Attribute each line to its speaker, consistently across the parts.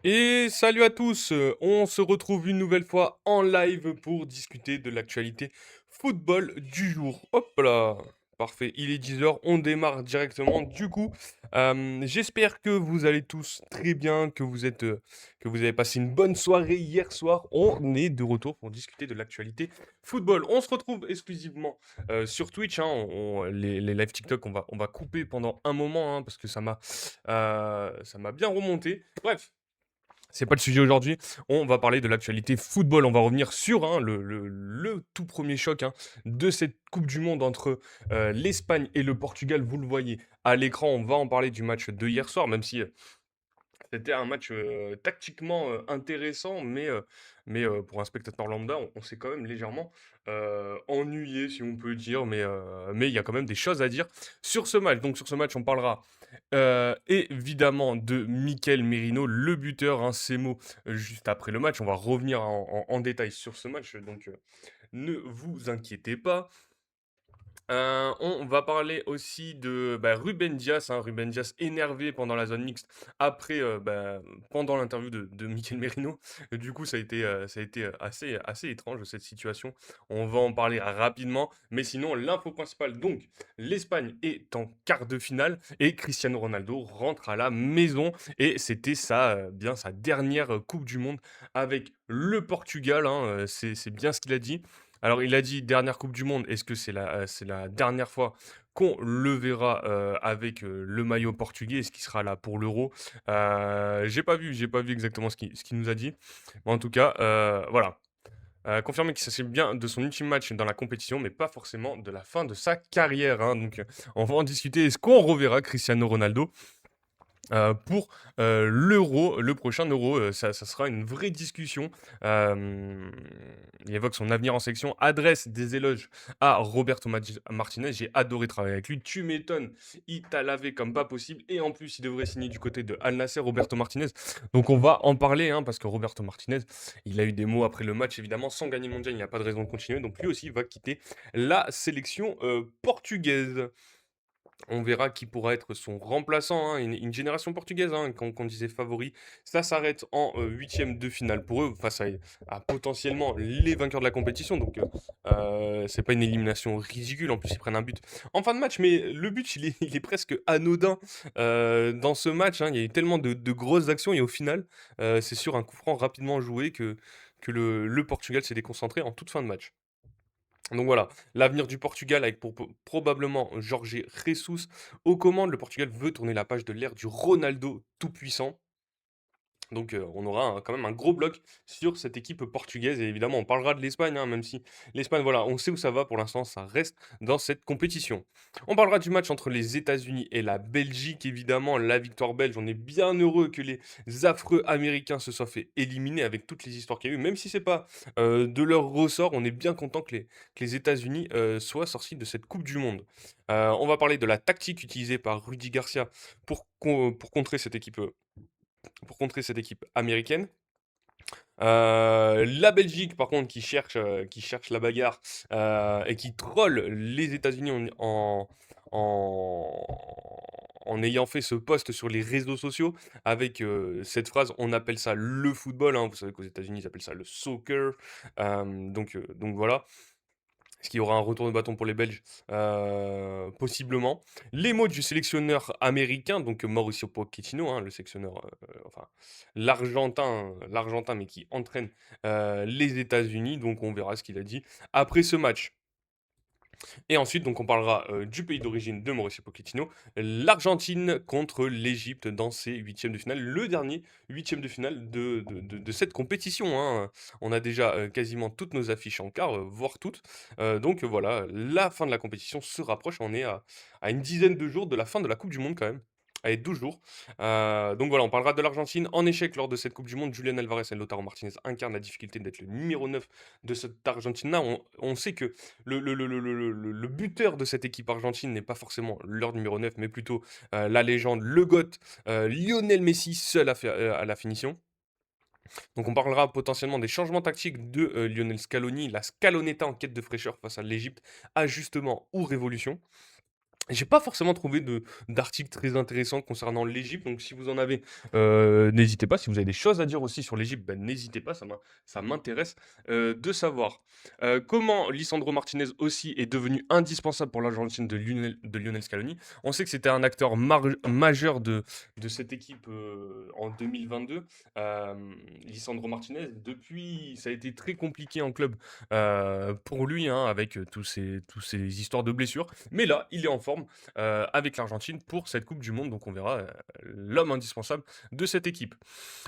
Speaker 1: Et salut à tous, on se retrouve une nouvelle fois en live pour discuter de l'actualité football du jour. Hop là! Parfait, il est 10 heures, on démarre directement. Du coup, j'espère que vous allez tous très bien, que vous avez passé une bonne soirée hier soir. On est de retour pour discuter de l'actualité football. On se retrouve exclusivement sur Twitch, hein. Les live TikTok, on va couper pendant un moment, hein, parce que ça m'a bien remonté. Bref, c'est pas le sujet aujourd'hui. On va parler de l'actualité football. On va revenir sur, hein, le tout premier choc, hein, de cette Coupe du Monde entre l'Espagne et le Portugal. Vous le voyez à l'écran. On va en parler du match de hier soir, même si c'était un match tactiquement intéressant, mais pour un spectateur lambda, on s'est quand même légèrement ennuyé, si on peut dire. Mais il y a quand même des choses à dire sur ce match. Donc sur ce match, on parlera évidemment de Mikel Merino, le buteur, hein, ces mots juste après le match. On va revenir en détail sur ce match, donc ne vous inquiétez pas. On va parler aussi de, Ruben Dias, hein, Ruben Dias énervé pendant la zone mixte après, pendant l'interview de Mikel Merino. Du coup, ça a été assez étrange cette situation. On va en parler rapidement, mais sinon l'info principale donc, l'Espagne est en quart de finale et Cristiano Ronaldo rentre à la maison et c'était sa dernière, coupe du monde avec le Portugal, hein, c'est bien ce qu'il a dit. Alors, il a dit dernière Coupe du Monde. Est-ce que c'est la dernière fois qu'on le verra avec le maillot portugais? Est-ce qu'il sera là pour l'Euro? J'ai pas vu exactement ce qu'il nous a dit. Mais en tout cas, voilà. Confirmé qu'il s'agit bien de son ultime match dans la compétition, mais pas forcément de la fin de sa carrière, hein. Donc, on va en discuter. Est-ce qu'on reverra Cristiano Ronaldo pour l'Euro, le prochain Euro? Ça sera une vraie discussion. Euh, il évoque son avenir en section, adresse des éloges à Martinez. J'ai adoré travailler avec lui. Tu m'étonnes, il t'a lavé comme pas possible. Et en plus, il devrait signer du côté de Al Nasser, Roberto Martinez. Donc on va en parler, hein, parce que Roberto Martinez, il a eu des mots après le match, évidemment. Sans gagner mondial, il n'y a pas de raison de continuer. Donc lui aussi va quitter la sélection portugaise. On verra qui pourra être son remplaçant, hein, une génération portugaise, hein, qu'on disait favori. Ça s'arrête en huitième de finale pour eux, face à potentiellement les vainqueurs de la compétition. Donc, c'est pas une élimination ridicule. En plus, ils prennent un but en fin de match, mais le but, il est presque anodin dans ce match, hein. Il y a eu tellement de grosses actions et au final, c'est sur un coup franc rapidement joué que le Portugal s'est déconcentré en toute fin de match. Donc voilà, l'avenir du Portugal avec probablement Jorge Jesus aux commandes. Le Portugal veut tourner la page de l'ère du Ronaldo tout-puissant. Donc on aura quand même un gros bloc sur cette équipe portugaise et évidemment on parlera de l'Espagne, hein, même si l'Espagne, voilà, on sait où ça va pour l'instant, ça reste dans cette compétition. On parlera du match entre les États-Unis et la Belgique, évidemment la victoire belge, on est bien heureux que les affreux Américains se soient fait éliminer avec toutes les histoires qu'il y a eu, même si c'est pas de leur ressort, on est bien content que les États-Unis soient sortis de cette Coupe du Monde. On va parler de la tactique utilisée par Rudy Garcia pour contrer cette équipe américaine. La Belgique, par contre, qui cherche la bagarre et qui troll les États-Unis en ayant fait ce post sur les réseaux sociaux avec cette phrase, on appelle ça le football, hein. Vous savez qu'aux États-Unis, ils appellent ça le soccer. Donc voilà. Est-ce qu'il y aura un retour de bâton pour les Belges? Possiblement. Les mots du sélectionneur américain, donc Mauricio Pochettino, hein, le sélectionneur, enfin l'Argentin, mais qui entraîne les États-Unis. Donc on verra ce qu'il a dit après ce match. Et ensuite, donc, on parlera du pays d'origine de Mauricio Pochettino, l'Argentine contre l'Égypte dans ses huitièmes de finale, le dernier huitième de finale de cette compétition, hein. On a déjà quasiment toutes nos affiches en quart, voire toutes. Donc voilà, la fin de la compétition se rapproche. On est à une dizaine de jours de la fin de la Coupe du Monde quand même. Allez, 12 jours. Donc voilà, on parlera de l'Argentine en échec lors de cette Coupe du Monde. Julian Alvarez et Lautaro Martinez incarnent la difficulté d'être le numéro 9 de cette Argentine-là. On sait que le buteur de cette équipe argentine n'est pas forcément leur numéro 9, mais plutôt la légende, le GOAT, Lionel Messi, seul à la finition. Donc on parlera potentiellement des changements tactiques de Lionel Scaloni, la Scaloneta en quête de fraîcheur face à l'Égypte, ajustement ou révolution. J'ai pas forcément trouvé de d'articles très intéressants concernant l'Égypte, donc si vous en avez, n'hésitez pas. Si vous avez des choses à dire aussi sur l'Égypte, ben, n'hésitez pas, ça m'intéresse, de savoir. Comment Lisandro Martinez aussi est devenu indispensable pour l'Argentine de Lionel Scaloni. On sait que c'était un acteur majeur de cette équipe, en 2022. Lisandro Martinez, depuis, ça a été très compliqué en club, pour lui, hein, avec, tous ces histoires de blessures. Mais là, il est en forme avec l'Argentine pour cette Coupe du Monde. Donc on verra l'homme indispensable de cette équipe.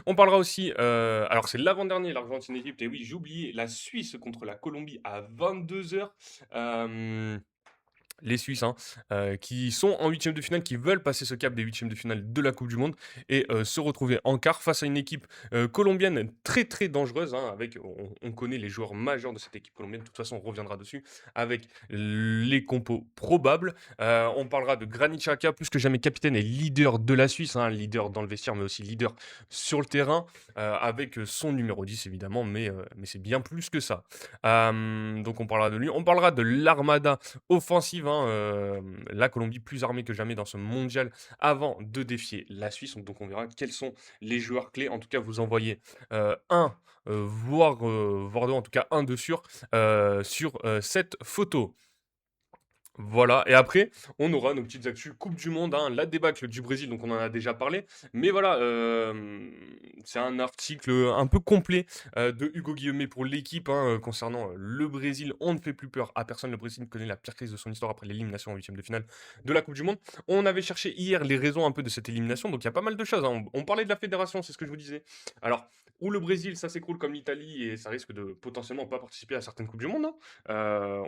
Speaker 1: On parlera aussi, alors c'est l'avant-dernier, l'Argentine-Égypte. Et oui, j'ai oublié la Suisse contre la Colombie à 22h. Les Suisses, hein, qui sont en huitième de finale, qui veulent passer ce cap des huitièmes de finale de la Coupe du Monde et se retrouver en quart face à une équipe colombienne très très dangereuse, hein, avec, on connaît les joueurs majeurs de cette équipe colombienne, de toute façon on reviendra dessus, avec les compos probables. On parlera de Granit Xhaka, plus que jamais capitaine et leader de la Suisse, hein, leader dans le vestiaire mais aussi leader sur le terrain, avec son numéro 10 évidemment, mais c'est bien plus que ça. Donc on parlera de lui, on parlera de l'armada offensive, hein, la Colombie plus armée que jamais dans ce mondial avant de défier la Suisse. Donc on verra quels sont les joueurs clés. En tout cas, vous envoyez un, voire deux, en tout cas un de sûr, sur cette photo. Voilà, et après, on aura nos petites actus Coupe du monde, hein, la débâcle du Brésil, donc on en a déjà parlé. Mais voilà, c'est un article un peu complet de Hugo Guillemé pour l'équipe, hein, concernant le Brésil. On ne fait plus peur à personne. Le Brésil connaît la pire crise de son histoire après l'élimination en huitième de finale de la Coupe du Monde. On avait cherché hier les raisons un peu de cette élimination, donc il y a pas mal de choses, hein. On parlait de la fédération, c'est ce que je vous disais. Alors, ou le Brésil, ça s'écroule comme l'Italie et ça risque de potentiellement pas participer à certaines Coupes du Monde, hein.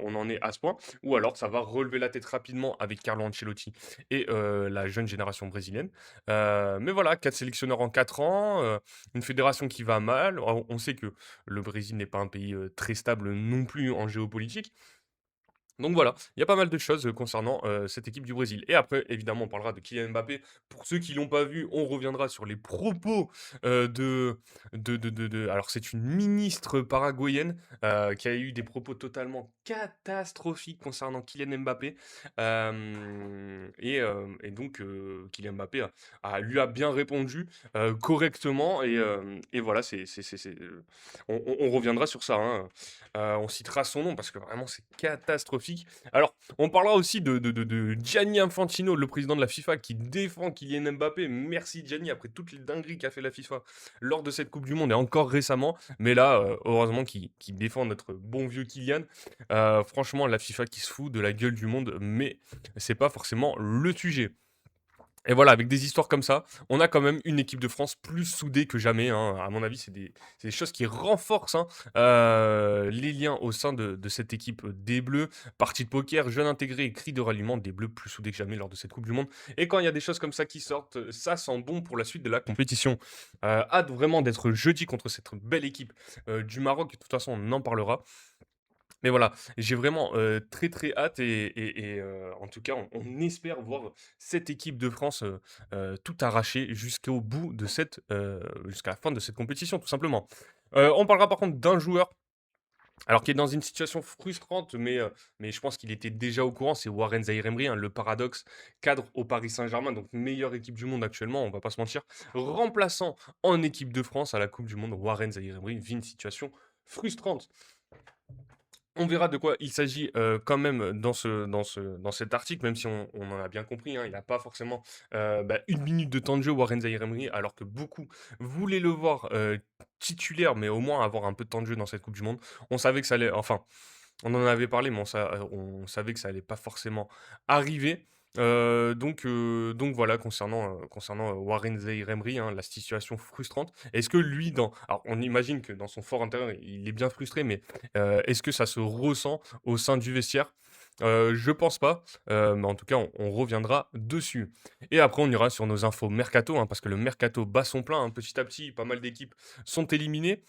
Speaker 1: On en est à ce point. Ou alors ça va relever la tête rapidement avec Carlo Ancelotti et la jeune génération brésilienne. Mais voilà, 4 sélectionneurs en 4 ans, une fédération qui va mal. On sait que le Brésil n'est pas un pays très stable non plus en géopolitique. Donc voilà, il y a pas mal de choses concernant cette équipe du Brésil. Et après, évidemment, on parlera de Kylian Mbappé. Pour ceux qui l'ont pas vu, on reviendra sur les propos alors, c'est une ministre paraguayenne qui a eu des propos totalement catastrophiques concernant Kylian Mbappé. Et donc, Kylian Mbappé lui a bien répondu correctement. Et voilà, on reviendra sur ça, hein. On citera son nom parce que vraiment c'est catastrophique. Alors, on parlera aussi de Gianni Infantino, le président de la FIFA, qui défend Kylian Mbappé. Merci Gianni, après toutes les dingueries qu'a fait la FIFA lors de cette Coupe du Monde et encore récemment. Mais là, heureusement qu'il défend notre bon vieux Kylian. Franchement, la FIFA qui se fout de la gueule du monde, mais c'est pas forcément le sujet. Et voilà, avec des histoires comme ça, on a quand même une équipe de France plus soudée que jamais, hein. À mon avis, c'est des choses qui renforcent, hein, les liens au sein de cette équipe des Bleus. Partie de poker, jeunes intégrés et cri de ralliement des Bleus plus soudés que jamais lors de cette Coupe du Monde. Et quand il y a des choses comme ça qui sortent, ça sent bon pour la suite de la compétition. Hâte vraiment d'être jeudi contre cette belle équipe du Maroc. De toute façon, on en parlera. Mais voilà, j'ai vraiment très très hâte et en tout cas, on espère voir cette équipe de France tout arracher jusqu'au bout de jusqu'à la fin de cette compétition, tout simplement. On parlera par contre d'un joueur, alors qui est dans une situation frustrante, mais je pense qu'il était déjà au courant, c'est Warren Zaïre-Emery, hein, le paradoxe, cadre au Paris Saint-Germain, donc meilleure équipe du monde actuellement, on va pas se mentir. Remplaçant en équipe de France à la Coupe du Monde, Warren Zaïre-Emery vit une situation frustrante. On verra de quoi il s'agit quand même dans cet article, même si on en a bien compris, hein, il n'a pas forcément une minute de temps de jeu, Warren Zaïre-Emery, alors que beaucoup voulaient le voir titulaire, mais au moins avoir un peu de temps de jeu dans cette Coupe du Monde. On savait que ça allait, enfin, on en avait parlé, mais on savait que ça allait pas forcément arriver. Donc voilà, concernant Warren Zaïre-Emery, hein, la situation frustrante. Est-ce que lui, alors on imagine que dans son fort intérieur, il est bien frustré, mais est-ce que ça se ressent au sein du vestiaire? Je pense pas, mais en tout cas, on reviendra dessus. Et après, on ira sur nos infos mercato, hein, parce que le mercato bat son plein, hein, petit à petit, pas mal d'équipes sont éliminées.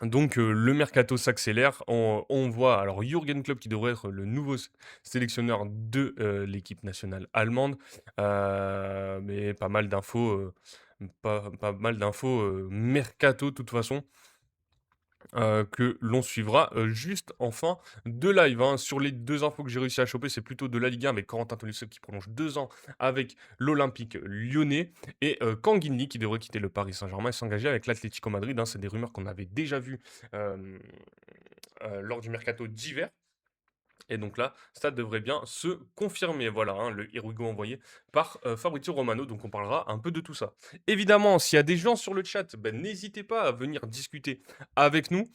Speaker 1: Donc le mercato s'accélère. On voit alors Jürgen Klopp qui devrait être le nouveau sélectionneur de l'équipe nationale allemande. Mais pas mal d'infos mercato de toute façon. que l'on suivra, juste en fin de live, hein. Sur les 2 infos que j'ai réussi à choper, c'est plutôt de la Ligue 1 avec Corentin Tolisso qui prolonge 2 ans avec l'Olympique Lyonnais et Kangin qui devrait quitter le Paris Saint-Germain et s'engager avec l'Atlético Madrid, hein. C'est des rumeurs qu'on avait déjà vues, hem, lors du mercato d'hiver et donc là, ça devrait bien se confirmer. Voilà, hein, le Irigo envoyé par Fabrizio Romano. Donc on parlera un peu de tout ça. Évidemment, s'il y a des gens sur le chat, ben, n'hésitez pas à venir discuter avec nous.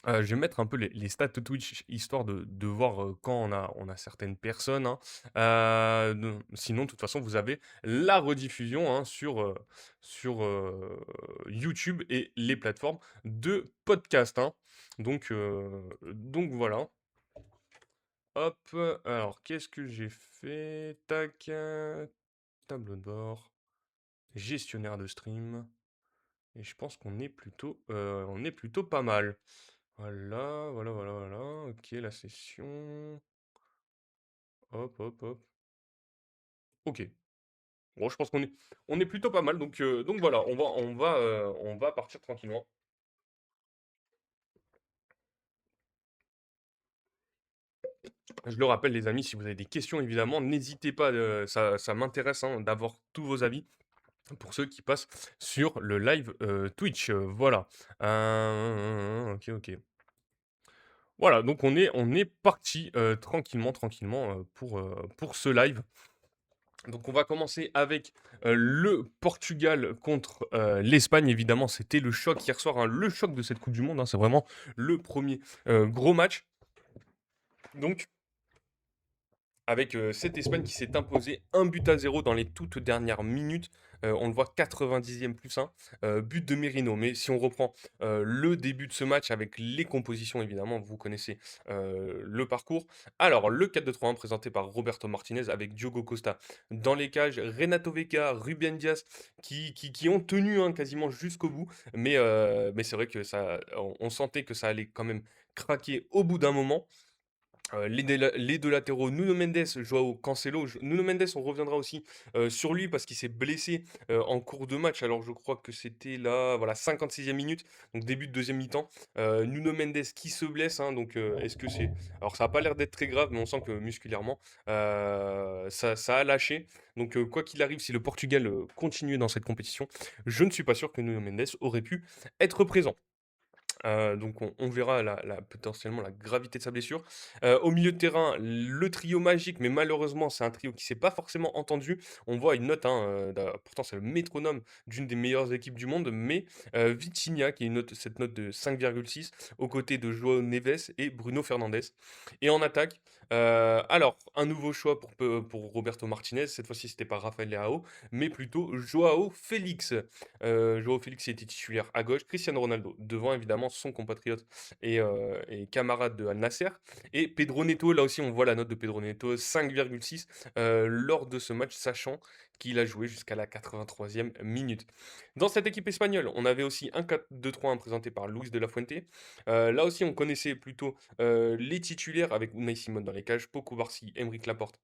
Speaker 1: Je vais mettre un peu les stats Twitch, histoire de voir, quand on a certaines personnes, hein. Sinon, de toute façon, vous avez la rediffusion, hein, sur YouTube et les plateformes de podcast, hein. Donc voilà. Hop, alors qu'est-ce que j'ai fait? Tac, tableau de bord, gestionnaire de stream et je pense qu'on est plutôt pas mal. Voilà, voilà, voilà, voilà. OK, la session. Hop, hop, hop. OK. Bon, je pense qu'on est plutôt pas mal. Donc voilà, on va partir tranquillement. Je le rappelle, les amis, si vous avez des questions, évidemment, n'hésitez pas. Ça m'intéresse, hein, d'avoir tous vos avis pour ceux qui passent sur le live Twitch. Voilà. Ok, ok. Voilà, donc on est parti tranquillement, tranquillement pour ce live. Donc on va commencer avec le Portugal contre l'Espagne. Évidemment, c'était le choc hier soir, hein, le choc de cette Coupe du Monde, hein. C'est vraiment le premier gros match. Donc avec cette Espagne qui s'est imposée 1 but à 0 dans les toutes dernières minutes. On le voit 90e plus 1, but de Merino. Mais si on reprend le début de ce match avec les compositions, évidemment, vous connaissez le parcours. Alors, le 4-2-3-1 présenté par Roberto Martinez avec Diogo Costa dans les cages, Renato Vega, Ruben Dias qui ont tenu, hein, quasiment jusqu'au bout. Mais c'est vrai que on sentait que ça allait quand même craquer au bout d'un moment. Les 2 latéraux, Nuno Mendes, Joao Cancelo. Nuno Mendes, on reviendra aussi sur lui parce qu'il s'est blessé en cours de match. Alors je crois que c'était la voilà, 56e minute, donc début de deuxième mi-temps. Nuno Mendes qui se blesse, hein, donc est-ce que c'est... Alors ça n'a pas l'air d'être très grave, mais on sent que musculairement, ça a lâché. Donc quoi qu'il arrive, si le Portugal continuait dans cette compétition, je ne suis pas sûr que Nuno Mendes aurait pu être présent. Donc on verra potentiellement la gravité de sa blessure. Au milieu de terrain, le trio magique, mais malheureusement, c'est un trio qui s'est pas forcément entendu. On voit une note, hein, pourtant c'est le métronome d'une des meilleures équipes du monde, mais Vitinha qui a cette note de 5,6 aux côtés de Joao Neves et Bruno Fernandes. Et en attaque, alors un nouveau choix pour Roberto Martinez, cette fois-ci c'était pas Rafael Leao, mais plutôt Joao Félix. Joao Félix était titulaire à gauche, Cristiano Ronaldo devant évidemment son compatriote et camarade de Al Nasser. Et Pedro Neto, là aussi on voit la note de Pedro Neto, 5,6 lors de ce match, sachant qu'il a joué jusqu'à la 83e minute. Dans cette équipe espagnole, on avait aussi un 4-2-3-1 présenté par Luis de la Fuente. Là aussi on connaissait plutôt les titulaires avec Unai Simon dans les cages, Pau Barcy, Emeric Laporte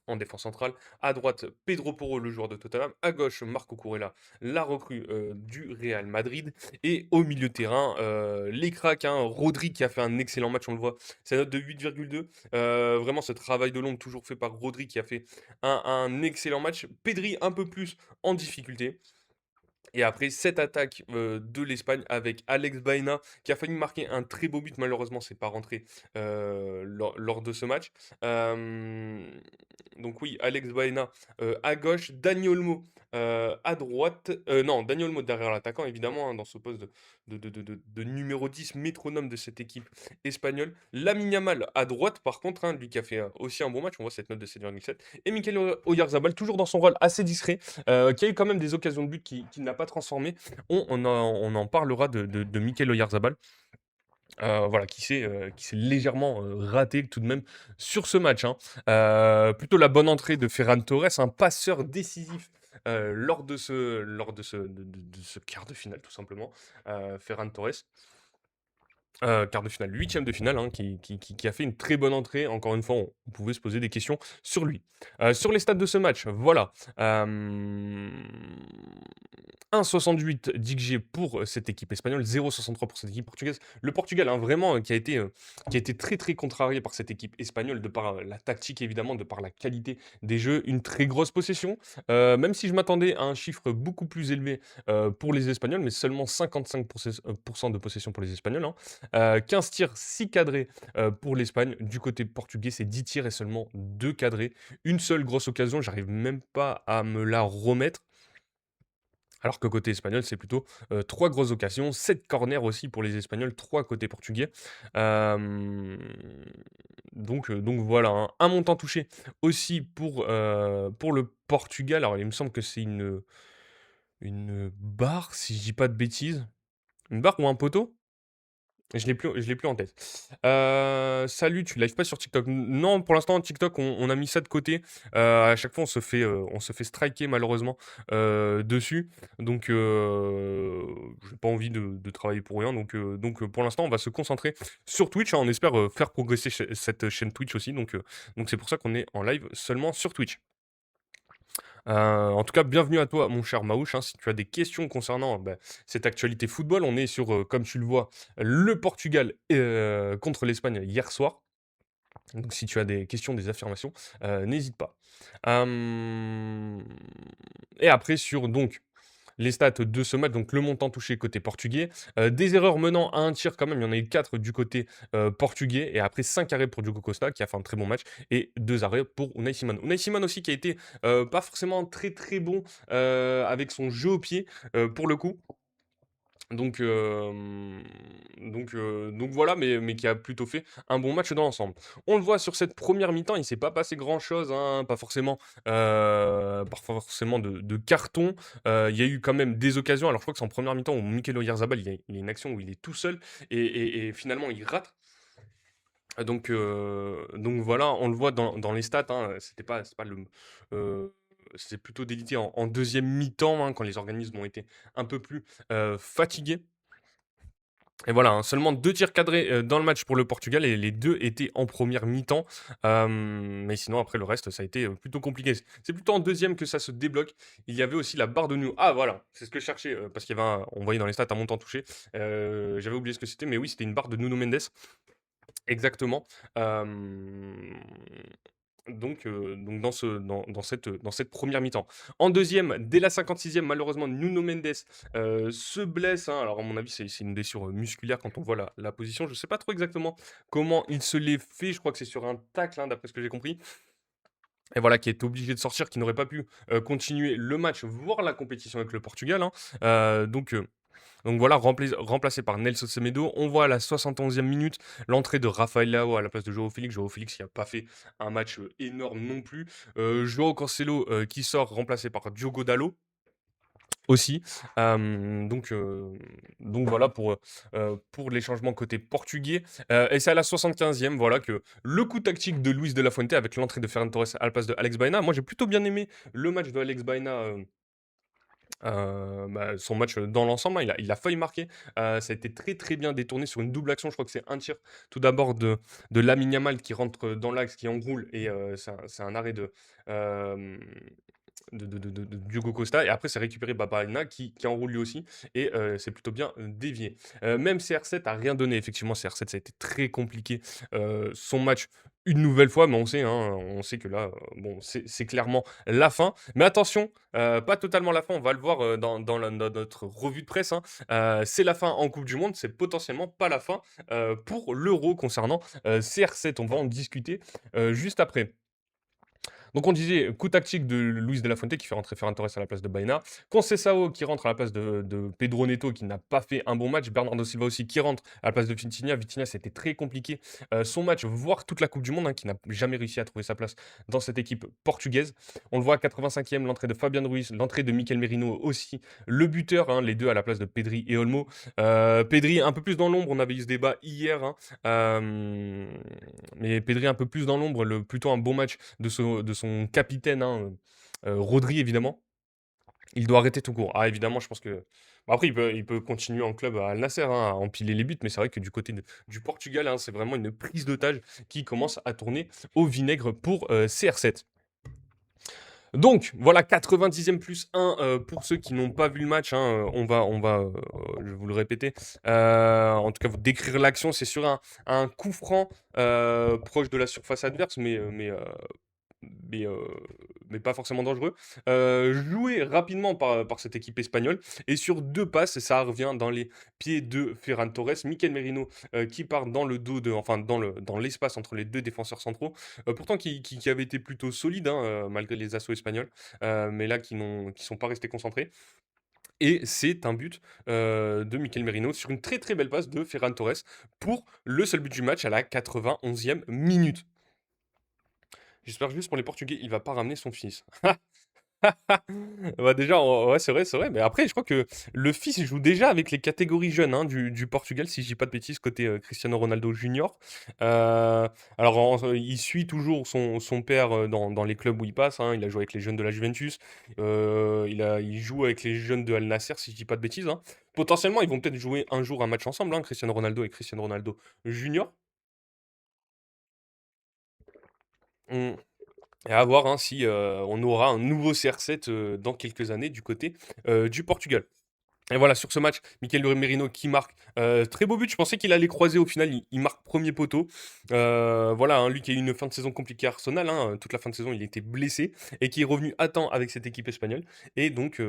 Speaker 1: en défense centrale. À droite, Pedro Porro, le joueur de Tottenham. À gauche, Marco Kurela, la recrue du Real Madrid. Et au milieu de terrain, les cracks, hein, Rodri qui a fait un excellent match, on le voit, sa note de 8,2. Vraiment, ce travail de l'ombre toujours fait par Rodri qui a fait un excellent match. Pedri un peu plus en difficulté. Et après, cette attaque de l'Espagne avec Alex Baena qui a failli marquer un très beau but. Malheureusement, c'est pas rentré lors de ce match. Euh, donc oui, Alex Baena à gauche, Dani Olmo à droite. Non, Dani Olmo derrière l'attaquant, évidemment, hein, dans ce poste de numéro 10 métronome de cette équipe espagnole. Lamine Yamal à droite, par contre, hein, lui qui a fait aussi un bon match. On voit cette note de 7,7. Et Mikel Oyarzabal, toujours dans son rôle assez discret, qui a eu quand même des occasions de but qu'il n'a pas transformées. On en parlera de Mikel Oyarzabal. Voilà, qui s'est légèrement raté tout de même sur ce match, hein. Plutôt la bonne entrée de Ferran Torres, un passeur décisif lors de ce quart de finale, tout simplement. Ferran Torres. Quart de finale, huitième de finale, hein, qui a fait une très bonne entrée. Encore une fois, on pouvait se poser des questions sur lui. Sur les stats de ce match, voilà, 1,68 d'XG pour, cette équipe espagnole, 0,63 pour cette équipe portugaise. Le Portugal, hein, vraiment, qui a été très, très contrarié par cette équipe espagnole de par, la tactique évidemment, de par la qualité des jeux. Une très grosse possession, même si je m'attendais à un chiffre beaucoup plus élevé, pour les Espagnols, mais seulement 55 de possession pour les Espagnols, hein. 15 tirs, 6 cadrés, pour l'Espagne. Du côté portugais, c'est 10 tirs et seulement 2 cadrés. Une seule grosse occasion, j'arrive même pas à me la remettre. Alors que côté espagnol, c'est plutôt, 3 grosses occasions, 7 corners aussi pour les Espagnols, 3 côté portugais. Hem, donc voilà, hein. Un montant touché aussi pour le Portugal. Alors il me semble que c'est une barre, si je dis pas de bêtises. Une barre ou un poteau? Je l'ai plus en tête. Salut, tu lives pas sur TikTok? Non, pour l'instant, TikTok, on a mis ça de côté. À chaque fois, on se fait striker malheureusement, dessus. Donc, j'ai pas envie de travailler pour rien. Donc, pour l'instant, on va se concentrer sur Twitch, hein. On espère, faire progresser cette chaîne Twitch aussi. Donc c'est pour ça qu'on est en live seulement sur Twitch. En tout cas, bienvenue à toi, mon cher Maouche, hein. Si tu as des questions concernant, bah, cette actualité football, on est sur, comme tu le vois, le Portugal, contre l'Espagne hier soir. Donc si tu as des questions, des affirmations, n'hésite pas. Hem et après sur donc les stats de ce match, donc le montant touché côté portugais, des erreurs menant à un tir quand même, il y en a eu 4 du côté, portugais et après 5 arrêts pour Diogo Costa qui a fait un très bon match et 2 arrêts pour Unai Simon. Unai Simon aussi qui a été, pas forcément très, très bon, avec son jeu au pied, pour le coup. Donc, donc voilà, mais qui a plutôt fait un bon match dans l'ensemble. On le voit sur cette première mi-temps, il s'est pas passé grand-chose, hein, pas forcément de carton. Il y a eu quand même des occasions. Alors je crois que c'est en première mi-temps où Mikel Oyarzabal, il y a une action où il est tout seul et finalement il rate. Donc voilà, on le voit dans les stats, hein, c'est pas c'est plutôt délité en 2e mi-temps, hein, quand les organismes ont été un peu plus, fatigués. Et voilà, hein, seulement 2 tirs cadrés, dans le match pour le Portugal et les 2 étaient en première mi-temps. Mais sinon après le reste, ça a été, plutôt compliqué. C'est plutôt en deuxième que ça se débloque. Il y avait aussi la barre de Nuno ah voilà, c'est ce que je cherchais, parce qu'il y avait on voyait dans les stats un montant touché. J'avais oublié ce que c'était, mais oui, c'était une barre de Nuno Mendes. Exactement. Hem donc dans cette première mi-temps. En deuxième, dès la 56e, malheureusement, Nuno Mendes, se blesse, hein. Alors à mon avis, c'est une blessure, musculaire quand on voit la position. Je ne sais pas trop exactement comment il se l'est fait. Je crois que c'est sur un tacle, hein, d'après ce que j'ai compris et voilà, qui est obligé de sortir, qui n'aurait pas pu, continuer le match, voire la compétition avec le Portugal, hein. Donc voilà, remplacé par Nelson Semedo. On voit à la 71e minute l'entrée de Rafael Leao à la place de Joao Félix. Joao Félix qui n'a pas fait un match énorme non plus. Joao Cancelo qui sort remplacé par Diogo Dalot aussi. Donc voilà pour les changements côté portugais. Et c'est à la 75e voilà, que le coup tactique de Luis de la Fuente avec l'entrée de Ferran Torres à la place de Alex Baena. Moi j'ai plutôt bien aimé le match de Alex Baena. Bah, son match, dans l'ensemble, hein, il a failli marquer. Ça a été très, très bien détourné sur une double action. Je crois que c'est un tir tout d'abord de Lamine Yamal qui rentre, dans l'axe, qui enroule et c'est un arrêt hem, de Diogo Costa et après c'est récupéré Babaina qui enroule lui aussi et c'est plutôt bien, dévié. Même CR7 a rien donné effectivement CR7 ça a été très compliqué, son match une nouvelle fois, mais on sait que là, bon c'est clairement la fin. Mais attention, pas totalement la fin, on va le voir, dans notre revue de presse, hein. C'est la fin en coupe du monde, c'est potentiellement pas la fin, pour l'Euro concernant, CR7. On va en discuter, juste après. Donc on disait coup tactique de Luis de la Fuente qui fait rentrer Ferran Torres à la place de Baena. Conceição qui rentre à la place de Pedro Neto qui n'a pas fait un bon match. Bernardo Silva aussi qui rentre à la place de Vitinha. Vitinha, c'était très compliqué son match, voire toute la Coupe du Monde, hein, qui n'a jamais réussi à trouver sa place dans cette équipe portugaise. On le voit à 85e, l'entrée de Fabian Ruiz, l'entrée de Mikel Merino aussi. Le buteur, hein, les deux à la place de Pedri et Olmo. Pedri un peu plus dans l'ombre, on avait eu ce débat hier. Hein. Mais Pedri un peu plus dans l'ombre, plutôt un bon match de son capitaine, hein, Rodri évidemment. Il doit arrêter tout court. Ah évidemment, je pense que Bah, après, il peut continuer en club à Al Nassr, hein, à empiler les buts, mais c'est vrai que du côté du Portugal, hein, c'est vraiment une prise d'otage qui commence à tourner au vinaigre pour CR7. Donc, voilà, 90e plus 1 pour ceux qui n'ont pas vu le match, hein, je vais vous le répéter, en tout cas vous décrire l'action, c'est sur un coup franc proche de la surface adverse, mais, heu, mais pas forcément dangereux. Joué rapidement par cette équipe espagnole et sur 2 passes, ça revient dans les pieds de Ferran Torres. Mikel Merino, qui part dans le dos de enfin dans l'espace entre les 2 défenseurs centraux, pourtant qui avaient été plutôt solides, hein, malgré les assauts espagnols, mais là qui sont pas restés concentrés et c'est un but, de Mikel Merino sur une très, très belle passe de Ferran Torres pour le seul but du match à la 91e minute. J'espère juste pour les Portugais, il va pas ramener son fils. Bah, déjà, ouais, c'est vrai, mais après, je crois que le fils, il joue déjà avec les catégories jeunes, hein, du Portugal, si je dis pas de bêtises, côté, Cristiano Ronaldo junior. Alors il suit toujours son père, dans les clubs où il passe, hein. Il a joué avec les jeunes de la Juventus, il joue avec les jeunes de Al Nassr, si je dis pas de bêtises, hein. Potentiellement, ils vont peut-être jouer un jour un match ensemble, hein, Cristiano Ronaldo et Cristiano Ronaldo junior. Mmh. Et à voir, hein, si, on aura un nouveau CR7, dans quelques années du côté, du Portugal. Et voilà, sur ce match, Mikel Merino qui marque, très beau but, je pensais qu'il allait croiser, au final il marque premier poteau. Voilà, hein, lui qui a eu une fin de saison compliquée à Arsenal, hein, toute la fin de saison il était blessé et qui est revenu à temps avec cette équipe espagnole et donc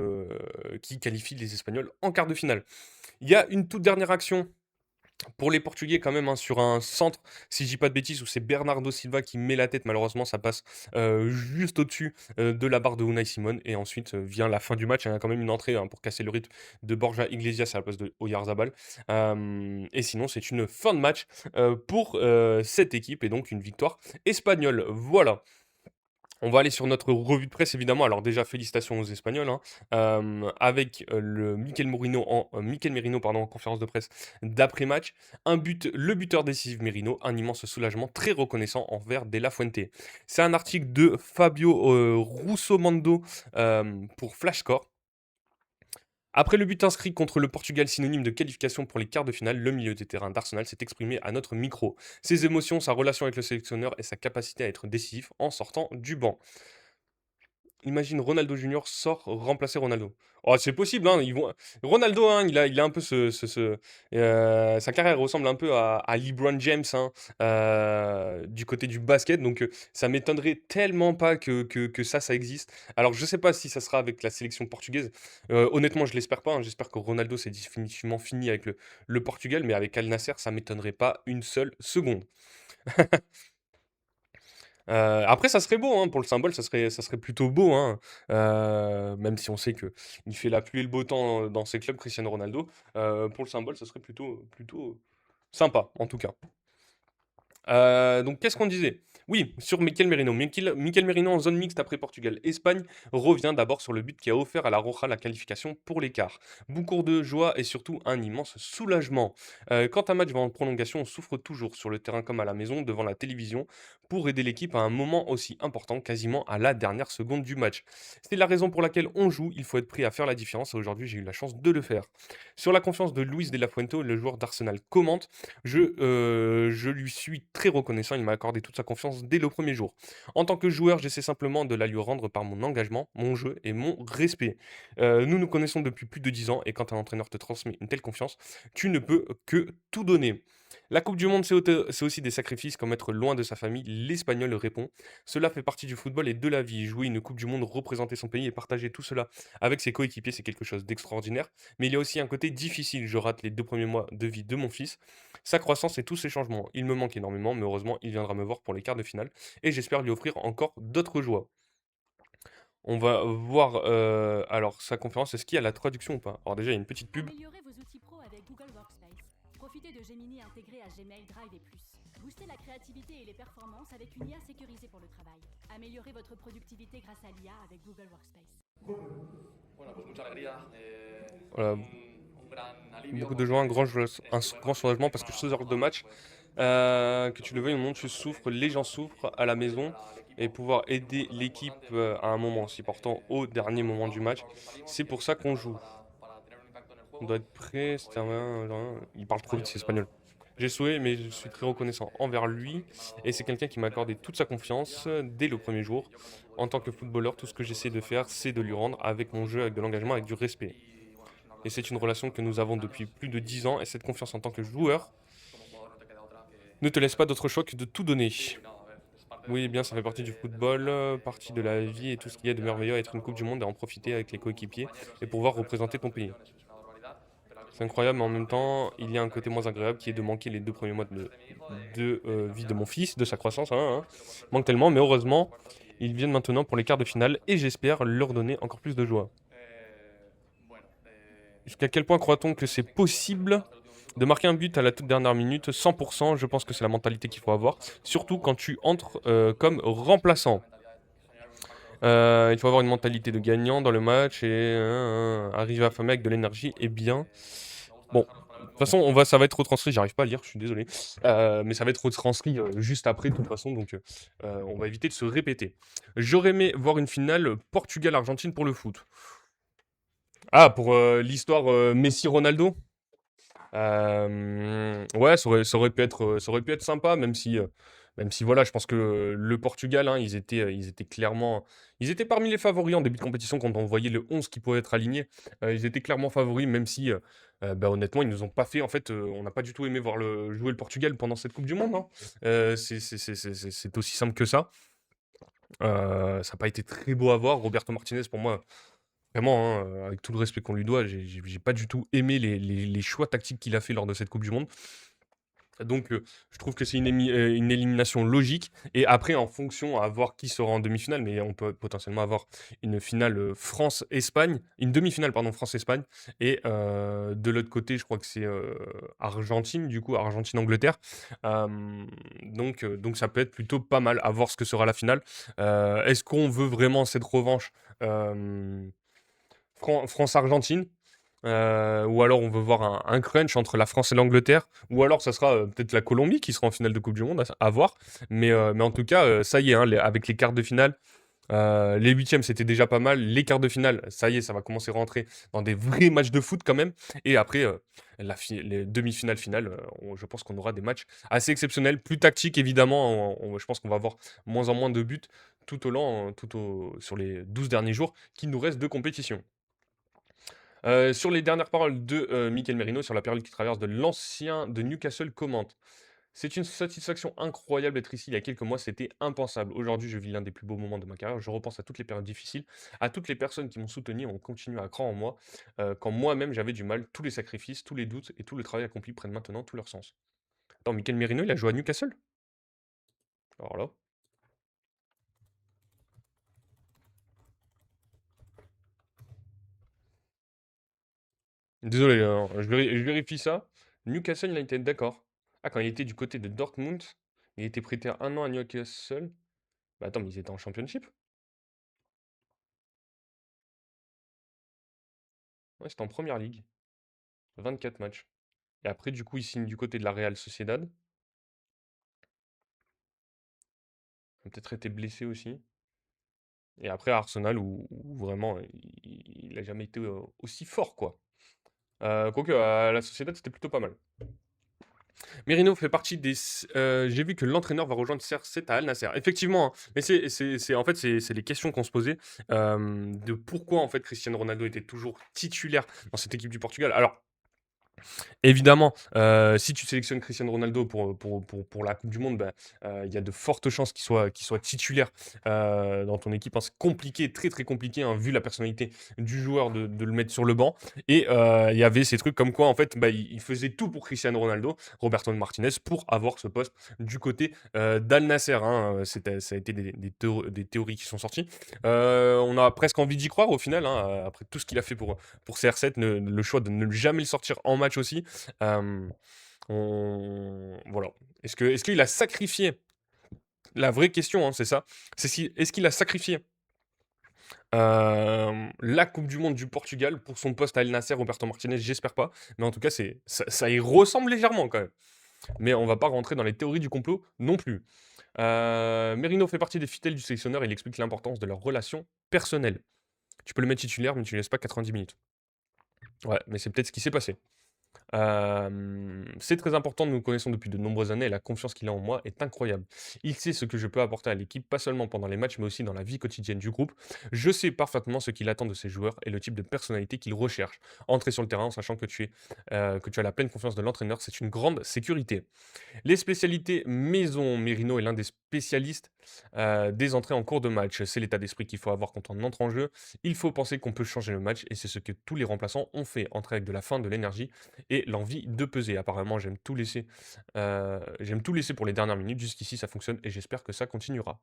Speaker 1: qui qualifie les Espagnols en quart de finale. Il y a une toute dernière action pour les Portugais quand même, hein, sur un centre, si je dis pas de bêtises, où c'est Bernardo Silva qui met la tête, malheureusement ça passe juste au-dessus de la barre de Unai Simon, et ensuite vient la fin du match, il y a quand même une entrée, hein, pour casser le rythme de Borja Iglesias à la place de Oyarzabal. Et sinon c'est une fin de match pour cette équipe, et donc une victoire espagnole. Voilà. On va aller sur notre revue de presse évidemment. Alors déjà félicitations aux Espagnols, hein, avec, le Mikel Merino pardon, en conférence de presse d'après-match. Le buteur décisif Merino, un immense soulagement, très reconnaissant envers De La Fuente. C'est un article de Fabio, Russomando, pour Flashscore. Après le but inscrit contre le Portugal, synonyme de qualification pour les quarts de finale, le milieu de terrain d'Arsenal s'est exprimé à notre micro. Ses émotions, sa relation avec le sélectionneur et sa capacité à être décisif en sortant du banc. Imagine Ronaldo Junior sort remplacer Ronaldo. Oh, c'est possible, hein, Ronaldo, hein, il a un peu sa carrière ressemble un peu à LeBron James, hein, du côté du basket, donc ça m'étonnerait tellement pas que ça existe. Alors je sais pas si ça sera avec la sélection portugaise. Honnêtement, je l'espère pas, hein. J'espère que Ronaldo, c'est définitivement fini avec le Portugal, mais avec Al Nassr, ça m'étonnerait pas une seule seconde. Après ça serait beau, hein, pour le symbole, ça serait plutôt beau, hein, même si on sait qu'il fait la pluie et le beau temps dans ses clubs, Cristiano Ronaldo. Pour le symbole, ça serait plutôt sympa, en tout cas. Donc qu'est-ce qu'on disait? Oui, sur Mikel Merino. Mikel Merino en zone mixte après Portugal-Espagne revient d'abord sur le but qui a offert à la Roja la qualification pour l'écart. Boucourt de joie et surtout un immense soulagement. Quand un match va en prolongation, on souffre toujours sur le terrain comme à la maison, devant la télévision, pour aider l'équipe à un moment aussi important, quasiment à la dernière seconde du match. C'est la raison pour laquelle on joue, il faut être prêt à faire la différence et aujourd'hui j'ai eu la chance de le faire. Sur la confiance de Luis de la Fuente, le joueur d'Arsenal commente: je lui suis très reconnaissant, il m'a accordé toute sa confiance dès le premier jour. En tant que joueur, j'essaie simplement de la lui rendre par mon engagement, mon jeu et mon respect. Nous nous connaissons depuis plus de 10 ans et quand un entraîneur te transmet une telle confiance, tu ne peux que tout donner. La Coupe du Monde, c'est aussi des sacrifices comme être loin de sa famille. L'Espagnol répond: cela fait partie du football et de la vie. Jouer une Coupe du Monde, représenter son pays et partager tout cela avec ses coéquipiers, c'est quelque chose d'extraordinaire. Mais il y a aussi un côté difficile. Je rate les 2 premiers mois de vie de mon fils, sa croissance et tous ses changements. Il me manque énormément, mais heureusement, il viendra me voir pour les quarts de finale et j'espère lui offrir encore d'autres joies. On va voir alors sa conférence, est-ce qu'il y a la traduction ou pas? Alors déjà, il y a une petite pub.
Speaker 2: Améliorez vos outils pro avec Google Workspace. Profitez de Gemini intégré à Gmail, Drive et plus. Boostez la créativité et les performances avec une IA sécurisée pour le travail. Améliorez votre productivité grâce à l'IA avec Google Workspace.
Speaker 3: Bueno, pues mucha alegría.
Speaker 1: Voilà,
Speaker 3: Un gran alivio
Speaker 1: beaucoup de joie,
Speaker 3: porque
Speaker 1: un
Speaker 3: este buen
Speaker 1: grand
Speaker 3: partido
Speaker 1: soulagement
Speaker 3: que
Speaker 1: parce que
Speaker 3: para
Speaker 1: ce genre de
Speaker 3: Portugal
Speaker 1: match,
Speaker 3: pues significa
Speaker 1: que tu le veuilles ou
Speaker 3: obviamente
Speaker 1: non,
Speaker 3: mucho
Speaker 1: tu
Speaker 3: para el
Speaker 1: souffres,
Speaker 3: equipo,
Speaker 1: les gens
Speaker 3: pero
Speaker 1: souffrent à la
Speaker 3: también
Speaker 1: maison,
Speaker 3: beneficiará al
Speaker 1: et
Speaker 3: equipo
Speaker 1: pouvoir
Speaker 3: y es un
Speaker 1: aider
Speaker 3: gol tan
Speaker 1: l'équipe
Speaker 3: importante
Speaker 1: à un
Speaker 3: porque
Speaker 1: moment si important, au
Speaker 3: por
Speaker 1: dernier
Speaker 3: lo
Speaker 1: moment du
Speaker 3: jugado,
Speaker 1: match,
Speaker 3: por lo que salimos
Speaker 1: c'est
Speaker 3: y
Speaker 1: pour ça qu'on
Speaker 3: fundamental
Speaker 1: joue.
Speaker 3: para tener un impacto en el juego
Speaker 1: On doit être prêt. Il parle trop vite, c'est espagnol. J'ai souhaité, mais je suis très reconnaissant envers lui. Et c'est quelqu'un qui m'a accordé toute sa confiance dès le premier jour. En tant que footballeur, tout ce que j'essaie de faire, c'est de lui rendre avec mon jeu, avec de l'engagement, avec du respect. Et c'est une relation que nous avons depuis plus de 10 ans. Et cette confiance en tant que joueur ne te laisse pas d'autre choix que de tout donner. Oui, eh bien, ça fait partie du football, partie de la vie et tout ce qu'il y a de merveilleux à être une Coupe du Monde et en profiter avec les coéquipiers et pouvoir représenter ton pays. C'est incroyable, mais en même temps, il y a un côté moins agréable qui est de manquer les 2 premiers mois de vie de mon fils, de sa croissance, hein. Manque tellement, mais heureusement, ils viennent maintenant pour les quarts de finale et j'espère leur donner encore plus de joie. Jusqu'à quel point croit-on que c'est possible de marquer un but à la toute dernière minute? 100%, je pense que c'est la mentalité qu'il faut avoir, surtout quand tu entres comme remplaçant. Il faut avoir une mentalité de gagnant dans le match et arriver à affamé avec de l'énergie et bien. Bon, de toute façon, ça va être retranscrit, j'arrive pas à lire, je suis désolé. Mais ça va être retranscrit juste après, de toute façon, donc on va éviter de se répéter. J'aurais aimé voir une finale Portugal-Argentine pour le foot. Ah, pour l'histoire Messi-Ronaldo? Ouais, ça aurait pu être sympa, même si voilà, je pense que le Portugal, hein, ils étaient clairement, ils étaient parmi les favoris en début de compétition quand on voyait le 11 qui pouvait être aligné. Ils étaient clairement favoris, même si, bah, honnêtement, ils nous ont pas fait. En fait, on n'a pas du tout aimé voir jouer le Portugal pendant cette Coupe du Monde, hein. C'est aussi simple que ça. Ça n'a pas été très beau à voir. Roberto Martinez, pour moi, vraiment, hein, avec tout le respect qu'on lui doit, j'ai pas du tout aimé les choix tactiques qu'il a fait lors de cette coupe du monde. Donc, je trouve que c'est une élimination logique et après en fonction à voir qui sera en demi-finale, mais on peut potentiellement avoir une finale, France-Espagne, une demi-finale pardon, France-Espagne et de l'autre côté, je crois que c'est, Argentine du coup, Argentine-Angleterre. Donc ça peut être plutôt pas mal, à voir ce que sera la finale. Est-ce qu'on veut vraiment cette revanche, hem France-Argentine, ou alors on veut voir un crunch entre la France et l'Angleterre, ou alors ça sera peut-être la Colombie qui sera en finale de Coupe du Monde, à voir. Mais en tout cas, ça y est, hein, avec les quarts de finale, les huitièmes c'était déjà pas mal. Les quarts de finale, ça y est, ça va commencer à rentrer dans des vrais matchs de foot quand même. Et après, les demi-finales, finales, je pense qu'on aura des matchs assez exceptionnels, plus tactiques évidemment. Je pense qu'on va avoir moins en moins de buts sur les 12 derniers jours qui nous restent de compétition. Sur les dernières paroles de Mikel Merino sur la période qui traverse de l'ancien de Newcastle commente. C'est une satisfaction incroyable d'être ici il y a quelques mois, c'était impensable. Aujourd'hui, je vis l'un des plus beaux moments de ma carrière. Je repense à toutes les périodes difficiles, à toutes les personnes qui m'ont soutenu et ont continué à croire en moi, quand moi-même j'avais du mal. Tous les sacrifices, tous les doutes et tout le travail accompli prennent maintenant tout leur sens. Attends, Mikel Merino, il a joué à Newcastle? Alors là. Désolé, hein, je vérifie ça. Newcastle United, d'accord. Ah, quand il était du côté de Dortmund, il était prêté 1 an à Newcastle. Bah attends, mais ils étaient en Championship? Ouais, c'était en Première Ligue. 24 matchs. Et après, du coup, il signe du côté de la Real Sociedad. Il a peut-être été blessé aussi. Et après, à Arsenal, où vraiment, il a jamais été aussi fort, quoi. Quoique, à la Sociedad, c'était plutôt pas mal. Merino fait partie des. J'ai vu que l'entraîneur va rejoindre CR7 à Al Nasser. Effectivement, hein, mais en fait, c'est les questions qu'on se posait de pourquoi en fait Cristiano Ronaldo était toujours titulaire dans cette équipe du Portugal. Alors, évidemment, si tu sélectionnes Cristiano Ronaldo pour la coupe du monde, bah, il y a de fortes chances qu'il soit titulaire, dans ton équipe, hein. C'est compliqué, très, très compliqué, hein, vu la personnalité du joueur de le mettre sur le banc et il y avait ces trucs comme quoi, en fait, bah, il faisait tout pour Cristiano Ronaldo, Roberto Martinez, pour avoir ce poste du côté, d'Al Nassr, hein, ça a été des théories qui sont sorties. On a presque envie d'y croire au final, hein, après tout ce qu'il a fait pour CR7, le choix de ne jamais le sortir en match aussi. Euh, voilà. Est-ce qu'il a sacrifié? La vraie question, hein, c'est ça. Est-ce qu'il a sacrifié la Coupe du Monde du Portugal pour son poste à El Nasser, Roberto Martinez? J'espère pas. Mais en tout cas, ça y ressemble légèrement quand même. Mais on va pas rentrer dans les théories du complot non plus. Merino fait partie des fidèles du sélectionneur. Il explique l'importance de leur relation personnelle. Tu peux le mettre titulaire, mais tu ne laisses pas 90 minutes. Ouais, mais c'est peut-être ce qui s'est passé. C'est très important, nous le connaissons depuis de nombreuses années et la confiance qu'il a en moi est incroyable. Il sait ce que je peux apporter à l'équipe, pas seulement pendant les matchs, mais aussi dans la vie quotidienne du groupe. Je sais parfaitement ce qu'il attend de ses joueurs et le type de personnalité qu'il recherche. Entrer sur le terrain en sachant que tu as la pleine confiance de l'entraîneur, c'est une grande sécurité. Les spécialités maison, Merino est l'un des spécialistes des entrées en cours de match. C'est l'état d'esprit qu'il faut avoir quand on entre en jeu. Il faut penser qu'on peut changer le match et c'est ce que tous les remplaçants ont fait. Entrer avec de la faim, de l'énergie et l'envie de peser. Apparemment, j'aime tout laisser pour les dernières minutes. Jusqu'ici, ça fonctionne et j'espère que ça continuera.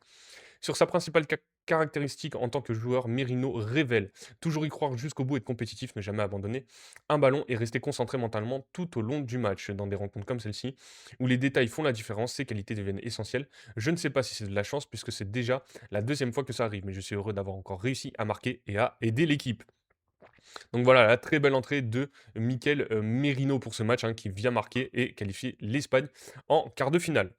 Speaker 1: Sur sa principale caractéristique en tant que joueur, Merino révèle toujours y croire jusqu'au bout, être compétitif, ne jamais abandonner un ballon et rester concentré mentalement tout au long du match. Dans des rencontres comme celle-ci, où les détails font la différence, ces qualités deviennent essentielles. Je ne sais pas si c'est de la chance, puisque c'est déjà la deuxième fois que ça arrive, mais je suis heureux d'avoir encore réussi à marquer et à aider l'équipe. Donc voilà, la très belle entrée de Mikel Merino pour ce match, hein, qui vient marquer et qualifier l'Espagne en quart de finale.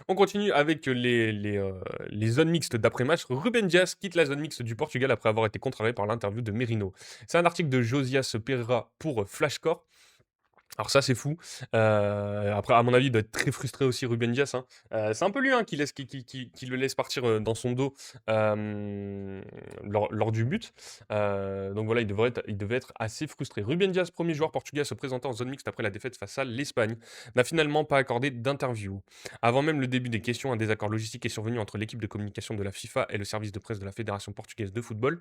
Speaker 1: On continue avec les zones mixtes d'après-match. Ruben Dias quitte la zone mixte du Portugal après avoir été contrarié par l'interview de Merino. C'est un article de Josias Pereira pour Flashcore. Alors ça, c'est fou. Après, à mon avis, il doit être très frustré aussi, Ruben Dias, hein. C'est un peu lui, hein, qui le laisse partir dans son dos lors du but. Donc voilà, il devait être assez frustré. Ruben Dias, premier joueur portugais à se présenter en zone mixte après la défaite face à l'Espagne, n'a finalement pas accordé d'interview. Avant même le début des questions, un désaccord logistique est survenu entre l'équipe de communication de la FIFA et le service de presse de la Fédération portugaise de football.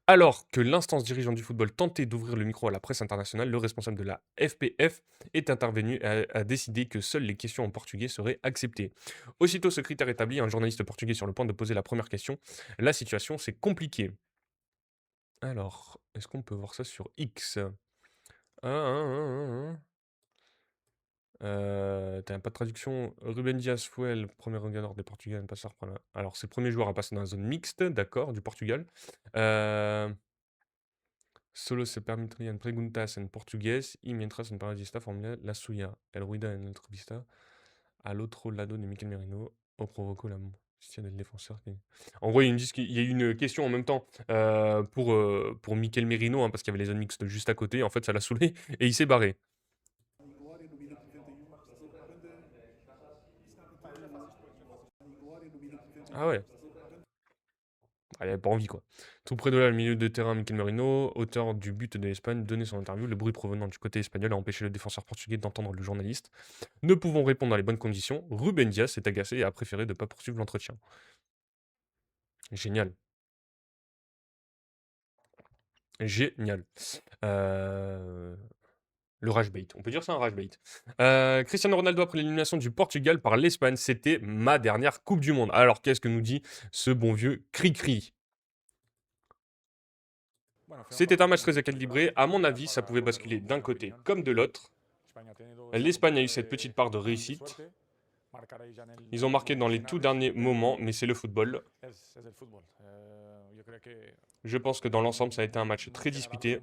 Speaker 1: Alors que l'instance dirigeante du football tentait d'ouvrir le micro à la presse internationale, le responsable de la FPF est intervenu et a décidé que seules les questions en portugais seraient acceptées. Aussitôt ce critère établi, un journaliste portugais sur le point de poser la première question. La situation s'est compliquée. Alors, est-ce qu'on peut voir ça sur X? T'as pas de traduction. Ruben Dias Fuel, premier regardeur des Portugais, pas ça reprend là. Alors, c'est le premier joueur à passer dans la zone mixte, d'accord, du Portugal. Euh, Solo se permitirían preguntas en portugués y mientras un periodista formulait la suya. El ruida en entrevista al otro lado de Mikel Merino o provocó la molestia del défenseur. En gros, ils me disent qu'il y a eu une question en même temps pour Mikel Merino, hein, parce qu'il y avait les zones mixtes juste à côté. En fait, ça l'a saoulé et il s'est barré. Ah ouais. Ah, il avait pas envie, quoi. Tout près de là, le milieu de terrain, Mikel Merino, auteur du but de l'Espagne, donnait son interview. Le bruit provenant du côté espagnol a empêché le défenseur portugais d'entendre le journaliste. Ne pouvant répondre dans les bonnes conditions, Ruben Dias s'est agacé et a préféré de ne pas poursuivre l'entretien. Génial. Génial. Euh, Le rage bait. On peut dire ça un rage bait. Cristiano Ronaldo après l'élimination du Portugal par l'Espagne, c'était ma dernière Coupe du Monde. Alors qu'est-ce que nous dit ce bon vieux Cri-Cri? C'était un match très équilibré. À mon avis, ça pouvait basculer d'un côté comme de l'autre. L'Espagne a eu cette petite part de réussite. Ils ont marqué dans les tout derniers moments, mais c'est le football. Je pense que dans l'ensemble, ça a été un match très disputé.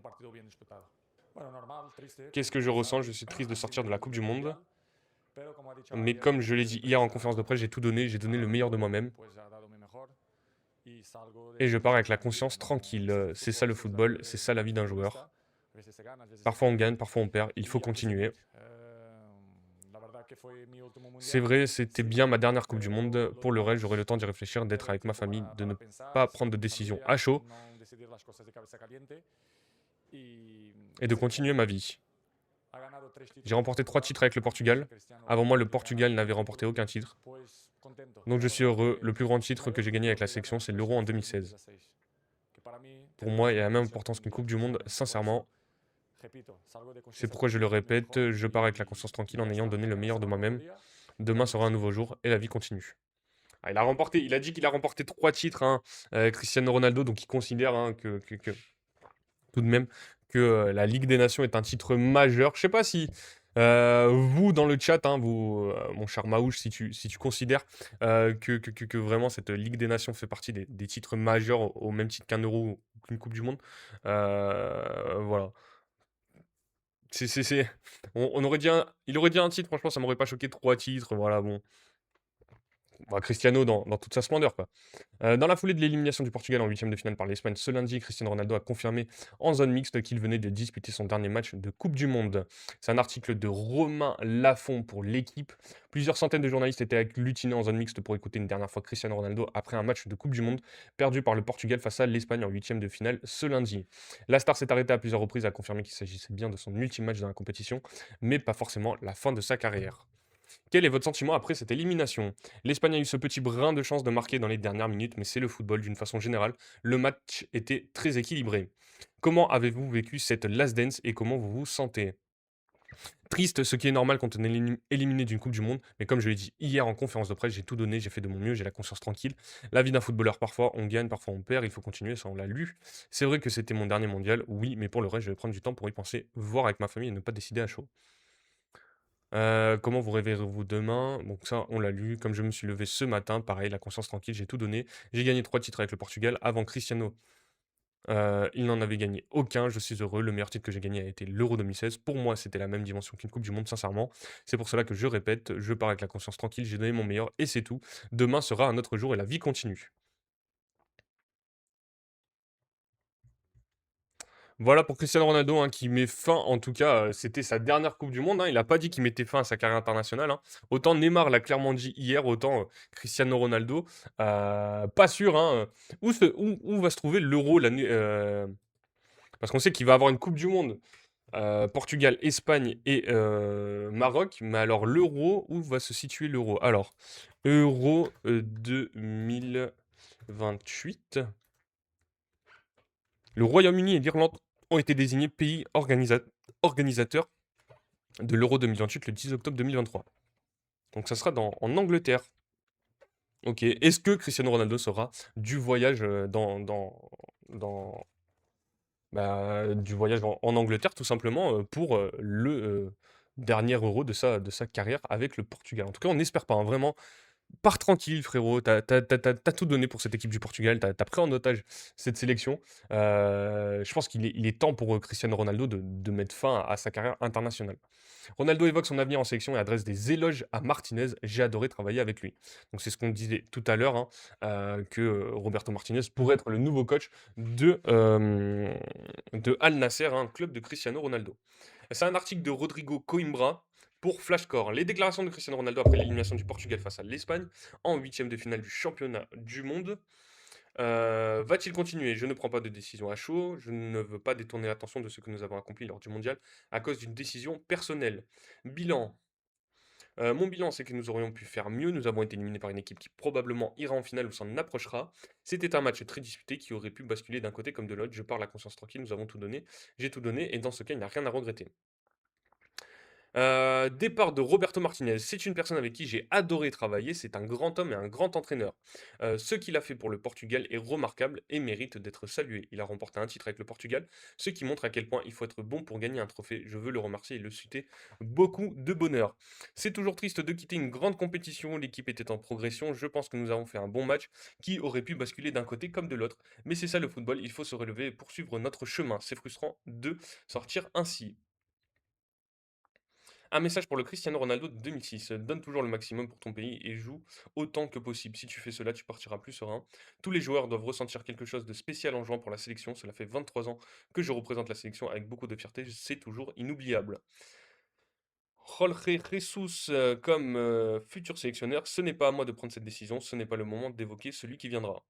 Speaker 1: Qu'est-ce que je ressens? Je suis triste de sortir de la Coupe du Monde. Mais comme je l'ai dit hier en conférence de presse, j'ai tout donné, j'ai donné le meilleur de moi-même. Et je pars avec la conscience tranquille. C'est ça le football, c'est ça la vie d'un joueur. Parfois on gagne, parfois on perd, il faut continuer. C'est vrai, c'était bien ma dernière Coupe du Monde. Pour le reste, j'aurai le temps d'y réfléchir, d'être avec ma famille, de ne pas prendre de décision à chaud et de continuer ma vie. J'ai remporté 3 titres avec le Portugal. Avant moi, le Portugal n'avait remporté aucun titre. Donc je suis heureux. Le plus grand titre que j'ai gagné avec la sélection, c'est l'Euro en 2016. Pour moi, il a la même importance qu'une Coupe du Monde, sincèrement. C'est pourquoi je le répète, je pars avec la conscience tranquille en ayant donné le meilleur de moi-même. Demain sera un nouveau jour et la vie continue. Ah, il a dit qu'il a remporté 3 titres, hein, Cristiano Ronaldo, donc il considère, hein, que tout de même que la Ligue des Nations est un titre majeur. Je sais pas si vous, dans le chat, hein, vous, mon cher Maouche, si tu considères que vraiment cette Ligue des Nations fait partie des titres majeurs au même titre qu'un Euro ou qu'une Coupe du Monde. Voilà. C'est... il aurait dit un titre, franchement, ça m'aurait pas choqué. 3 titres, voilà, bon. bah, Cristiano dans toute sa splendeur, quoi. Dans la foulée de l'élimination du Portugal en huitième de finale par l'Espagne ce lundi, Cristiano Ronaldo a confirmé en zone mixte qu'il venait de disputer son dernier match de Coupe du Monde. C'est un article de Romain Lafont pour l'équipe. Plusieurs centaines de journalistes étaient agglutinés en zone mixte pour écouter une dernière fois Cristiano Ronaldo après un match de Coupe du Monde perdu par le Portugal face à l'Espagne en huitième de finale ce lundi. La star s'est arrêtée à plusieurs reprises à confirmer qu'il s'agissait bien de son ultime match dans la compétition, mais pas forcément la fin de sa carrière. Quel est votre sentiment après cette élimination? L'Espagne a eu ce petit brin de chance de marquer dans les dernières minutes, mais c'est le football d'une façon générale. Le match était très équilibré. Comment avez-vous vécu cette last dance et comment vous vous sentez? Triste, ce qui est normal quand on est éliminé d'une Coupe du Monde, mais comme je l'ai dit hier en conférence de presse, j'ai tout donné, j'ai fait de mon mieux, j'ai la conscience tranquille. La vie d'un footballeur, parfois on gagne, parfois on perd, il faut continuer, ça on l'a lu. C'est vrai que c'était mon dernier mondial, oui, mais pour le reste, je vais prendre du temps pour y penser, voir avec ma famille et ne pas décider à chaud. Comment vous réveillerez-vous demain? Donc ça, on l'a lu. Comme je me suis levé ce matin, pareil, la conscience tranquille, j'ai tout donné. J'ai gagné 3 titres avec le Portugal. Avant Cristiano, il n'en avait gagné aucun. Je suis heureux. Le meilleur titre que j'ai gagné a été l'Euro 2016. Pour moi, c'était la même dimension qu'une coupe du monde, sincèrement. C'est pour cela que je répète, je pars avec la conscience tranquille, j'ai donné mon meilleur et c'est tout. Demain sera un autre jour et la vie continue. Voilà pour Cristiano Ronaldo, hein, qui met fin, en tout cas, c'était sa dernière coupe du monde, hein. Il n'a pas dit qu'il mettait fin à sa carrière internationale, hein. Autant Neymar l'a clairement dit hier, autant, Cristiano Ronaldo, pas sûr, hein, où va se trouver l'Euro l'année, parce qu'on sait qu'il va avoir une coupe du monde, Portugal, Espagne et Maroc. Mais alors l'Euro, où va se situer l'Euro? Alors, Euro, 2028. Le Royaume-Uni et l'Irlande ont été désignés pays organisateurs de l'Euro 2028 le 10 octobre 2023. Donc ça sera en Angleterre. Ok. Est-ce que Cristiano Ronaldo sera du voyage du voyage en Angleterre tout simplement pour le dernier Euro de sa carrière avec le Portugal? En tout cas, on n'espère pas, hein, vraiment. Pars tranquille, frérot. T'as tout donné pour cette équipe du Portugal. T'as pris en otage cette sélection. Je pense qu'il est temps pour Cristiano Ronaldo de mettre fin à sa carrière internationale. Ronaldo évoque son avenir en sélection et adresse des éloges à Martinez. J'ai adoré travailler avec lui. Donc c'est ce qu'on disait tout à l'heure, hein, que Roberto Martinez pourrait être le nouveau coach de Al Nasser, un club de Cristiano Ronaldo. C'est un article de Rodrigo Coimbra pour Flashcore. Les déclarations de Cristiano Ronaldo après l'élimination du Portugal face à l'Espagne en huitième de finale du championnat du monde. Va-t-il continuer? Je ne prends pas de décision à chaud. Je ne veux pas détourner l'attention de ce que nous avons accompli lors du mondial à cause d'une décision personnelle. Bilan. Mon bilan, c'est que nous aurions pu faire mieux. Nous avons été éliminés par une équipe qui probablement ira en finale ou s'en approchera. C'était un match très disputé qui aurait pu basculer d'un côté comme de l'autre. Je pars la conscience tranquille, nous avons tout donné. J'ai tout donné et dans ce cas, il n'y a rien à regretter. Départ de Roberto Martinez. C'est une personne avec qui j'ai adoré travailler. C'est un grand homme et un grand entraîneur. Ce qu'il a fait pour le Portugal est remarquable et mérite d'être salué. Il a remporté un titre avec le Portugal, ce qui montre à quel point il faut être bon pour gagner un trophée. Je veux le remercier et le souhaiter beaucoup de bonheur. C'est toujours triste de quitter une grande compétition. L'équipe était en progression. Je pense que nous avons fait un bon match qui aurait pu basculer d'un côté comme de l'autre. Mais c'est ça le football. Il faut se relever et poursuivre notre chemin. C'est frustrant de sortir ainsi. Un message pour le Cristiano Ronaldo de 2006. Donne toujours le maximum pour ton pays et joue autant que possible. Si tu fais cela, tu partiras plus serein. Tous les joueurs doivent ressentir quelque chose de spécial en jouant pour la sélection. Cela fait 23 ans que je représente la sélection avec beaucoup de fierté. C'est toujours inoubliable. Jorge Jesus comme futur sélectionneur, ce n'est pas à moi de prendre cette décision. Ce n'est pas le moment d'évoquer celui qui viendra.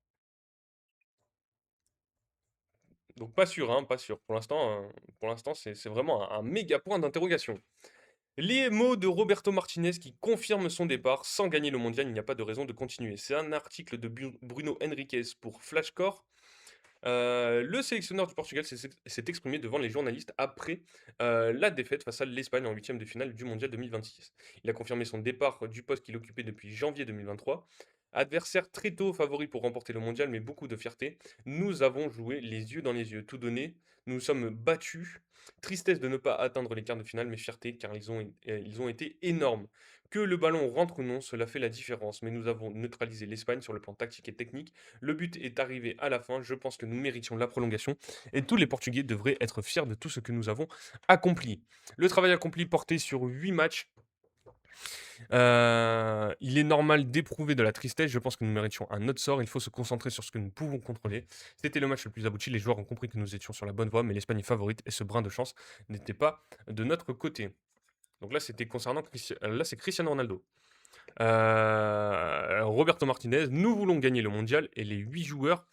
Speaker 1: Donc pas sûr, hein, pas sûr. Pour l'instant, c'est vraiment un méga point d'interrogation. Les mots de Roberto Martinez qui confirme son départ. Sans gagner le mondial, il n'y a pas de raison de continuer. C'est un article de Bruno Henriquez pour Flashcore. Le sélectionneur du Portugal s'est exprimé devant les journalistes après la défaite face à l'Espagne en huitième de finale du mondial 2026. Il a confirmé son départ du poste qu'il occupait depuis janvier 2023. Adversaire très tôt favori pour remporter le mondial, mais beaucoup de fierté. Nous avons joué les yeux dans les yeux, tout donné. Nous sommes battus. Tristesse de ne pas atteindre les quarts de finale, mais fierté car ils ont été énormes. Que le ballon rentre ou non, cela fait la différence. Mais nous avons neutralisé l'Espagne sur le plan tactique et technique. Le but est arrivé à la fin. Je pense que nous méritions la prolongation. Et tous les Portugais devraient être fiers de tout ce que nous avons accompli. Le travail accompli porté sur 8 matchs Il est normal d'éprouver de la tristesse. Je pense que nous méritions un autre sort. Il faut se concentrer sur ce que nous pouvons contrôler. C'était le match le plus abouti. Les joueurs ont compris que nous étions sur la bonne voie, mais l'Espagne est favorite et ce brin de chance n'était pas de notre côté. Donc là, c'était concernant là, c'est Cristiano Ronaldo. Roberto Martinez, nous voulons gagner le mondial et les 8 joueurs.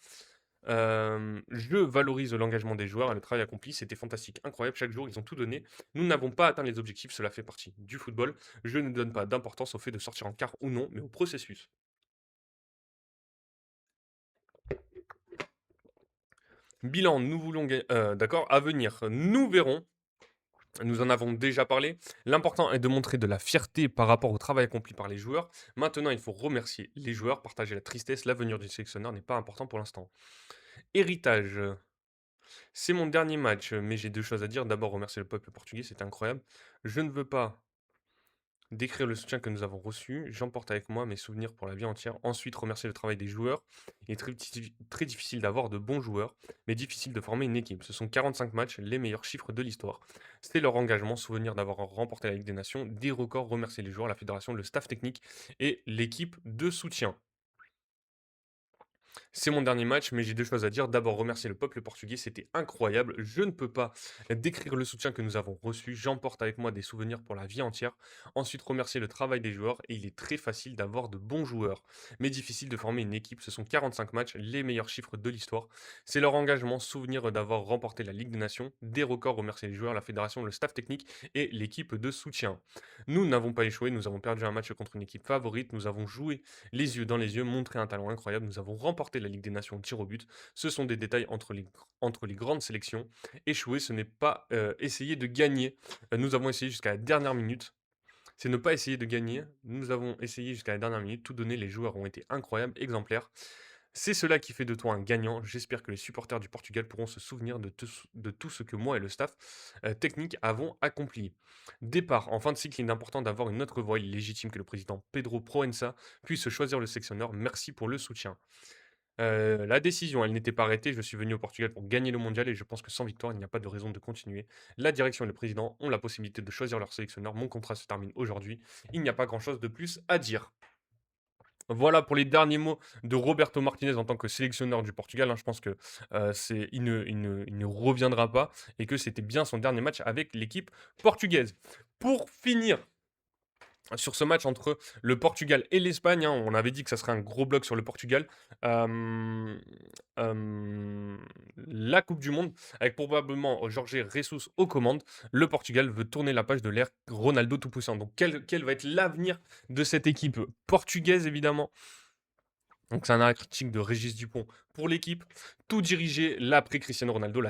Speaker 1: Je valorise l'engagement des joueurs et le travail accompli. C'était fantastique, incroyable. Chaque jour, ils ont tout donné. Nous n'avons pas atteint les objectifs. Cela fait partie du football. Je ne donne pas d'importance au fait de sortir en quart ou non, mais au processus. Bilan, nous voulons gagner. D'accord, à venir, nous verrons. Nous en avons déjà parlé. L'important est de montrer de la fierté par rapport au travail accompli par les joueurs. Maintenant, il faut remercier les joueurs, partager la tristesse. L'avenir du sélectionneur n'est pas important pour l'instant. Héritage. C'est mon dernier match, mais j'ai deux choses à dire. D'abord, remercier le peuple portugais, c'était incroyable. Je ne veux pas décrire le soutien que nous avons reçu. J'emporte avec moi mes souvenirs pour la vie entière. Ensuite, remercier le travail des joueurs. Il est très difficile d'avoir de bons joueurs, mais difficile de former une équipe. Ce sont 45 matchs, les meilleurs chiffres de l'histoire. C'était leur engagement, souvenir d'avoir remporté la Ligue des Nations, des records, remercier les joueurs, la fédération, le staff technique et l'équipe de soutien. C'est mon dernier match, mais j'ai deux choses à dire. D'abord, remercier le peuple portugais, c'était incroyable. Je ne peux pas décrire le soutien que nous avons reçu. J'emporte avec moi des souvenirs pour la vie entière. Ensuite, remercier le travail des joueurs. Et il est très facile d'avoir de bons joueurs, mais difficile de former une équipe. Ce sont 45 matchs, les meilleurs chiffres de l'histoire. C'est leur engagement, souvenir d'avoir remporté la Ligue des Nations, des records, remercier les joueurs, la fédération, le staff technique et l'équipe de soutien. Nous n'avons pas échoué, nous avons perdu un match contre une équipe favorite. Nous avons joué les yeux dans les yeux, montré un talent incroyable. Nous avons remporté la Ligue des Nations au tir au but. Ce sont des détails entre les grandes sélections. Échouer, ce n'est pas essayer de gagner. Nous avons essayé jusqu'à la dernière minute. C'est ne pas essayer de gagner. Nous avons essayé jusqu'à la dernière minute. Tout donné, les joueurs ont été incroyables, exemplaires. C'est cela qui fait de toi un gagnant. J'espère que les supporters du Portugal pourront se souvenir de tout ce que moi et le staff technique avons accompli. Départ. En fin de cycle, il est important d'avoir une autre voie. Il est légitime que le président Pedro Proença puisse choisir le sélectionneur. Merci pour le soutien. La décision, elle n'était pas arrêtée. Je suis venu au Portugal pour gagner le mondial et je pense que sans victoire, il n'y a pas de raison de continuer. La direction et le président ont la possibilité de choisir leur sélectionneur. Mon contrat se termine aujourd'hui. Il n'y a pas grand-chose de plus à dire. Voilà pour les derniers mots de Roberto Martinez en tant que sélectionneur du Portugal, hein. Je pense que il ne reviendra pas et que c'était bien son dernier match avec l'équipe portugaise. Pour finir sur ce match entre le Portugal et l'Espagne, hein, on avait dit que ça serait un gros bloc sur le Portugal. Euh, la Coupe du Monde, avec probablement Jorge Jesus aux commandes, le Portugal veut tourner la page de l'ère Ronaldo tout puissant. Donc quel va être l'avenir de cette équipe portugaise, évidemment? Donc c'est un article de Régis Dupont pour l'équipe. Tout diriger l'après Cristiano Ronaldo,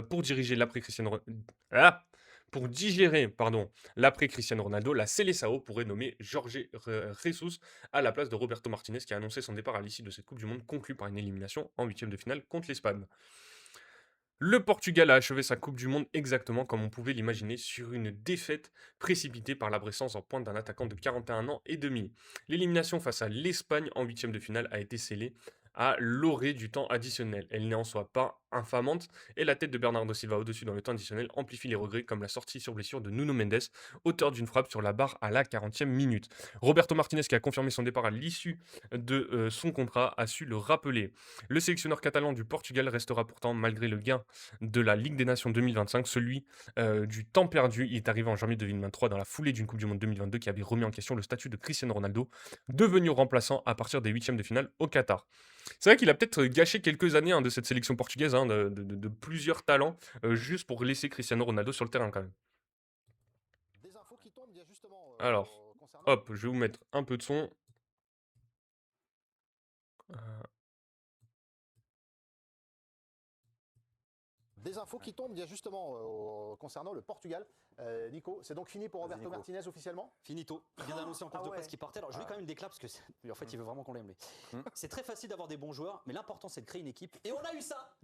Speaker 1: pour diriger l'après Cristiano pour digérer l'après Cristiano Ronaldo, la Seleção pourrait nommer Jorge Jesus à la place de Roberto Martinez qui a annoncé son départ à l'issue de cette Coupe du Monde conclue par une élimination en huitième de finale contre l'Espagne. Le Portugal a achevé sa Coupe du Monde exactement comme on pouvait l'imaginer sur une défaite précipitée par l'absence en pointe d'un attaquant de 41 ans et demi. L'élimination face à l'Espagne en huitième de finale a été scellée à l'orée du temps additionnel. Elle n'est en soi pas infamante et la tête de Bernardo Silva au-dessus dans le temps additionnel amplifie les regrets comme la sortie sur blessure de Nuno Mendes, auteur d'une frappe sur la barre à la 40e minute. Roberto Martinez qui a confirmé son départ à l'issue de son contrat a su le rappeler. Le sélectionneur catalan du Portugal restera pourtant malgré le gain de la Ligue des Nations 2025, celui du temps perdu. Il est arrivé en janvier 2023 dans la foulée d'une Coupe du Monde 2022 qui avait remis en question le statut de Cristiano Ronaldo, devenu remplaçant à partir des huitièmes de finale au Qatar. C'est vrai qu'il a peut-être gâché quelques années de cette sélection portugaise, de plusieurs talents, juste pour laisser Cristiano Ronaldo sur le terrain quand même.
Speaker 4: Des infos qui tombent, il y a justement
Speaker 1: Alors,
Speaker 4: concernant
Speaker 1: hop, je vais vous mettre un peu de son.
Speaker 4: des infos qui tombent, il y a justement concernant le Portugal. Nico, c'est donc fini pour
Speaker 5: Vas-y,
Speaker 4: Roberto
Speaker 5: Nico.
Speaker 4: Martinez officiellement?
Speaker 5: Finito. Il vient d'annoncer en conf de
Speaker 4: ouais.
Speaker 5: presse qu'il partait. Alors je lui quand même des claps parce que en fait il veut vraiment qu'on l'aime. C'est très facile d'avoir des bons joueurs, mais l'important c'est de créer une équipe. Et on a eu ça.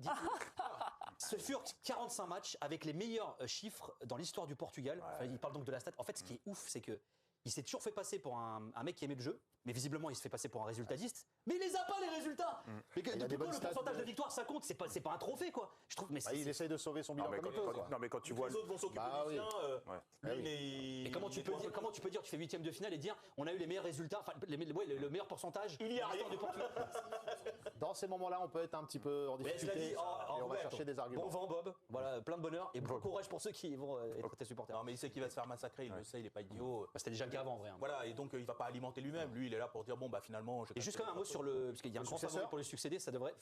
Speaker 5: Ce furent 45 matchs avec les meilleurs chiffres dans l'histoire du Portugal. Enfin, il parle donc de la stat. En fait, ce qui est ouf, c'est que il s'est toujours fait passer pour un mec qui aimait le jeu, mais visiblement il se fait passer pour un résultatiste. Mais il les a pas les résultats. Mais
Speaker 4: Il a des
Speaker 5: depuis quand
Speaker 4: bonnes
Speaker 5: le
Speaker 4: stats,
Speaker 5: pourcentage
Speaker 4: mais-
Speaker 5: de victoire ça compte? C'est pas un trophée quoi. Je trouve. Mais
Speaker 4: Il essaye de sauver son bilan
Speaker 6: Non mais,
Speaker 4: comme il peut. quoi.
Speaker 6: non, mais quand tu vois.
Speaker 7: Les autres vont s'occuper
Speaker 4: Bah
Speaker 7: du
Speaker 4: oui.
Speaker 7: sien.
Speaker 6: Ouais.
Speaker 7: Lui,
Speaker 4: Ah oui.
Speaker 7: il est-
Speaker 5: Et comment tu peux dire tu fais 8e de finale et dire on a eu les meilleurs résultats, enfin le meilleur pourcentage.
Speaker 6: Il y arrive.
Speaker 4: Dans ces moments-là, on peut être un petit peu en
Speaker 5: Mais je l'ai
Speaker 4: difficulté
Speaker 5: dit,
Speaker 4: et on va chercher des arguments.
Speaker 5: Bon vent Bob, voilà, plein de bonheur et bon courage pour ceux qui vont être tes supporters.
Speaker 6: Non, mais il sait qu'il va se faire massacrer, il le sait, il est pas idiot.
Speaker 5: Bah, c'était déjà le cas avant en vrai. Hein.
Speaker 6: Voilà, et donc il va pas alimenter lui-même. Lui, il est là pour dire bon, bah finalement.
Speaker 5: Et juste quand même un mot sur le. Parce qu'il y a un
Speaker 4: Le
Speaker 5: grand
Speaker 4: successeur
Speaker 5: favori pour lui succéder, ça devrait.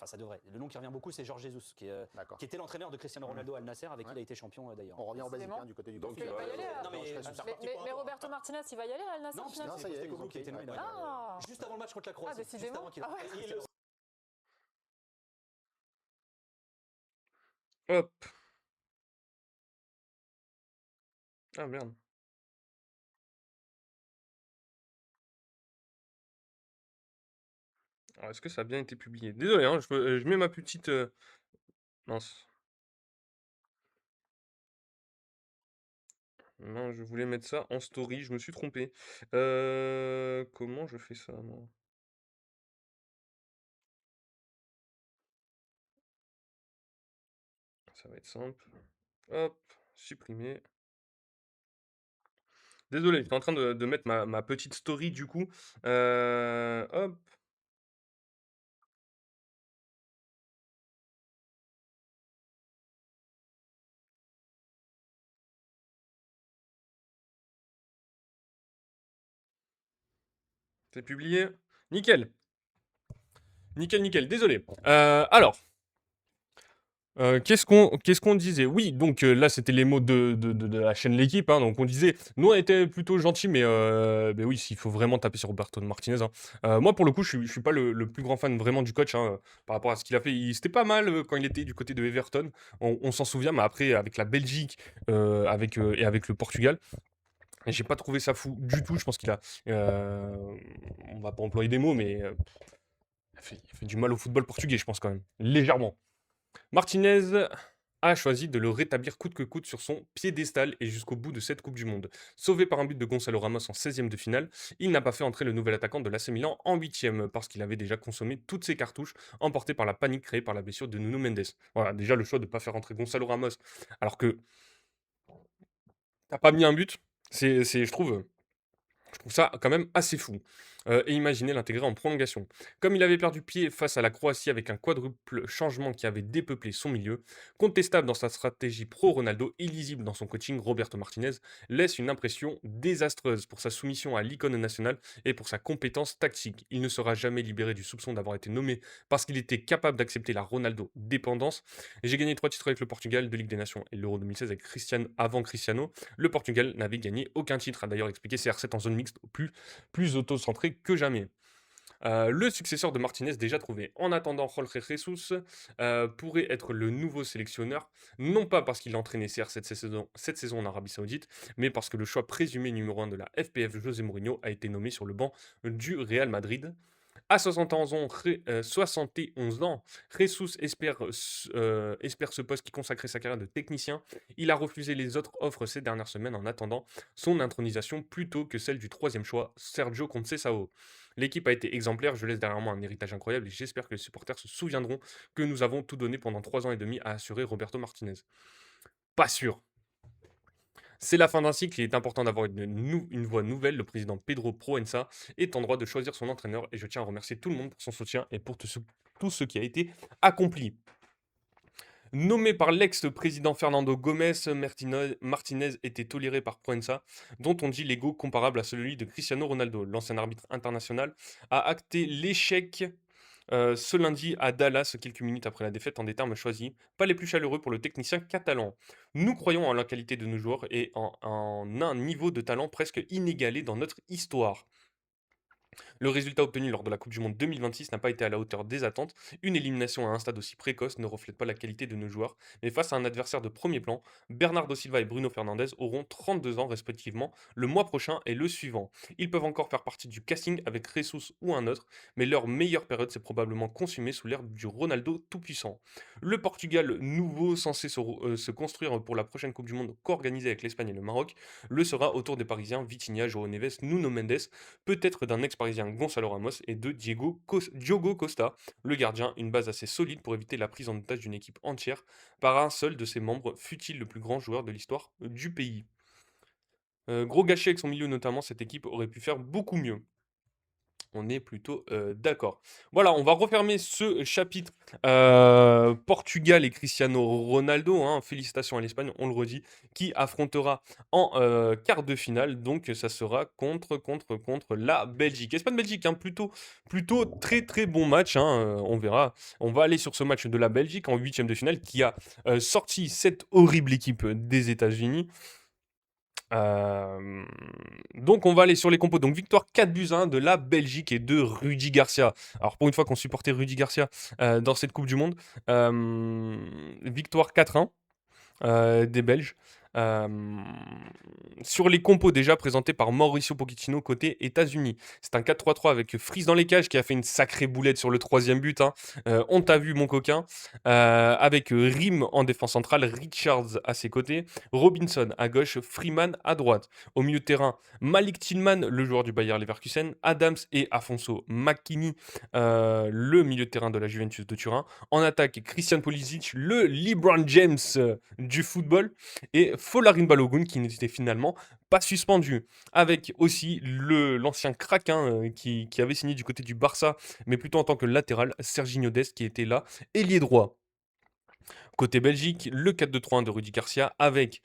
Speaker 5: Le nom qui revient beaucoup, c'est Georges Jesus,
Speaker 4: D'accord.
Speaker 5: qui était l'entraîneur de Cristiano Ronaldo Al Nasser, avec qui il a été champion d'ailleurs.
Speaker 4: On revient au basique
Speaker 7: Décidément.
Speaker 4: du côté du
Speaker 8: Donc,
Speaker 4: golf.
Speaker 7: Il va y aller.
Speaker 5: Non, mais-
Speaker 7: Mais Roberto Martinez, il va y aller à Al Nassr
Speaker 5: Non,
Speaker 7: finalement.
Speaker 4: ça y est,
Speaker 5: c'était
Speaker 4: ils ont
Speaker 5: Kougou qui était
Speaker 4: pris.
Speaker 5: nommé.
Speaker 4: Ouais.
Speaker 7: Ah.
Speaker 5: Juste avant le match contre la Croatie.
Speaker 7: décidément.
Speaker 5: Juste avant qu'il-
Speaker 7: Ah ouais.
Speaker 5: Il-
Speaker 1: Hop. Ah merde. Alors, est-ce que ça a bien été publié? Désolé, hein, je mets ma petite... Mince. Non, je voulais mettre ça en story, je me suis trompé. Comment je fais ça, moi? Ça va être simple. Hop, supprimer. Désolé, j'étais en train de mettre ma petite story du coup. Hop. C'est publié. Nickel. Nickel, nickel. Désolé. Alors. Qu'est-ce qu'on disait? Oui, donc là, c'était les mots de la chaîne L'équipe, hein, donc on disait, nous, on était plutôt gentils, mais oui, s'il faut vraiment taper sur Roberto Martinez, hein. Moi, pour le coup, je suis pas le plus grand fan vraiment du coach, hein, par rapport à ce qu'il a fait. C'était pas mal quand il était du côté de Everton, on s'en souvient, mais après, avec la Belgique et avec le Portugal, j'ai pas trouvé ça fou du tout. Je pense qu'il a, on va pas employer des mots, mais il a fait du mal au football portugais, je pense quand même, légèrement. Martinez a choisi de le rétablir coûte que coûte sur son piédestal et jusqu'au bout de cette Coupe du Monde. Sauvé par un but de Gonzalo Ramos en 16e de finale, il n'a pas fait entrer le nouvel attaquant de l'AC Milan en 8e parce qu'il avait déjà consommé toutes ses cartouches, emporté par la panique créée par la blessure de Nuno Mendes. Voilà, déjà le choix de ne pas faire entrer Gonzalo Ramos alors que t'as pas mis un but, je trouve ça quand même assez fou. Et imaginez l'intégrer en prolongation. Comme il avait perdu pied face à la Croatie avec un quadruple changement qui avait dépeuplé son milieu, contestable dans sa stratégie pro-Ronaldo, illisible dans son coaching, Roberto Martinez laisse une impression désastreuse pour sa soumission à l'icône nationale et pour sa compétence tactique. Il ne sera jamais libéré du soupçon d'avoir été nommé parce qu'il était capable d'accepter la Ronaldo dépendance. J'ai gagné 3 titres avec le Portugal de Ligue des Nations et l'Euro 2016 avec avant Cristiano. Le Portugal n'avait gagné aucun titre, a d'ailleurs expliqué CR7 en zone mixte, plus auto-centré que jamais. Le successeur de Martinez déjà trouvé. En attendant, Jorge Jesus pourrait être le nouveau sélectionneur, non pas parce qu'il a entraîné CR7 cette saison en Arabie Saoudite, mais parce que le choix présumé numéro 1 de la FPF, José Mourinho, a été nommé sur le banc du Real Madrid. À 71 ans, Jesus espère ce poste qui consacrait sa carrière de technicien. Il a refusé les autres offres ces dernières semaines en attendant son intronisation plutôt que celle du 3e choix, Sergio Conceição. L'équipe a été exemplaire, je laisse derrière moi un héritage incroyable et j'espère que les supporters se souviendront que nous avons tout donné pendant 3 ans et demi à assurer Roberto Martinez. Pas sûr. C'est la fin d'un cycle, il est important d'avoir une voix nouvelle. Le président Pedro Proença est en droit de choisir son entraîneur et je tiens à remercier tout le monde pour son soutien et pour tout ce qui a été accompli. Nommé par l'ex-président Fernando Gomes, Martinez était toléré par Proença, dont on dit l'ego comparable à celui de Cristiano Ronaldo. L'ancien arbitre international a acté l'échec ce lundi à Dallas, quelques minutes après la défaite, en des termes choisis, pas les plus chaleureux pour le technicien catalan. Nous croyons en la qualité de nos joueurs et en un niveau de talent presque inégalé dans notre histoire. Le résultat obtenu lors de la Coupe du Monde 2026 n'a pas été à la hauteur des attentes. Une élimination à un stade aussi précoce ne reflète pas la qualité de nos joueurs, mais face à un adversaire de premier plan, Bernardo Silva et Bruno Fernandes auront 32 ans respectivement le mois prochain et le suivant. Ils peuvent encore faire partie du casting avec Jesus ou un autre, mais leur meilleure période s'est probablement consumée sous l'ère du Ronaldo tout-puissant. Le Portugal, nouveau censé se construire pour la prochaine Coupe du Monde co-organisée avec l'Espagne et le Maroc, le sera autour des Parisiens Vitinha, João Neves, Nuno Mendes, peut-être d'un ex-parisien Gonzalo Ramos et de Diogo Costa, le gardien, une base assez solide pour éviter la prise en otage d'une équipe entière par un seul de ses membres, fut-il le plus grand joueur de l'histoire du pays. Gros gâchis avec son milieu notamment, cette équipe aurait pu faire beaucoup mieux. On est plutôt d'accord. Voilà, on va refermer ce chapitre Portugal et Cristiano Ronaldo, hein. Félicitations à l'Espagne, on le redit, qui affrontera en quart de finale. Donc ça sera contre la Belgique. Espagne-Belgique, hein, plutôt très très bon match, hein, on verra. On va aller sur ce match de la Belgique en huitième de finale qui a sorti cette horrible équipe des États-Unis. Euh, donc on va aller sur les compos. Donc victoire 4-1 de la Belgique et de Rudy Garcia. Alors pour une fois qu'on supportait Rudy Garcia dans cette Coupe du Monde, victoire 4-1 des Belges. Euh, sur les compos déjà présentés par Mauricio Pochettino côté États-Unis. C'est un 4-3-3 avec Fries dans les cages qui a fait une sacrée boulette sur le troisième but, hein. On t'a vu mon coquin. Avec Rim en défense centrale, Richards à ses côtés, Robinson à gauche, Freeman à droite. Au milieu de terrain, Malik Tillman, le joueur du Bayer Leverkusen, Adams et Afonso McKinney, le milieu de terrain de la Juventus de Turin. En attaque, Christian Pulisic, le LeBron James du football, et Folarin Balogun qui n'était finalement pas suspendu. Avec aussi l'ancien crack, hein, qui avait signé du côté du Barça, mais plutôt en tant que latéral, Serginho Dest qui était là, ailier droit. Côté Belgique, le 4-2-3-1 de Rudy Garcia avec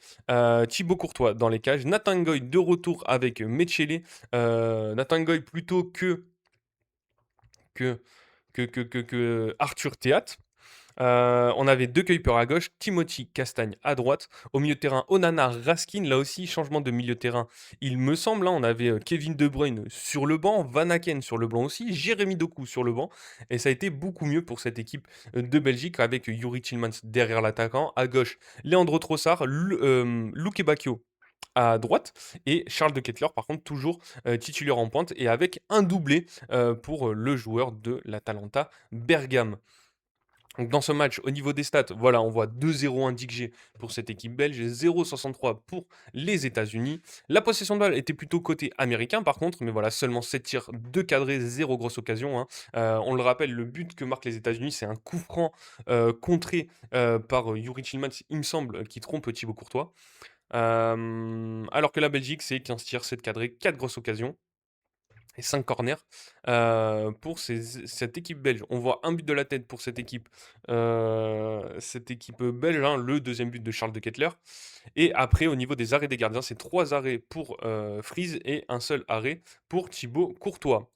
Speaker 1: Thibaut Courtois dans les cages, Nathan Goy de retour avec Mechele, Nathan Goy plutôt que Arthur Théat. On avait deux keepers à gauche, Timothy Castagne à droite. Au milieu de terrain, Onana, Raskin. Là aussi, changement de milieu de terrain, il me semble, hein. On avait Kevin De Bruyne sur le banc, Van Aken sur le banc aussi, Jérémy Doku sur le banc. Et ça a été beaucoup mieux pour cette équipe de Belgique avec Yuri Tillmans derrière l'attaquant. À gauche, Leandro Trossard, Luke Bacchio à droite et Charles de Ketelaere par contre toujours titulaire en pointe et avec un doublé pour le joueur de l'Atalanta Bergame. Donc dans ce match, au niveau des stats, voilà, on voit 2-0 indiqué pour cette équipe belge, 0,63 pour les États-Unis. La possession de balle était plutôt côté américain par contre, mais voilà, seulement 7 tirs, 2 cadrés, 0 grosse occasion, hein. On le rappelle, le but que marquent les États-Unis, c'est un coup franc contré par Yuri Tillmans, il me semble, qui trompe Thibaut Courtois. Alors que la Belgique, c'est 15 tirs, 7 cadrés, 4 grosses occasions et 5 corners pour cette équipe belge. On voit un but de la tête pour cette équipe belge, hein, le deuxième but de Charles de Ketelaere. Et après, au niveau des arrêts des gardiens, c'est 3 arrêts pour Fries et un seul arrêt pour Thibaut Courtois.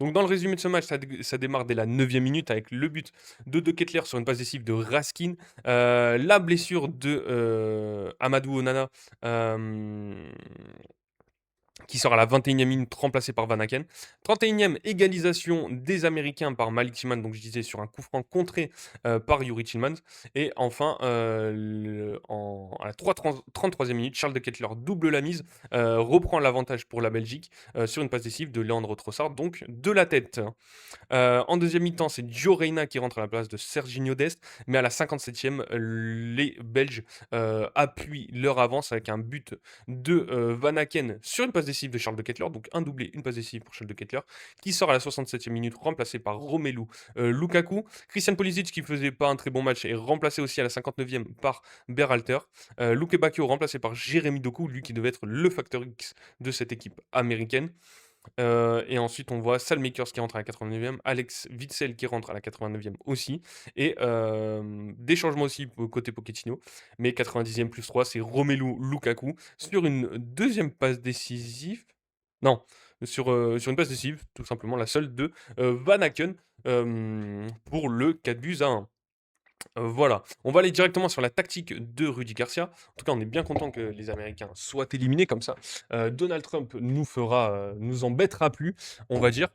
Speaker 1: Donc dans le résumé de ce match, ça démarre dès la 9e minute avec le but de Ketelaere sur une passe décisive de Raskin, la blessure de Amadou Onana, qui sort à la 21e minute remplacé par Van Aken. 31e égalisation des Américains par Malik Tillman, donc je disais sur un coup franc contré par Yuri Tillmans. Et enfin, à la 33e minute, Charles de Ketelaere double la mise, reprend l'avantage pour la Belgique sur une passe décisive de Leandro Trossard, donc de la tête. En deuxième mi-temps, c'est Gio Reyna qui rentre à la place de Serginho Dest, mais à la 57e, les Belges appuient leur avance avec un but de Van Aken sur une passe décisive de Charles de Ketelaere, donc un doublé, une passe décisive pour Charles de Ketelaere, qui sort à la 67e minute, remplacé par Romelu Lukaku. Christian Pulisic, qui faisait pas un très bon match, est remplacé aussi à la 59e par Berhalter. Luke Bacchio, remplacé par Jérémy Doku, lui qui devait être le facteur X de cette équipe américaine. Et ensuite, on voit Salmakers qui rentre à la 89e, Alex Witsel qui rentre à la 89e aussi, et des changements aussi côté Pochettino, mais 90e plus 3, c'est Romelu Lukaku sur une deuxième passe décisive, non, sur une passe décisive, tout simplement la seule de Van Aken pour le 4-1. Voilà, on va aller directement sur la tactique de Rudy Garcia. En tout cas, on est bien content que les Américains soient éliminés comme ça. Donald Trump nous embêtera plus, on va dire.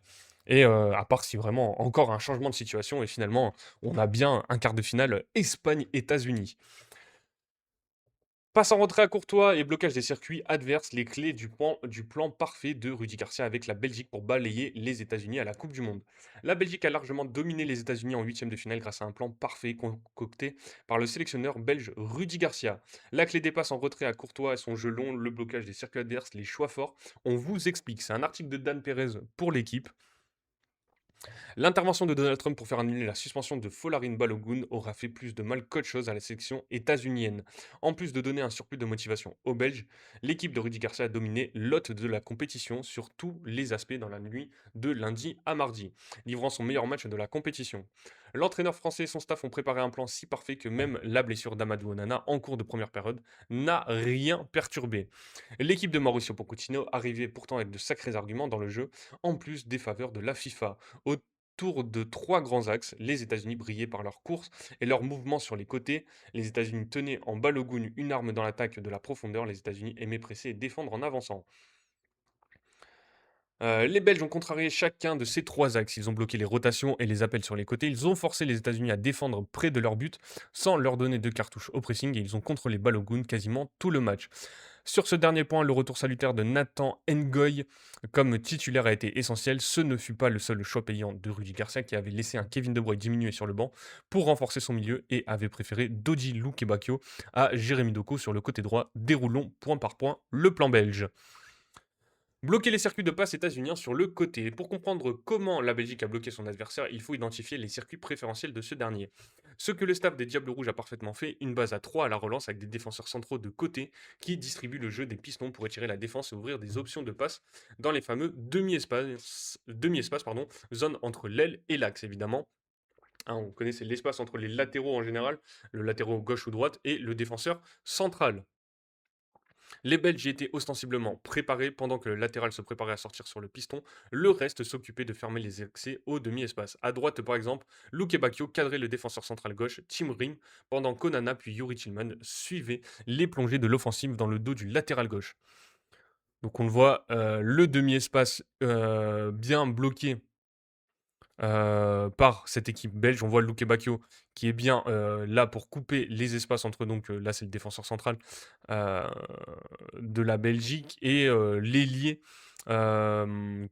Speaker 1: Et à part si vraiment encore un changement de situation et finalement on a bien un quart de finale Espagne-États-Unis. Passe en retrait à Courtois et blocage des circuits adverses, les clés du plan parfait de Rudy Garcia avec la Belgique pour balayer les États-Unis à la Coupe du Monde. La Belgique a largement dominé les États-Unis en huitième de finale grâce à un plan parfait concocté par le sélectionneur belge Rudy Garcia. La clé des passes en retrait à Courtois et son jeu long, le blocage des circuits adverses, les choix forts. On vous explique. C'est un article de Dan Perez pour l'équipe. L'intervention de Donald Trump pour faire annuler la suspension de Folarin Balogun aura fait plus de mal qu'autre chose à la sélection états-unienne. En plus de donner un surplus de motivation aux Belges, l'équipe de Rudy Garcia a dominé l'hôte de la compétition sur tous les aspects dans la nuit de lundi à mardi, livrant son meilleur match de la compétition. L'entraîneur français et son staff ont préparé un plan si parfait que même la blessure d'Amadou Onana en cours de première période n'a rien perturbé. L'équipe de Mauricio Pochettino arrivait pourtant avec de sacrés arguments dans le jeu, en plus des faveurs de la FIFA. Autour de trois grands axes, les États-Unis brillaient par leur course et leurs mouvements sur les côtés. Les États-Unis tenaient en Balogun une arme dans l'attaque de la profondeur. Les États-Unis aimaient presser et défendre en avançant. Les Belges ont contrarié chacun de ces trois axes. Ils ont bloqué les rotations et les appels sur les côtés. Ils ont forcé les États-Unis à défendre près de leur but sans leur donner de cartouches au pressing et ils ont contrôlé Balogun quasiment tout le match. Sur ce dernier point, le retour salutaire de Nathan Ngoy comme titulaire a été essentiel. Ce ne fut pas le seul choix payant de Rudy Garcia qui avait laissé un Kevin De Bruyne diminuer sur le banc pour renforcer son milieu et avait préféré Dodi Lukebakio à Jérémy Doku sur le côté droit. Déroulons point par point le plan belge. Bloquer les circuits de passe états-uniens sur le côté. Pour comprendre comment la Belgique a bloqué son adversaire, il faut identifier les circuits préférentiels de ce dernier. Ce que le staff des Diables Rouges a parfaitement fait, une base à 3 à la relance avec des défenseurs centraux de côté qui distribuent le jeu des pistons pour étirer la défense et ouvrir des options de passe dans les fameux demi-espaces, zone entre l'aile et l'axe évidemment. Hein, on connaît c'est l'espace entre les latéraux en général, le latéraux gauche ou droite et le défenseur central. Les Belges y étaient ostensiblement préparés pendant que le latéral se préparait à sortir sur le piston. Le reste s'occupait de fermer les accès au demi-espace. À droite, par exemple, Luke Bacchio cadrait le défenseur central gauche, Tim Rim, pendant qu'Onana puis Yuri Tillman suivaient les plongées de l'offensive dans le dos du latéral gauche. Donc on le voit, le demi-espace bien bloqué par cette équipe belge. On voit Luke Bacchio qui est bien là pour couper les espaces entre, donc là c'est le défenseur central euh, de la Belgique et l'ailier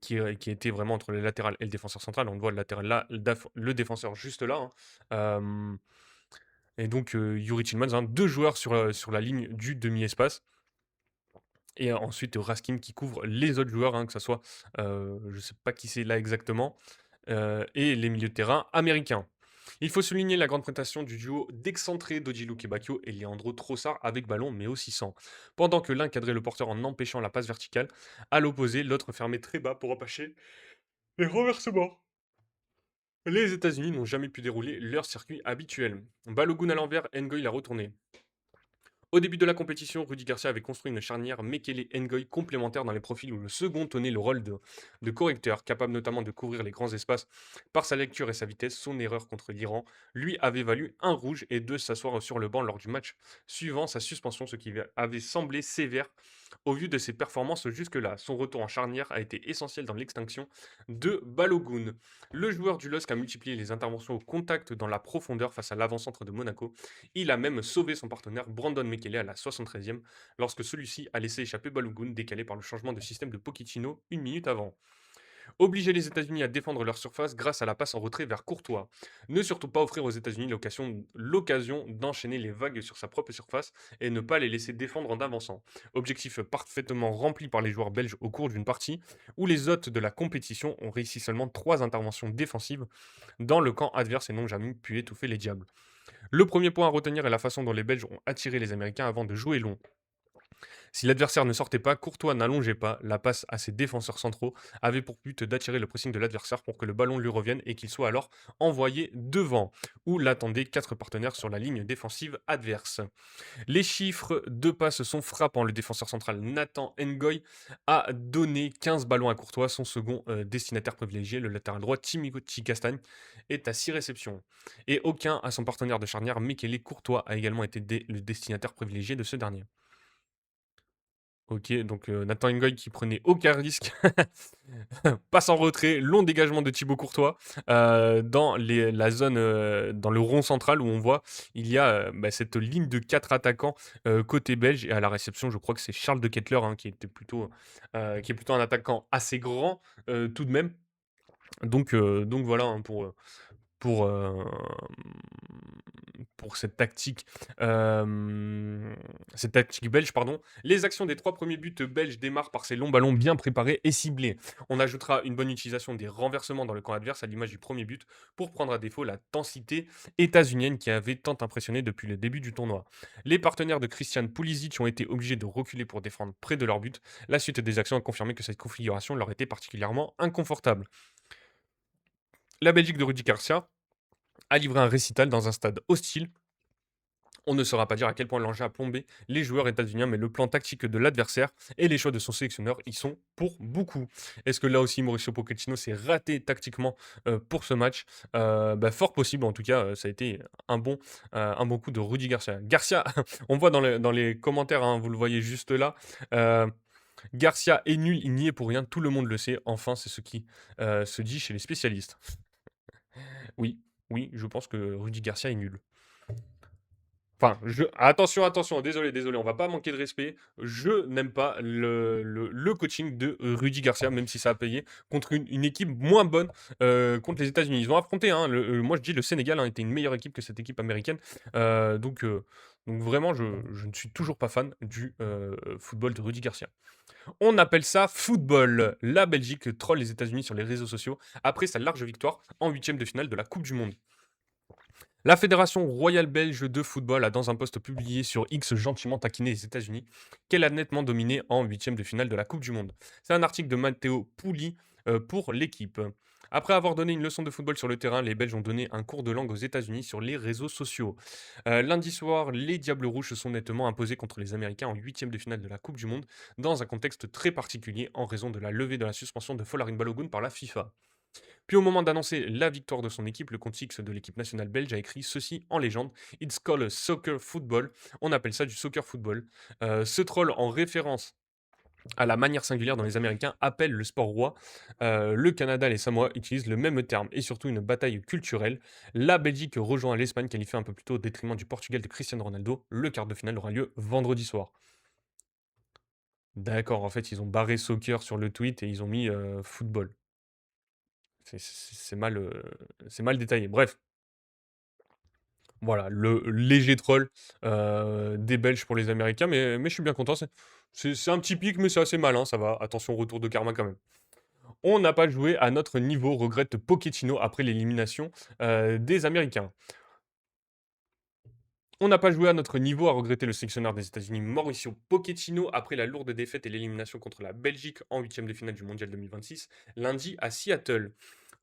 Speaker 1: qui était vraiment entre le latéral et le défenseur central. On le voit le latéral là, le défenseur juste là. Hein. Et donc Yuri Tillmans, hein, deux joueurs sur la ligne du demi-espace. Et ensuite Raskin qui couvre les autres joueurs, hein, que ce soit, je ne sais pas qui c'est là exactement, et les milieux de terrain américains. Il faut souligner la grande prestation du duo d'excentrés Dodi Lukebakio et Leandro Trossard avec ballon, mais aussi sans. Pendant que l'un cadrait le porteur en empêchant la passe verticale, à l'opposé, l'autre fermait très bas pour empêcher les renversements. Les États-Unis n'ont jamais pu dérouler leur circuit habituel. Balogun à l'envers, Ngoy l'a retourné. Au début de la compétition, Rudy Garcia avait construit une charnière Mekele-Ngoy complémentaire dans les profils où le second tenait le rôle de correcteur, capable notamment de couvrir les grands espaces par sa lecture et sa vitesse. Son erreur contre l'Iran lui avait valu un rouge et de s'asseoir sur le banc lors du match suivant sa suspension, ce qui avait semblé sévère au vu de ses performances jusque-là. Son retour en charnière a été essentiel dans l'extinction de Balogun. Le joueur du LOSC a multiplié les interventions au contact dans la profondeur face à l'avant-centre de Monaco. Il a même sauvé son partenaire Brandon Mekele à la 73e lorsque celui-ci a laissé échapper Balogun décalé par le changement de système de Pochettino une minute avant. Obliger les États-Unis à défendre leur surface grâce à la passe en retrait vers Courtois. Ne surtout pas offrir aux États-Unis l'occasion d'enchaîner les vagues sur sa propre surface et ne pas les laisser défendre en avançant. Objectif parfaitement rempli par les joueurs belges au cours d'une partie où les hôtes de la compétition ont réussi seulement 3 interventions défensives dans le camp adverse et n'ont jamais pu étouffer les Diables. Le premier point à retenir est la façon dont les Belges ont attiré les Américains avant de jouer long. Si l'adversaire ne sortait pas, Courtois n'allongeait pas. La passe à ses défenseurs centraux avait pour but d'attirer le pressing de l'adversaire pour que le ballon lui revienne et qu'il soit alors envoyé devant, où l'attendaient 4 partenaires sur la ligne défensive adverse. Les chiffres de passes sont frappants. Le défenseur central Nathan Ngoy a donné 15 ballons à Courtois, son second destinataire privilégié. Le latéral droit Timothy Castagne est à 6 réceptions. Et aucun à son partenaire de charnière, Mekele Courtois, a également été le destinataire privilégié de ce dernier. Ok, donc Nathan Ngoy qui prenait aucun risque, passe en retrait, long dégagement de Thibaut Courtois dans la zone, dans le rond central où on voit il y a cette ligne de 4 attaquants côté belge et à la réception je crois que c'est Charles de Kettler qui est plutôt un attaquant assez grand tout de même. Donc voilà hein, pour, pour cette tactique belge, pardon. Les actions des 3 premiers buts belges démarrent par ces longs ballons bien préparés et ciblés. On ajoutera une bonne utilisation des renversements dans le camp adverse à l'image du premier but pour prendre à défaut la densité états-unienne qui avait tant impressionné depuis le début du tournoi. Les partenaires de Christian Pulisic ont été obligés de reculer pour défendre près de leur but. La suite des actions a confirmé que cette configuration leur était particulièrement inconfortable. La Belgique de Rudi Garcia a livré un récital dans un stade hostile. On ne saura pas dire à quel point l'engin a plombé les joueurs états-uniens, mais le plan tactique de l'adversaire et les choix de son sélectionneur y sont pour beaucoup. Est-ce que là aussi Mauricio Pochettino s'est raté tactiquement pour ce match? Fort possible, en tout cas, ça a été un bon coup de Rudi Garcia. Garcia, on voit dans les commentaires, hein, vous le voyez juste là, Garcia est nul, il n'y est pour rien, tout le monde le sait. Enfin, c'est ce qui se dit chez les spécialistes. Oui, oui, je pense que Rudi Garcia est nul. Enfin, attention, désolé, on va pas manquer de respect. Je n'aime pas le coaching de Rudi Garcia, même si ça a payé, contre une équipe moins bonne contre les États-Unis. Ils ont affronté, hein, moi je dis le Sénégal était une meilleure équipe que cette équipe américaine. Donc vraiment, je ne suis toujours pas fan du football de Rudi Garcia. On appelle ça football. La Belgique troll les États-Unis sur les réseaux sociaux après sa large victoire en huitième de finale de la Coupe du Monde. La Fédération royale belge de football a dans un post publié sur X gentiment taquiné les États-Unis qu'elle a nettement dominé en huitième de finale de la Coupe du Monde. C'est un article de Matteo Pulli pour l'équipe. Après avoir donné une leçon de football sur le terrain, les Belges ont donné un cours de langue aux États-Unis sur les réseaux sociaux. Lundi soir, les Diables Rouges se sont nettement imposés contre les Américains en huitième de finale de la Coupe du Monde dans un contexte très particulier en raison de la levée de la suspension de Folarin Balogun par la FIFA. Puis au moment d'annoncer la victoire de son équipe, le compte X de l'équipe nationale belge a écrit ceci en légende: It's called soccer football. On appelle ça du soccer football. Ce troll en référence à la manière singulière dont les Américains appellent le sport roi. Le Canada et les Samoa utilisent le même terme et surtout une bataille culturelle. La Belgique rejoint l'Espagne qualifiée un peu plus tôt au détriment du Portugal de Cristiano Ronaldo. Le quart de finale aura lieu vendredi soir. D'accord, en fait, ils ont barré soccer sur le tweet et ils ont mis football. C'est mal détaillé. Bref, voilà, le léger troll des Belges pour les Américains, mais je suis bien content. C'est un petit pic, mais c'est assez malin, ça va. Attention, retour de karma quand même. On n'a pas joué à notre niveau, regrette Pochettino après l'élimination des Américains. On n'a pas joué à notre niveau, a regretté le sélectionneur des États-Unis Mauricio Pochettino après la lourde défaite et l'élimination contre la Belgique en huitième de finale du Mondial 2026, lundi à Seattle.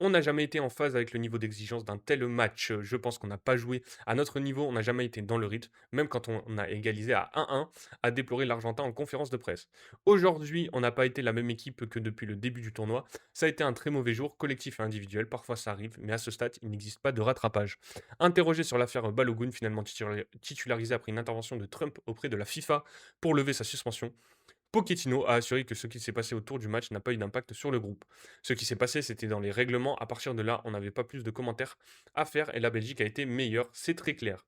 Speaker 1: On n'a jamais été en phase avec le niveau d'exigence d'un tel match. Je pense qu'on n'a pas joué à notre niveau, on n'a jamais été dans le rythme, même quand on a égalisé à 1-1, a déploré l'Argentin en conférence de presse. Aujourd'hui, on n'a pas été la même équipe que depuis le début du tournoi. Ça a été un très mauvais jour, collectif et individuel, parfois ça arrive, mais à ce stade, il n'existe pas de rattrapage. Interrogé sur l'affaire Balogun, finalement titularisé après une intervention de Trump auprès de la FIFA pour lever sa suspension, Pochettino a assuré que ce qui s'est passé autour du match n'a pas eu d'impact sur le groupe. Ce qui s'est passé, c'était dans les règlements. À partir de là, on n'avait pas plus de commentaires à faire et la Belgique a été meilleure, c'est très clair.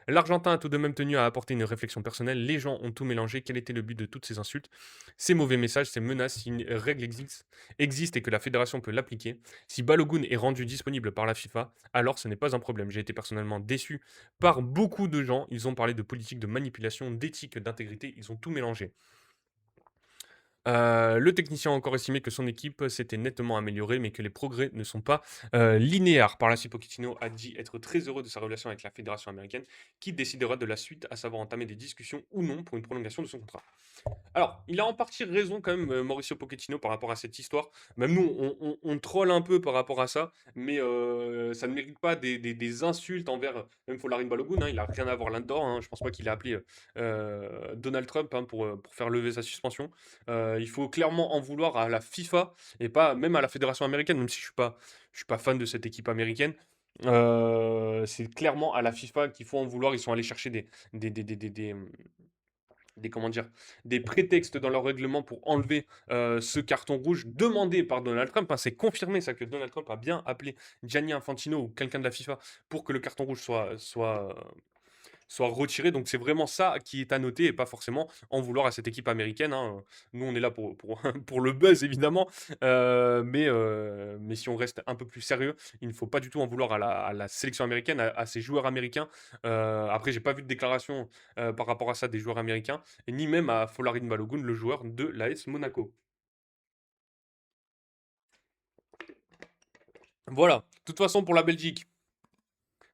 Speaker 1: L'Argentin a tout de même tenu à apporter une réflexion personnelle. Les gens ont tout mélangé. Quel était le but de toutes ces insultes? Ces mauvais messages, ces menaces, si une règle existe et que la fédération peut l'appliquer. Si Balogun est rendu disponible par la FIFA, alors ce n'est pas un problème. J'ai été personnellement déçu par beaucoup de gens. Ils ont parlé de politique de manipulation, d'éthique, d'intégrité. Ils ont tout mélangé. Le technicien a encore estimé que son équipe s'était nettement améliorée, mais que les progrès ne sont pas linéaires. Par la suite, Pochettino a dit être très heureux de sa relation avec la fédération américaine, qui décidera de la suite, à savoir entamer des discussions ou non pour une prolongation de son contrat. Alors, il a en partie raison quand même, Mauricio Pochettino, par rapport à cette histoire. Même nous, on troll un peu par rapport à ça, mais ça ne mérite pas des insultes envers même Folarin Balogun, hein, il n'a rien à voir là-dedans. Hein, je pense pas qu'il a appelé Donald Trump, hein, pour faire lever sa suspension. Il faut clairement en vouloir à la FIFA et pas même à la fédération américaine, même si je suis pas fan de cette équipe américaine. C'est clairement à la FIFA qu'il faut en vouloir. Ils sont allés chercher comment dire, des prétextes dans leur règlement pour enlever ce carton rouge demandé par Donald Trump. Hein. C'est confirmé ça que Donald Trump a bien appelé Gianni Infantino ou quelqu'un de la FIFA pour que le carton rouge soit retiré. Donc c'est vraiment ça qui est à noter et pas forcément en vouloir à cette équipe américaine, hein. Nous, on est là pour pour le buzz évidemment, mais si on reste un peu plus sérieux, il ne faut pas du tout en vouloir à la sélection américaine, à ces joueurs américains. Après, j'ai pas vu de déclaration, par rapport à ça des joueurs américains et ni même à Folarin Balogun, le joueur de l'AS Monaco. Voilà, de toute façon pour la Belgique,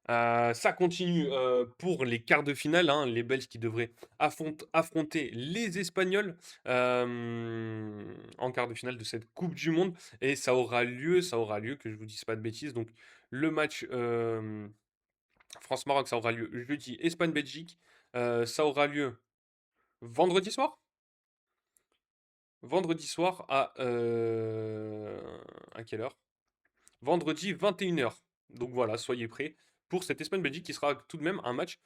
Speaker 1: ça continue, pour les quarts de finale, hein, les Belges qui devraient affronter les Espagnols, en quart de finale de cette coupe du monde et ça aura lieu, que je vous dise pas de bêtises, donc le match, France-Maroc, ça aura lieu jeudi. Espagne-Belgique, ça aura lieu vendredi soir? Vendredi soir à quelle heure? Vendredi 21h. Donc voilà, soyez prêts pour cette Espagne-Belgique qui sera tout de même un match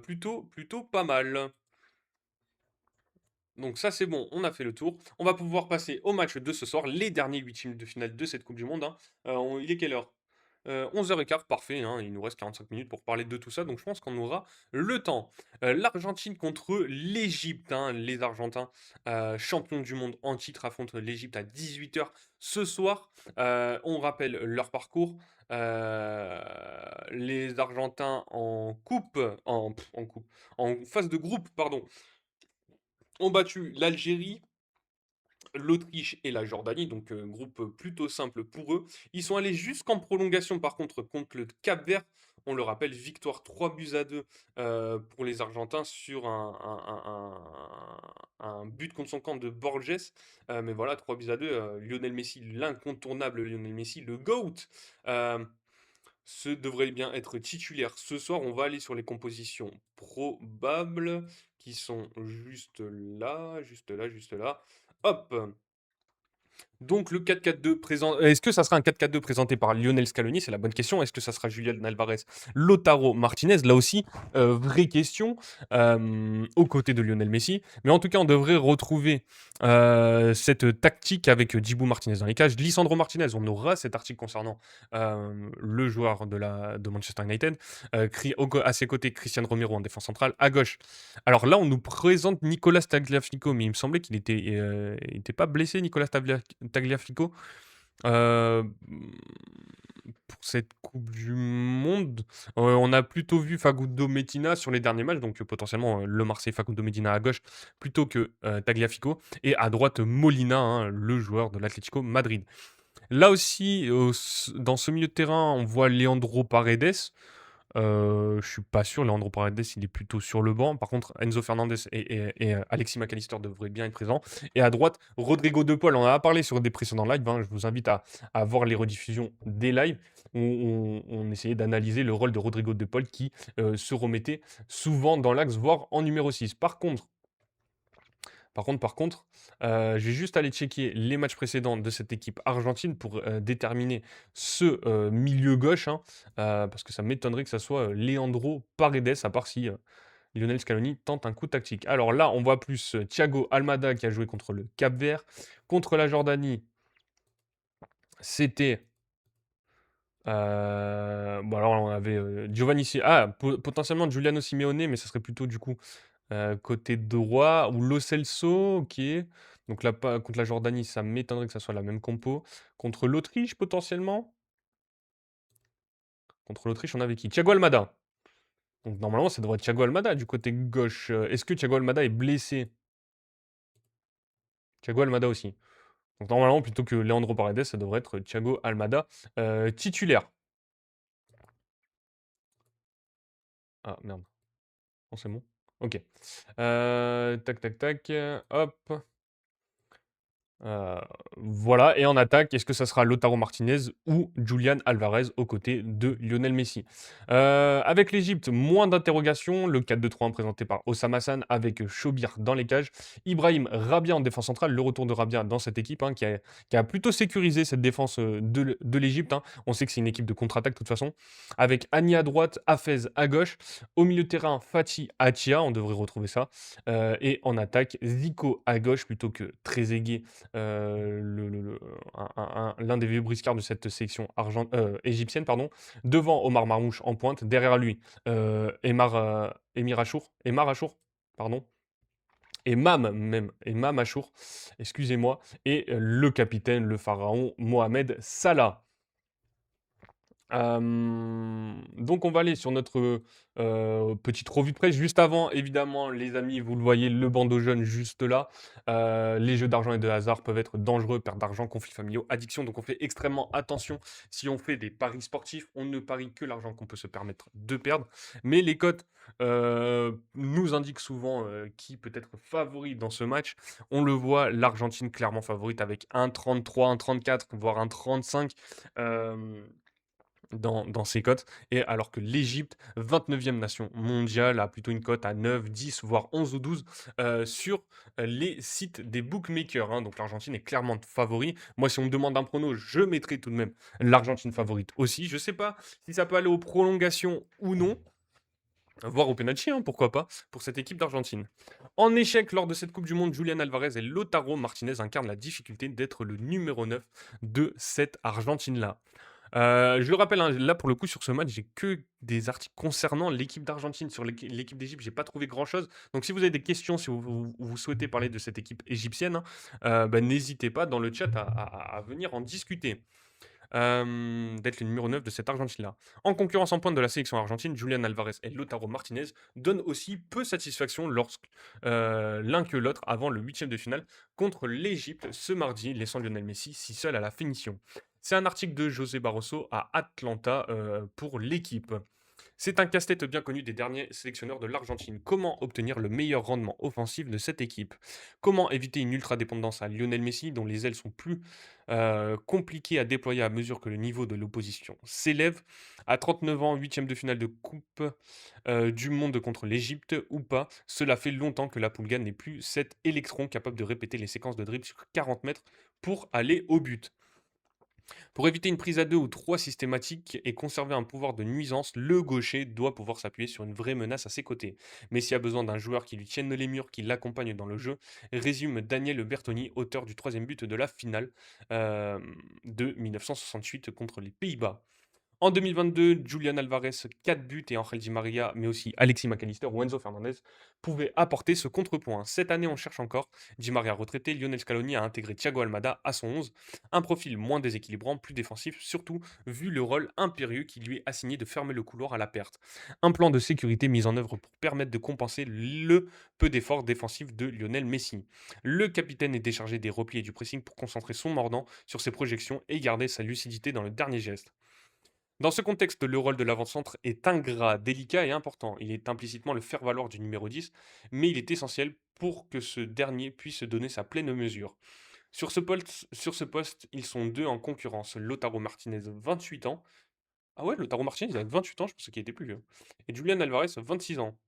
Speaker 1: plutôt pas mal. Donc ça c'est bon, on a fait le tour. On va pouvoir passer au match de ce soir, les derniers huitièmes de finale de cette Coupe du Monde, hein. Il est quelle heure? 11h15, parfait, hein, il nous reste 45 minutes pour parler de tout ça, donc je pense qu'on aura le temps. L'Argentine contre l'Égypte, hein, les Argentins, champions du monde en titre, affrontent l'Égypte à 18h ce soir. On rappelle leur parcours. Les Argentins en phase de groupe, pardon, ont battu l'Algérie, l'Autriche et la Jordanie, donc groupe plutôt simple pour eux. Ils sont allés jusqu'en prolongation par contre le Cap-Vert. On le rappelle, victoire 3 buts à 2 pour les Argentins sur un but contre son camp de Borges. Mais voilà, 3 buts à 2. Lionel Messi, l'incontournable Lionel Messi, le GOAT, ce devrait bien être titulaire ce soir. On va aller sur les compositions probables qui sont juste là, juste là, juste là. Hop! Donc le 4-4-2 présent, est-ce que ça sera un 4-4-2 présenté par Lionel Scaloni? C'est la bonne question. Est-ce que ça sera Julian Alvarez, Lautaro Martinez? Là aussi, vraie question, aux côtés de Lionel Messi. Mais en tout cas, on devrait retrouver cette tactique avec Djibou Martinez dans les cages. Lisandro Martinez, on aura cet article concernant le joueur de Manchester United. À ses côtés, Christian Romero en défense centrale. À gauche, alors là, on nous présente Nicolas Tagliafico, mais il me semblait qu'il était pas blessé, Nicolas Tagliafico, pour cette Coupe du Monde. On a plutôt vu Facundo Medina sur les derniers matchs, donc potentiellement le Marseille Facundo Medina à gauche plutôt que Tagliafico. Et à droite, Molina, hein, le joueur de l'Atlético Madrid. Là aussi, dans ce milieu de terrain, on voit Leandro Paredes. Je suis pas sûr, Leandro Paredes, il est plutôt sur le banc. Par contre, Enzo Fernandez et Alexis McAllister devraient bien être présents. Et à droite, Rodrigo De Paul. On en a parlé sur des précédents lives, hein. Je vous invite à voir les rediffusions des lives où on essayait d'analyser le rôle de Rodrigo De Paul qui se remettait souvent dans l'axe, voire en numéro 6. Par contre, je vais juste aller checker les matchs précédents de cette équipe argentine pour déterminer ce milieu gauche, hein, parce que ça m'étonnerait que ça soit Leandro Paredes, à part si Lionel Scaloni tente un coup tactique. Alors là, on voit plus Thiago Almada qui a joué contre le Cap-Vert. Contre la Jordanie, c'était... bon alors on avait potentiellement Giuliano Simeone, mais ça serait plutôt du coup côté droit ou Lo Celso, ok. Donc là, contre la Jordanie, ça m'étonnerait que ça soit la même compo. Contre l'Autriche, potentiellement. Contre l'Autriche, on avait qui? Thiago Almada. Donc normalement, ça devrait être Thiago Almada du côté gauche. Est-ce que Thiago Almada est blessé? Thiago Almada aussi. Donc normalement, plutôt que Leandro Paredes, ça devrait être Thiago Almada titulaire. Ah merde. Non, c'est bon. Ok. Tac, tac, tac. Hop. Voilà, et en attaque, est-ce que ça sera Lautaro Martinez ou Julian Alvarez aux côtés de Lionel Messi? Avec l'Égypte, moins d'interrogations. Le 4-2-3-1 présenté par Osama Hassan avec Chobir dans les cages. Ibrahim Rabia en défense centrale. Le retour de Rabia dans cette équipe, hein, qui a plutôt sécurisé cette défense de l'Égypte, hein. On sait que c'est une équipe de contre-attaque de toute façon. Avec Ani à droite, Hafez à gauche. Au milieu de terrain, Fatih Atia, on devrait retrouver ça. Et en attaque, Zico à gauche plutôt que Trezeguet l'un des vieux briscards de cette sélection égyptienne, pardon, devant Omar Marmouche en pointe, derrière lui, Emar Achour, pardon, Emam Achour, excusez-moi, et le capitaine, le pharaon, Mohamed Salah. Donc on va aller sur notre petite revue de presse. Juste avant, évidemment, les amis, vous le voyez, le bandeau jaune juste là. Les jeux d'argent et de hasard peuvent être dangereux, perte d'argent, conflits familiaux, addiction. Donc on fait extrêmement attention. Si on fait des paris sportifs, on ne parie que l'argent qu'on peut se permettre de perdre. Mais les cotes nous indiquent souvent qui peut être favori dans ce match. On le voit, l'Argentine clairement favorite avec 1,33, 1,34, voire 1,35. Dans ses cotes, et alors que l'Égypte, 29e nation mondiale, a plutôt une cote à 9, 10, voire 11 ou 12 sur les sites des bookmakers. Hein. Donc l'Argentine est clairement favori. Moi, si on me demande un prono, je mettrai tout de même l'Argentine favorite aussi. Je ne sais pas si ça peut aller aux prolongations ou non, voire au penalty, hein, pourquoi pas, pour cette équipe d'Argentine. En échec lors de cette Coupe du Monde, Julian Alvarez et Lautaro Martinez incarnent la difficulté d'être le numéro 9 de cette Argentine-là. Je le rappelle, hein, là pour le coup sur ce match, j'ai que des articles concernant l'équipe d'Argentine. Sur l'équipe d'Égypte, j'ai pas trouvé grand-chose. Donc si vous avez des questions, si vous souhaitez parler de cette équipe égyptienne, hein, n'hésitez pas dans le chat à venir en discuter. D'être le numéro 9 de cette Argentine-là. En concurrence en pointe de la sélection argentine, Julian Alvarez et Lautaro Martinez donnent aussi peu satisfaction lorsque l'un que l'autre avant le 8e de finale contre l'Égypte ce mardi, laissant Lionel Messi si seul à la finition. C'est un article de José Barroso à Atlanta pour l'équipe. C'est un casse-tête bien connu des derniers sélectionneurs de l'Argentine. Comment obtenir le meilleur rendement offensif de cette équipe? Comment éviter une ultra-dépendance à Lionel Messi, dont les ailes sont plus compliquées à déployer à mesure que le niveau de l'opposition s'élève? À 39 ans, 8e de finale de Coupe du Monde contre l'Égypte ou pas, cela fait longtemps que la Pulga n'est plus cet électron capable de répéter les séquences de dribble sur 40 mètres pour aller au but. Pour éviter une prise à 2 ou 3 systématique et conserver un pouvoir de nuisance, le gaucher doit pouvoir s'appuyer sur une vraie menace à ses côtés. Messi a besoin d'un joueur qui lui tienne les murs, qui l'accompagne dans le jeu, résume Daniel Bertoni, auteur du 3e but de la finale de 1968 contre les Pays-Bas. En 2022, Julian Alvarez, 4 buts, et Angel Di Maria, mais aussi Alexis McAllister ou Enzo Fernandez pouvaient apporter ce contrepoint. Cette année, on cherche encore. Di Maria retraité, Lionel Scaloni a intégré Thiago Almada à son 11. Un profil moins déséquilibrant, plus défensif, surtout vu le rôle impérieux qui lui est assigné de fermer le couloir à la perte. Un plan de sécurité mis en œuvre pour permettre de compenser le peu d'efforts défensifs de Lionel Messi. Le capitaine est déchargé des replis et du pressing pour concentrer son mordant sur ses projections et garder sa lucidité dans le dernier geste. Dans ce contexte, le rôle de l'avant-centre est ingrat, délicat et important. Il est implicitement le faire-valoir du numéro 10, mais il est essentiel pour que ce dernier puisse donner sa pleine mesure. Sur ce poste, ils sont deux en concurrence. Lautaro Martinez, 28 ans. Ah ouais, Lautaro Martinez, il a 28 ans, je pensais qu'il était plus vieux. Et Julian Alvarez, 26 ans.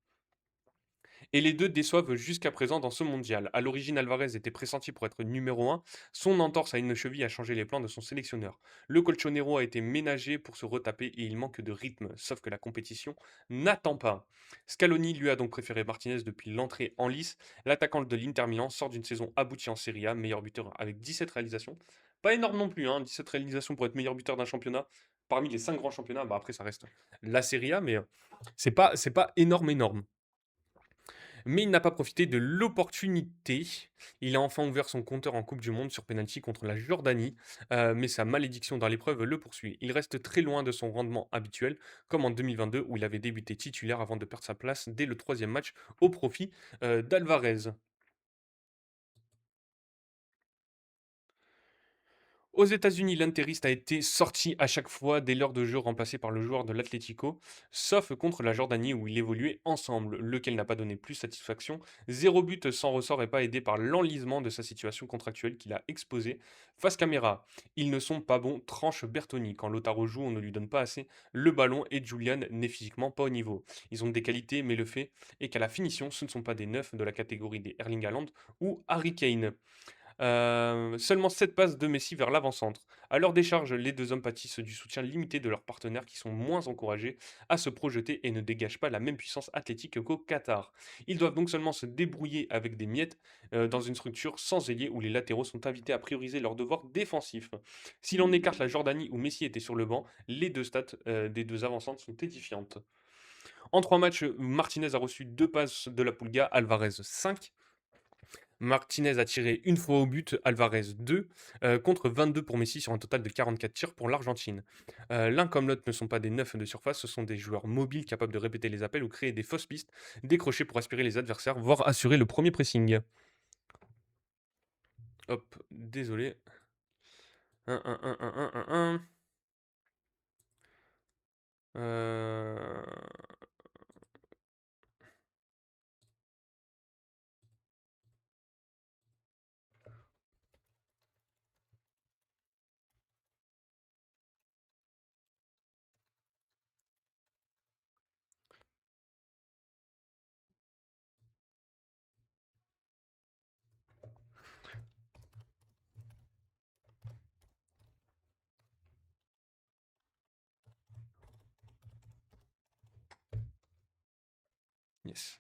Speaker 1: Et les deux déçoivent jusqu'à présent dans ce mondial. À l'origine, Alvarez était pressenti pour être numéro 1. Son entorse à une cheville a changé les plans de son sélectionneur. Le Colchonero a été ménagé pour se retaper et il manque de rythme, sauf que la compétition n'attend pas. Scaloni lui a donc préféré Martinez depuis l'entrée en lice. L'attaquant de l'Inter Milan sort d'une saison aboutie en Serie A, meilleur buteur avec 17 réalisations. Pas énorme non plus, 17 réalisations pour être meilleur buteur d'un championnat. Parmi les 5 grands championnats, après ça reste la Serie A, mais c'est pas énorme. Mais il n'a pas profité de l'opportunité. Il a enfin ouvert son compteur en Coupe du Monde sur penalty contre la Jordanie, mais sa malédiction dans l'épreuve le poursuit. Il reste très loin de son rendement habituel, comme en 2022 où il avait débuté titulaire avant de perdre sa place dès le 3e match au profit d'Alvarez. Aux États-Unis, l'interiste a été sorti à chaque fois dès l'heure de jeu remplacé par le joueur de l'Atlético, sauf contre la Jordanie où il évoluait ensemble, lequel n'a pas donné plus satisfaction. 0 but sans ressort et pas aidé par l'enlisement de sa situation contractuelle qu'il a exposée. Face caméra, ils ne sont pas bons, tranche Bertoni. Quand Lautaro joue, on ne lui donne pas assez le ballon et Julian n'est physiquement pas au niveau. Ils ont des qualités, mais le fait est qu'à la finition, ce ne sont pas des neufs de la catégorie des Erling Haaland ou Harry Kane. Seulement 7 passes de Messi vers l'avant-centre. À leur décharge, les deux hommes pâtissent du soutien limité de leurs partenaires qui sont moins encouragés à se projeter et ne dégagent pas la même puissance athlétique qu'au Qatar. Ils doivent donc seulement se débrouiller avec des miettes dans une structure sans ailier où les latéraux sont invités à prioriser leurs devoirs défensifs. Si l'on écarte la Jordanie où Messi était sur le banc, les deux stats des deux avant-centres sont édifiantes. En 3 matchs, Martinez a reçu 2 passes de la Pulga, Alvarez 5. Martinez a tiré une fois au but, Alvarez 2, contre 22 pour Messi sur un total de 44 tirs pour l'Argentine. L'un comme l'autre ne sont pas des neufs de surface, ce sont des joueurs mobiles capables de répéter les appels ou créer des fausses pistes, décrocher pour aspirer les adversaires, voire assurer le premier pressing. Hop, désolé. 1. Euh, Yes.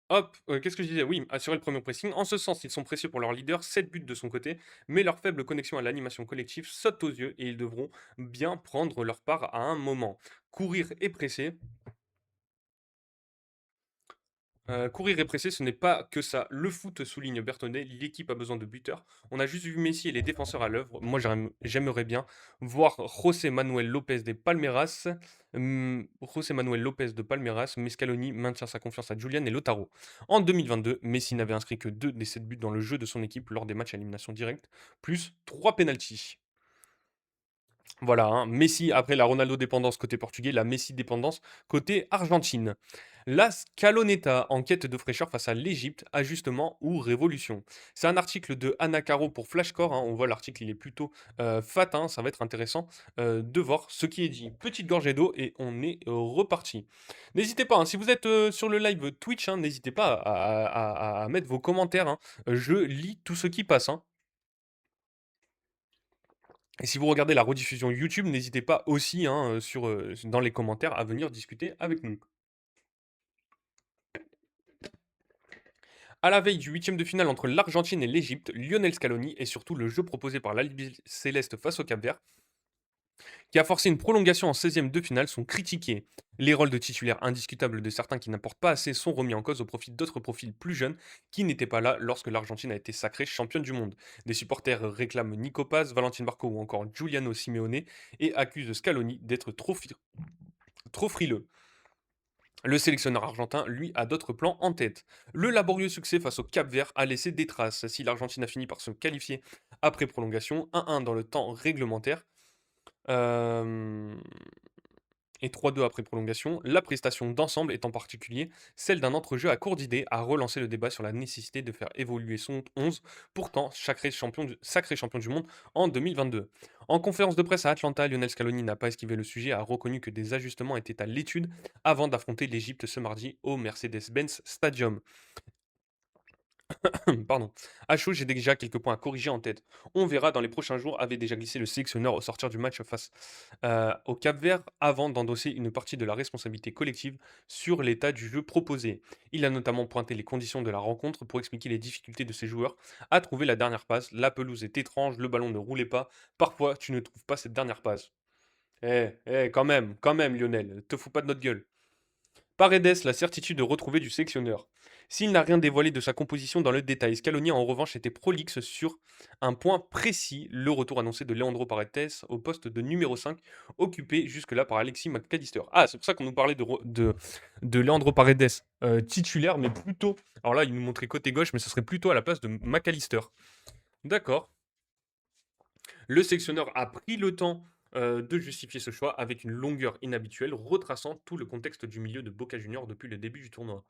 Speaker 1: Hop, qu'est-ce que je disais? Oui, assurer le premier pressing. En ce sens, ils sont précieux pour leur leader, 7 buts de son côté, mais leur faible connexion à l'animation collective saute aux yeux et ils devront bien prendre leur part à un moment. Courir et presser, courir et presser, ce n'est pas que ça. Le foot, souligne Bertonnet, l'équipe a besoin de buteurs. On a juste vu Messi et les défenseurs à l'œuvre. Moi, j'aimerais bien voir José Manuel Lopez de Palmeiras. José Manuel Lopez de Palmeiras, mais Scaloni maintient sa confiance à Julian et Lautaro. En 2022, Messi n'avait inscrit que 2 des 7 buts dans le jeu de son équipe lors des matchs à élimination directe, plus 3 pénaltys. Voilà, hein, Messi après la Ronaldo dépendance côté portugais, la Messi dépendance côté Argentine. La Scaloneta en quête de fraîcheur face à l'Égypte, ajustement ou révolution. C'est un article de Anna Caro pour Flashcore, hein, on voit l'article il est plutôt fat, hein, ça va être intéressant de voir ce qui est dit. Petite gorgée d'eau et on est reparti. N'hésitez pas, hein, si vous êtes sur le live Twitch, hein, n'hésitez pas à mettre vos commentaires, hein, je lis tout ce qui passe. Hein. Et si vous regardez la rediffusion YouTube, n'hésitez pas aussi hein, dans les commentaires à venir discuter avec nous. À la veille du huitième de finale entre l'Argentine et l'Égypte, Lionel Scaloni et surtout le jeu proposé par l'Albi Céleste face au Cap-Vert, qui a forcé une prolongation en 16e de finale, sont critiqués. Les rôles de titulaires indiscutables de certains qui n'apportent pas assez sont remis en cause au profit d'autres profils plus jeunes qui n'étaient pas là lorsque l'Argentine a été sacrée championne du monde. Des supporters réclament Nico Paz, Valentin Barco ou encore Giuliano Simeone et accusent Scaloni d'être trop frileux. Le sélectionneur argentin, lui, a d'autres plans en tête. Le laborieux succès face au Cap-Vert a laissé des traces. Si l'Argentine a fini par se qualifier après prolongation, 1-1 dans le temps réglementaire, euh, et 3-2 après prolongation, la prestation d'ensemble est en particulier celle d'un entrejeu à court d'idées a relancé le débat sur la nécessité de faire évoluer son 11, pourtant sacré champion du monde en 2022. En conférence de presse à Atlanta, Lionel Scaloni n'a pas esquivé le sujet, a reconnu que des ajustements étaient à l'étude avant d'affronter l'Égypte ce mardi au Mercedes-Benz Stadium. Pardon. À chaud, j'ai déjà quelques points à corriger en tête. On verra dans les prochains jours, avait déjà glissé le sélectionneur au sortir du match face au Cap-Vert avant d'endosser une partie de la responsabilité collective sur l'état du jeu proposé. Il a notamment pointé les conditions de la rencontre pour expliquer les difficultés de ses joueurs à trouver la dernière passe. La pelouse est étrange, le ballon ne roulait pas. Parfois, tu ne trouves pas cette dernière passe. Quand même, Lionel, te fous pas de notre gueule. Paredes la certitude de retrouver du sélectionneur. S'il n'a rien dévoilé de sa composition dans le détail, Scaloni a en revanche été prolixe sur un point précis, le retour annoncé de Leandro Paredes au poste de numéro 5, occupé jusque-là par Alexis McAllister. Ah, c'est pour ça qu'on nous parlait de Leandro Paredes titulaire, mais plutôt... Alors là, il nous montrait côté gauche, mais ce serait plutôt à la place de McAllister. D'accord. Le sélectionneur a pris le temps de justifier ce choix avec une longueur inhabituelle, retraçant tout le contexte du milieu de Boca Juniors depuis le début du tournoi.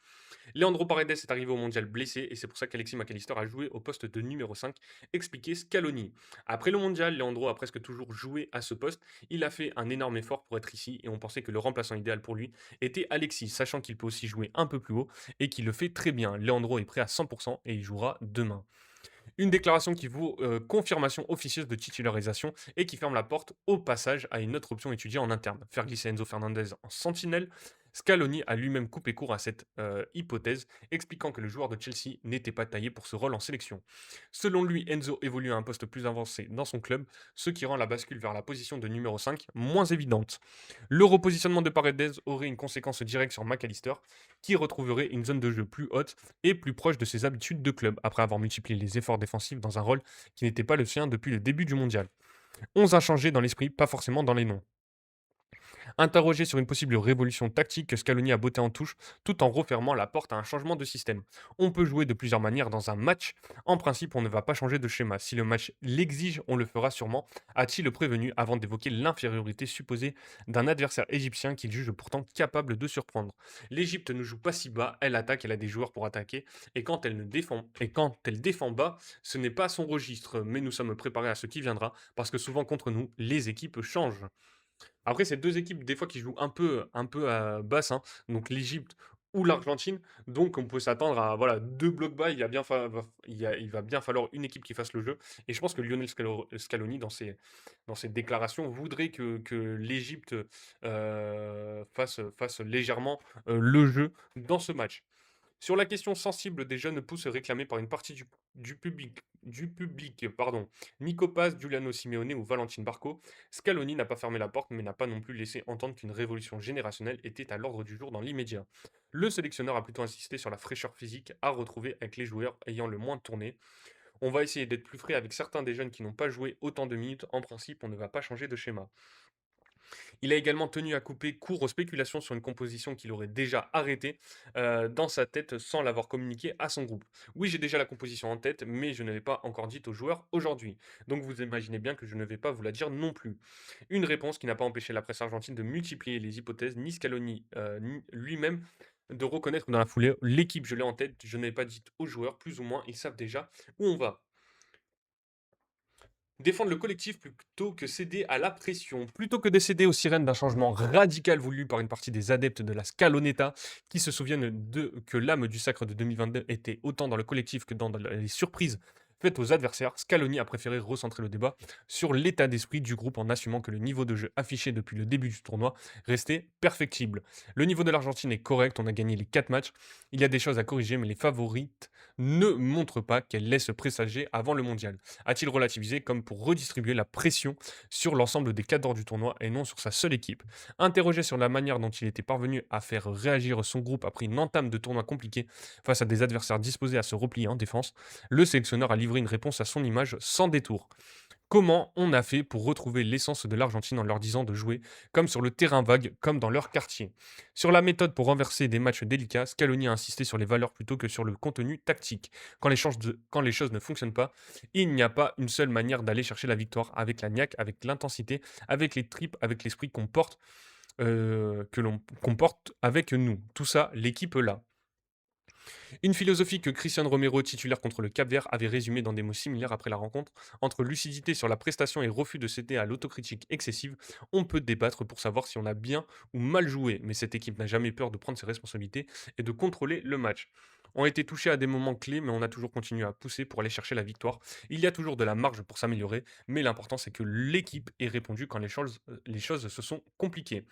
Speaker 1: Leandro Paredes est arrivé au mondial blessé et c'est pour ça qu'Alexis McAllister a joué au poste de numéro 5, expliquait Scaloni. Après le mondial, Leandro a presque toujours joué à ce poste. Il a fait un énorme effort pour être ici et on pensait que le remplaçant idéal pour lui était Alexis, sachant qu'il peut aussi jouer un peu plus haut et qu'il le fait très bien. Leandro est prêt à 100% et il jouera demain. Une déclaration qui vaut confirmation officieuse de titularisation et qui ferme la porte au passage à une autre option étudiée en interne. Faire glisser Enzo Fernandez en sentinelle. Scaloni a lui-même coupé court à cette hypothèse, expliquant que le joueur de Chelsea n'était pas taillé pour ce rôle en sélection. Selon lui, Enzo évolue à un poste plus avancé dans son club, ce qui rend la bascule vers la position de numéro 5 moins évidente. Le repositionnement de Paredes aurait une conséquence directe sur McAllister, qui retrouverait une zone de jeu plus haute et plus proche de ses habitudes de club, après avoir multiplié les efforts défensifs dans un rôle qui n'était pas le sien depuis le début du mondial. 11 a changé dans l'esprit, pas forcément dans les noms. Interrogé sur une possible révolution tactique, Scaloni a botté en touche tout en refermant la porte à un changement de système. On peut jouer de plusieurs manières dans un match. En principe, on ne va pas changer de schéma. Si le match l'exige, on le fera sûrement, a-t-il prévenu avant d'évoquer l'infériorité supposée d'un adversaire égyptien qu'il juge pourtant capable de surprendre. L'Égypte ne joue pas si bas, elle attaque, elle a des joueurs pour attaquer, et quand elle défend bas, ce n'est pas son registre, mais nous sommes préparés à ce qui viendra, parce que souvent contre nous, les équipes changent. Après, c'est 2 équipes des fois qui jouent un peu à basse, hein, donc l'Égypte ou l'Argentine. Donc on peut s'attendre à voilà, 2 blocs bas, il va bien falloir une équipe qui fasse le jeu et je pense que Lionel Scaloni dans ses déclarations voudrait que l'Égypte, fasse légèrement, le jeu dans ce match. Sur la question sensible des jeunes pousses réclamées par une partie du public, pardon, Nico Paz, Giuliano Simeone ou Valentin Barco, Scaloni n'a pas fermé la porte mais n'a pas non plus laissé entendre qu'une révolution générationnelle était à l'ordre du jour dans l'immédiat. Le sélectionneur a plutôt insisté sur la fraîcheur physique à retrouver avec les joueurs ayant le moins tourné. On va essayer d'être plus frais avec certains des jeunes qui n'ont pas joué autant de minutes. En principe, on ne va pas changer de schéma. Il a également tenu à couper court aux spéculations sur une composition qu'il aurait déjà arrêtée dans sa tête sans l'avoir communiqué à son groupe. Oui, j'ai déjà la composition en tête, mais je ne l'ai pas encore dite aux joueurs aujourd'hui. Donc vous imaginez bien que je ne vais pas vous la dire non plus. Une réponse qui n'a pas empêché la presse argentine de multiplier les hypothèses, ni Scaloni ni lui-même de reconnaître dans la foulée l'équipe, je l'ai en tête, je n'ai pas dit aux joueurs, plus ou moins, ils savent déjà où on va. Défendre le collectif plutôt que céder à la pression. Plutôt que de céder aux sirènes d'un changement radical voulu par une partie des adeptes de la Scaloneta, qui se souviennent que l'âme du sacre de 2022 était autant dans le collectif que dans les surprises faites aux adversaires, Scaloni a préféré recentrer le débat sur l'état d'esprit du groupe en assumant que le niveau de jeu affiché depuis le début du tournoi restait perfectible. Le niveau de l'Argentine est correct, on a gagné les 4 matchs. Il y a des choses à corriger, mais les favorites ne montrent pas qu'elles laissent présager avant le mondial. A-t-il relativisé comme pour redistribuer la pression sur l'ensemble des cadres du tournoi et non sur sa seule équipe? Interrogé sur la manière dont il était parvenu à faire réagir son groupe après une entame de tournoi compliquée face à des adversaires disposés à se replier en défense, le sélectionneur a livré une réponse à son image sans détour. Comment on a fait pour retrouver l'essence de l'Argentine en leur disant de jouer comme sur le terrain vague, comme dans leur quartier? Sur la méthode pour renverser des matchs délicats, Scaloni a insisté sur les valeurs plutôt que sur le contenu tactique. Quand les choses ne fonctionnent pas, il n'y a pas une seule manière d'aller chercher la victoire, avec la niaque, avec l'intensité, avec les tripes, avec l'esprit qu'on porte, qu'on porte avec nous. Tout ça, l'équipe l'a. Une philosophie que Cristiano Romero, titulaire contre le Cap-Vert, avait résumée dans des mots similaires après la rencontre. Entre lucidité sur la prestation et refus de céder à l'autocritique excessive, on peut débattre pour savoir si on a bien ou mal joué, mais cette équipe n'a jamais peur de prendre ses responsabilités et de contrôler le match. On a été touché à des moments clés, mais on a toujours continué à pousser pour aller chercher la victoire. Il y a toujours de la marge pour s'améliorer, mais l'important c'est que l'équipe ait répondu quand les choses se sont compliquées.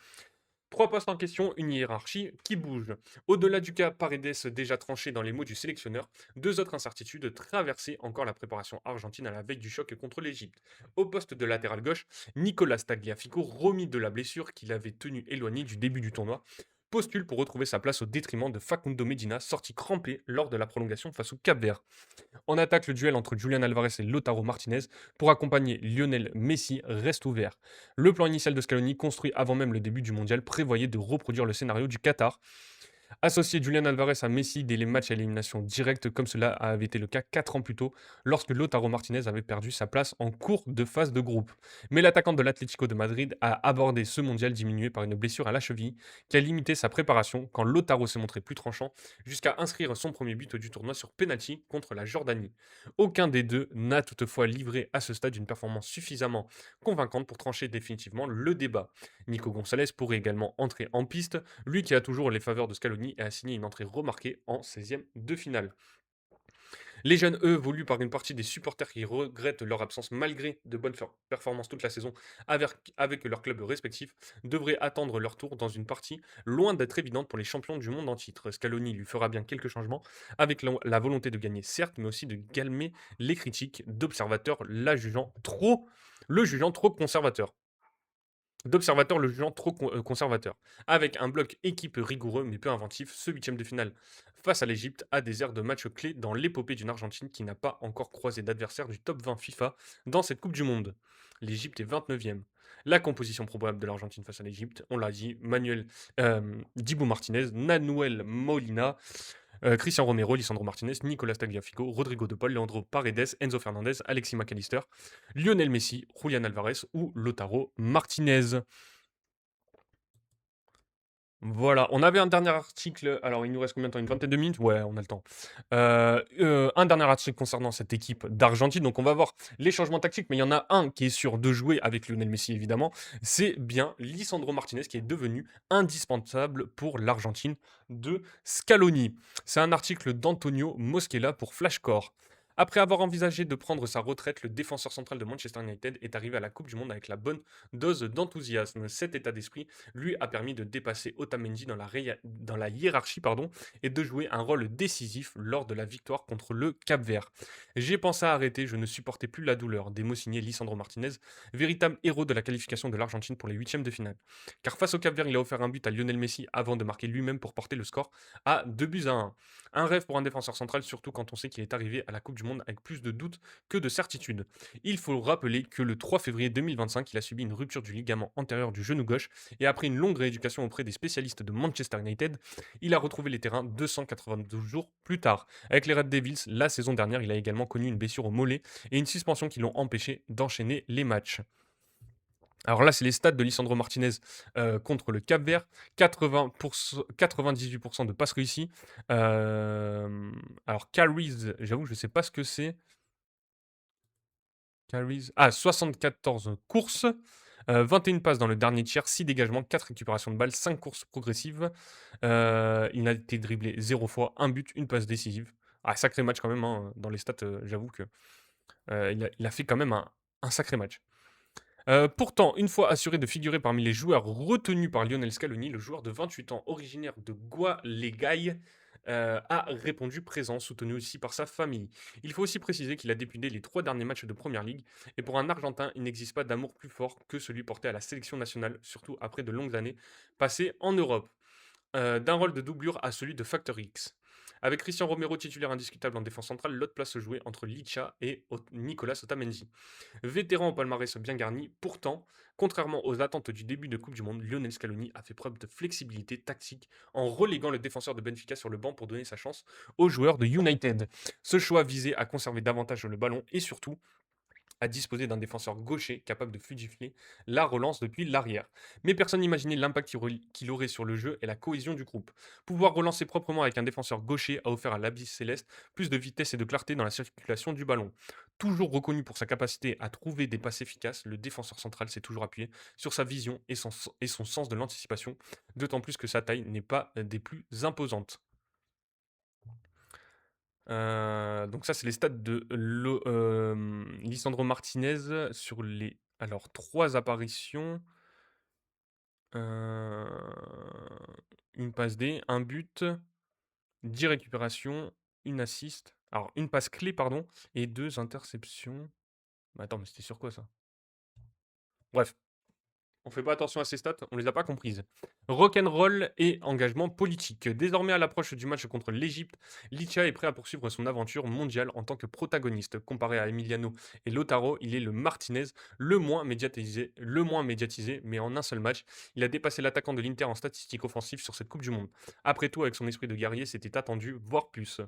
Speaker 1: 3 postes en question, une hiérarchie qui bouge. Au-delà du cas Paredes déjà tranché dans les mots du sélectionneur, 2 autres incertitudes traversaient encore la préparation argentine à la veille du choc contre l'Égypte. Au poste de latéral gauche, Nicolas Tagliafico, remis de la blessure qu'il avait tenu éloigné du début du tournoi, postule pour retrouver sa place au détriment de Facundo Medina, sorti crampé lors de la prolongation face au Cap-Vert. En attaque, le duel entre Julian Alvarez et Lautaro Martinez pour accompagner Lionel Messi reste ouvert. Le plan initial de Scaloni, construit avant même le début du mondial, prévoyait de reproduire le scénario du Qatar. Associer Julian Alvarez à Messi dès les matchs à élimination directe, comme cela avait été le cas 4 ans plus tôt, lorsque Lautaro Martinez avait perdu sa place en cours de phase de groupe. Mais l'attaquant de l'Atlético de Madrid a abordé ce mondial diminué par une blessure à la cheville, qui a limité sa préparation quand Lautaro s'est montré plus tranchant, jusqu'à inscrire son premier but du tournoi sur penalty contre la Jordanie. Aucun des deux n'a toutefois livré à ce stade une performance suffisamment convaincante pour trancher définitivement le débat. Nico Gonzalez pourrait également entrer en piste, lui qui a toujours les faveurs de Scaloni et a signé une entrée remarquée en 16e de finale. Les jeunes, eux, voulus par une partie des supporters qui regrettent leur absence malgré de bonnes performances toute la saison avec leurs clubs respectifs, devraient attendre leur tour dans une partie loin d'être évidente pour les champions du monde en titre. Scaloni lui fera bien quelques changements avec la volonté de gagner certes, mais aussi de calmer les critiques d'observateurs le jugeant trop conservateur. D'observateurs le jugeant trop conservateur. Avec un bloc équipe rigoureux mais peu inventif, ce huitième de finale face à l'Égypte a des airs de match clé dans l'épopée d'une Argentine qui n'a pas encore croisé d'adversaire du top 20 FIFA dans cette Coupe du Monde. L'Égypte est 29e. La composition probable de l'Argentine face à l'Égypte, on l'a dit, Dibu Martinez, Nanuel Molina, Christian Romero, Lisandro Martinez, Nicolas Tagliafico, Rodrigo de Paul, Leandro Paredes, Enzo Fernandez, Alexis McAllister, Lionel Messi, Julian Alvarez ou Lautaro Martinez. Voilà, on avait un dernier article. Alors, il nous reste combien de temps? Une vingtaine de minutes? Ouais, on a le temps. Un dernier article concernant cette équipe d'Argentine. Donc, on va voir les changements tactiques, mais il y en a un qui est sûr de jouer avec Lionel Messi, évidemment. C'est bien Lisandro Martinez qui est devenu indispensable pour l'Argentine de Scaloni. C'est un article d'Antonio Moschella pour Flashcore. Après avoir envisagé de prendre sa retraite, le défenseur central de Manchester United est arrivé à la Coupe du Monde avec la bonne dose d'enthousiasme. Cet état d'esprit lui a permis de dépasser Otamendi dans la hiérarchie et de jouer un rôle décisif lors de la victoire contre le Cap-Vert. J'ai pensé à arrêter, je ne supportais plus la douleur, des mots signés Lisandro Martinez, véritable héros de la qualification de l'Argentine pour les huitièmes de finale. Car face au Cap-Vert, il a offert un but à Lionel Messi avant de marquer lui-même pour porter le score à 2-1. Un rêve pour un défenseur central, surtout quand on sait qu'il est arrivé à la Coupe du Monde avec plus de doutes que de certitudes. Il faut rappeler que le 3 février 2025, il a subi une rupture du ligament antérieur du genou gauche et après une longue rééducation auprès des spécialistes de Manchester United, il a retrouvé les terrains 292 jours plus tard. Avec les Red Devils, la saison dernière, il a également connu une blessure au mollet et une suspension qui l'ont empêché d'enchaîner les matchs. Alors là, c'est les stats de Lisandro Martinez contre le Cap-Vert. 98% de passes réussies. Alors, carries, j'avoue, je ne sais pas ce que c'est. Carries. Ah, 74 courses. 21 passes dans le dernier tiers, 6 dégagements, 4 récupérations de balles, 5 courses progressives. Il n'a été dribblé 0 fois, 1 but, une passe décisive. Ah, sacré match quand même, hein, dans les stats, j'avoue que il a fait quand même un sacré match. Pourtant, une fois assuré de figurer parmi les joueurs retenus par Lionel Scaloni, le joueur de 28 ans, originaire de Gualeguay, a répondu présent, soutenu aussi par sa famille. Il faut aussi préciser qu'il a débuté les 3 derniers matchs de Première Ligue, et pour un Argentin, il n'existe pas d'amour plus fort que celui porté à la sélection nationale, surtout après de longues années passées en Europe. D'un rôle de doublure à celui de Factor X. Avec Christian Romero titulaire indiscutable en défense centrale, l'autre place se jouait entre Licha et Nicolas Otamendi. Vétéran au palmarès bien garni, pourtant, contrairement aux attentes du début de Coupe du Monde, Lionel Scaloni a fait preuve de flexibilité tactique en reléguant le défenseur de Benfica sur le banc pour donner sa chance aux joueurs de United. Ce choix visait à conserver davantage le ballon et surtout à disposer d'un défenseur gaucher capable de fluidifier la relance depuis l'arrière. Mais personne n'imaginait l'impact qu'il aurait sur le jeu et la cohésion du groupe. Pouvoir relancer proprement avec un défenseur gaucher a offert à l'Abysse Céleste plus de vitesse et de clarté dans la circulation du ballon. Toujours reconnu pour sa capacité à trouver des passes efficaces, le défenseur central s'est toujours appuyé sur sa vision et son sens de l'anticipation, d'autant plus que sa taille n'est pas des plus imposantes. Donc ça, c'est les stats de Lisandro Martinez sur les 3 apparitions. Une passe D, un but, 10 récupérations, une assist. Alors, une passe clé, pardon, et 2 interceptions. Mais attends, mais c'était sur quoi ça? Bref. On fait pas attention à ces stats, on les a pas comprises. Rock'n'roll et engagement politique. Désormais, à l'approche du match contre l'Égypte, Licha est prêt à poursuivre son aventure mondiale en tant que protagoniste. Comparé à Emiliano et Lautaro, il est le Martinez le moins médiatisé, mais en un seul match, il a dépassé l'attaquant de l'Inter en statistiques offensives sur cette Coupe du Monde. Après tout, avec son esprit de guerrier, c'était attendu, voire plus.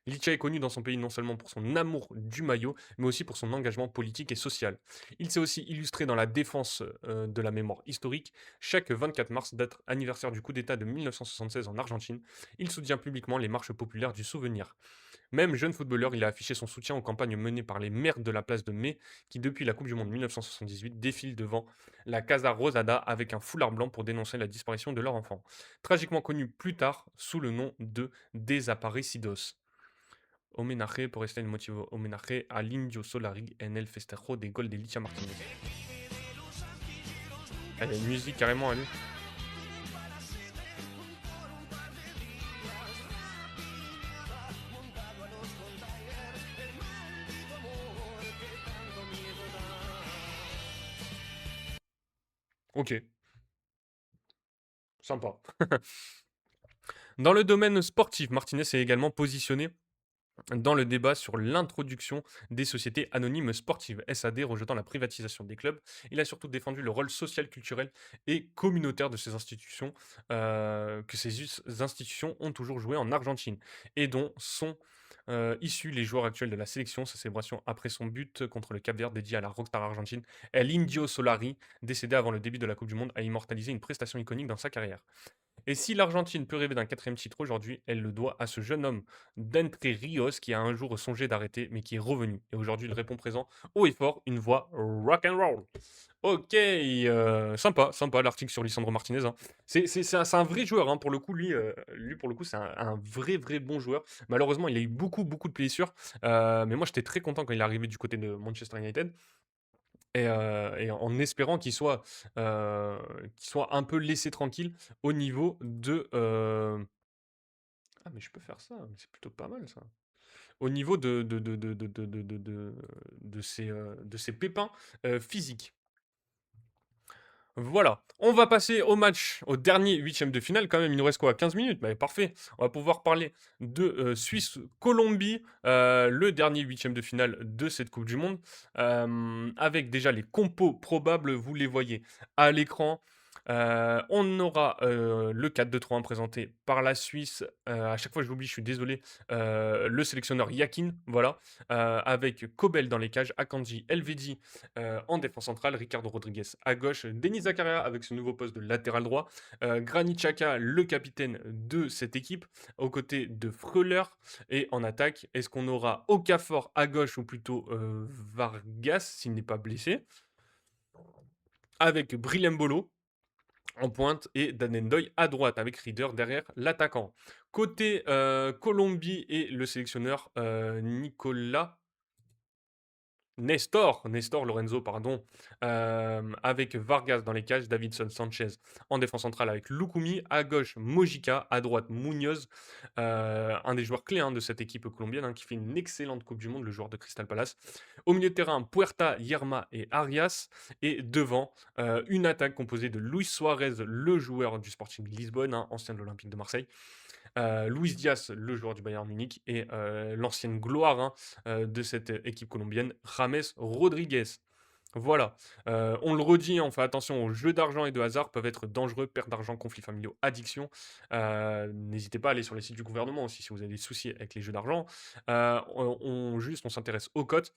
Speaker 1: Licha est connu dans son pays non seulement pour son amour du maillot, mais aussi pour son engagement politique et social. Il s'est aussi illustré dans la défense de la mémoire historique. Chaque 24 mars, date anniversaire du coup d'État de 1976 en Argentine, il soutient publiquement les marches populaires du souvenir. Même jeune footballeur, il a affiché son soutien aux campagnes menées par les maires de la place de Mai, qui depuis la Coupe du Monde 1978 défilent devant la Casa Rosada avec un foulard blanc pour dénoncer la disparition de leur enfant. Tragiquement connu plus tard sous le nom de Desaparecidos. Homenaje por este motivo, homenaje al Indio Solari en el festejo des gols de Licha Martinez. Ah, il y a une musique carrément à lui. Ok, sympa. Dans le domaine sportif, Martinez est également positionné dans le débat sur l'introduction des sociétés anonymes sportives, SAD, rejetant la privatisation des clubs. Il a surtout défendu le rôle social, culturel et communautaire de ces institutions, que institutions ont toujours joué en Argentine, et dont sont issus les joueurs actuels de la sélection. Sa célébration après son but contre le Cap-Vert, dédié à la rockstar argentine El Indio Solari, décédé avant le début de la Coupe du Monde, a immortalisé une prestation iconique dans sa carrière. Et si l'Argentine peut rêver d'un quatrième titre aujourd'hui, elle le doit à ce jeune homme d'Entre Rios qui a un jour songé d'arrêter, mais qui est revenu. Et aujourd'hui, il répond présent haut et fort, une voix rock and roll. Ok, sympa l'article sur Lisandro Martinez, hein. C'est un vrai joueur, hein, pour le coup, lui pour le coup, c'est un vrai bon joueur. Malheureusement, il a eu beaucoup de blessures, mais moi j'étais très content quand il est arrivé du côté de Manchester United. Et en espérant qu'il soit un peu laissé tranquille au niveau de. Ah, mais je peux faire ça, mais c'est plutôt pas mal ça. Au niveau de ses pépins physiques. Voilà, on va passer au dernier huitième de finale. Quand même, il nous reste quoi? 15 minutes? Bah, parfait. On va pouvoir parler de Suisse-Colombie, le dernier huitième de finale de cette Coupe du Monde. Avec déjà les compos probables, vous les voyez à l'écran. On aura le 4-2-3-1 présenté par la Suisse. À chaque fois, je l'oublie, je suis désolé. Le sélectionneur Yakin, voilà. Avec Kobel dans les cages, Akanji, Elvedi en défense centrale, Ricardo Rodriguez à gauche, Denis Zakaria avec ce nouveau poste de latéral droit, Granit Xhaka, le capitaine de cette équipe, aux côtés de Freuler. Et en attaque, est-ce qu'on aura Okafor à gauche ou plutôt Vargas s'il n'est pas blessé, avec Brillembolo en pointe et Danendoy à droite avec Rieder derrière l'attaquant. Côté Colombie et le sélectionneur Nestor Lorenzo, pardon, avec Vargas dans les cages, Davinson Sanchez en défense centrale avec Lukumi, à gauche Mojica, à droite Munoz, un des joueurs clés, hein, de cette équipe colombienne, hein, qui fait une excellente Coupe du Monde, le joueur de Crystal Palace. Au milieu de terrain, Puerta, Yerma et Arias, et devant, une attaque composée de Luis Suarez, le joueur du Sporting Lisbonne, hein, ancien de l'Olympique de Marseille, Luis Diaz, le joueur du Bayern Munich, et l'ancienne gloire, hein, de cette équipe colombienne, James Rodriguez. Voilà, on le redit, on fait attention aux jeux d'argent et de hasard, peuvent être dangereux, perte d'argent, conflits familiaux, addiction. N'hésitez pas à aller sur les sites du gouvernement aussi si vous avez des soucis avec les jeux d'argent. On s'intéresse aux cotes.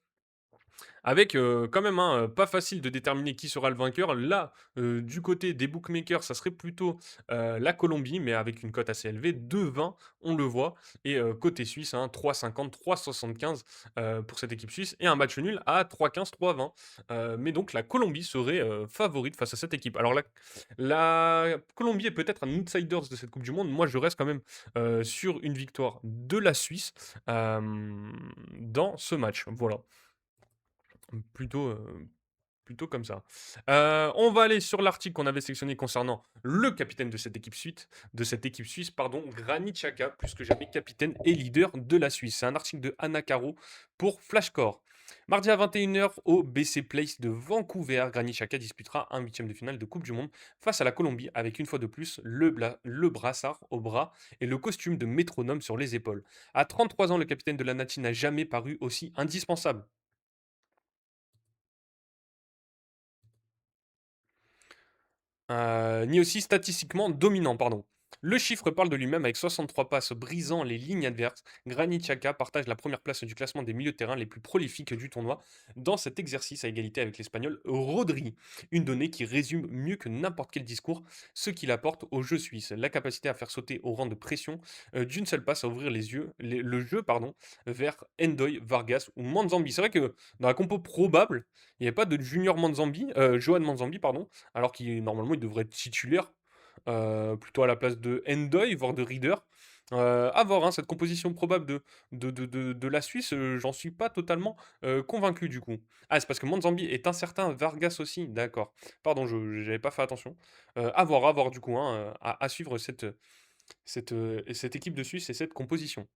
Speaker 1: Avec quand même, hein, pas facile de déterminer qui sera le vainqueur. Là, du côté des bookmakers, ça serait plutôt la Colombie, mais avec une cote assez élevée, 2,20, on le voit. Et côté suisse, hein, 3,50, 3,75 pour cette équipe suisse. Et un match nul à 3,15, 3,20. Mais donc la Colombie serait favorite face à cette équipe. Alors la Colombie est peut-être un outsider de cette Coupe du Monde. Moi, je reste quand même sur une victoire de la Suisse dans ce match. Voilà. Plutôt, plutôt comme ça. On va aller sur l'article qu'on avait sélectionné concernant le capitaine de cette équipe suisse, pardon, Granit Xhaka, plus que jamais capitaine et leader de la Suisse. C'est un article de Anna Caro pour Flashcore. Mardi à 21h au BC Place de Vancouver, Granit Xhaka disputera un huitième de finale de Coupe du Monde face à la Colombie avec une fois de plus le brassard au bras et le costume de métronome sur les épaules. À 33 ans, le capitaine de la Nati n'a jamais paru aussi indispensable. Ni aussi statistiquement dominant, pardon. Le chiffre parle de lui-même avec 63 passes brisant les lignes adverses. Granit Xhaka partage la première place du classement des milieux de terrain les plus prolifiques du tournoi dans cet exercice à égalité avec l'Espagnol Rodri. Une donnée qui résume mieux que n'importe quel discours ce qu'il apporte au jeu suisse. La capacité à faire sauter au rang de pression d'une seule passe à ouvrir le jeu vers Endoy, Vargas ou Manzambi. C'est vrai que dans la compo probable, il n'y avait pas de Junior Manzambi, Johan Manzambi, pardon, alors qu'il normalement il devrait être titulaire, plutôt à la place de Endoy, voire de Reader. À voir, hein, cette composition probable de la Suisse, j'en suis pas totalement convaincu du coup. Ah, c'est parce que Manzambi est incertain, Vargas aussi, d'accord. Pardon, je n'avais pas fait attention. À voir du coup, hein, à suivre cette équipe de Suisse et cette composition.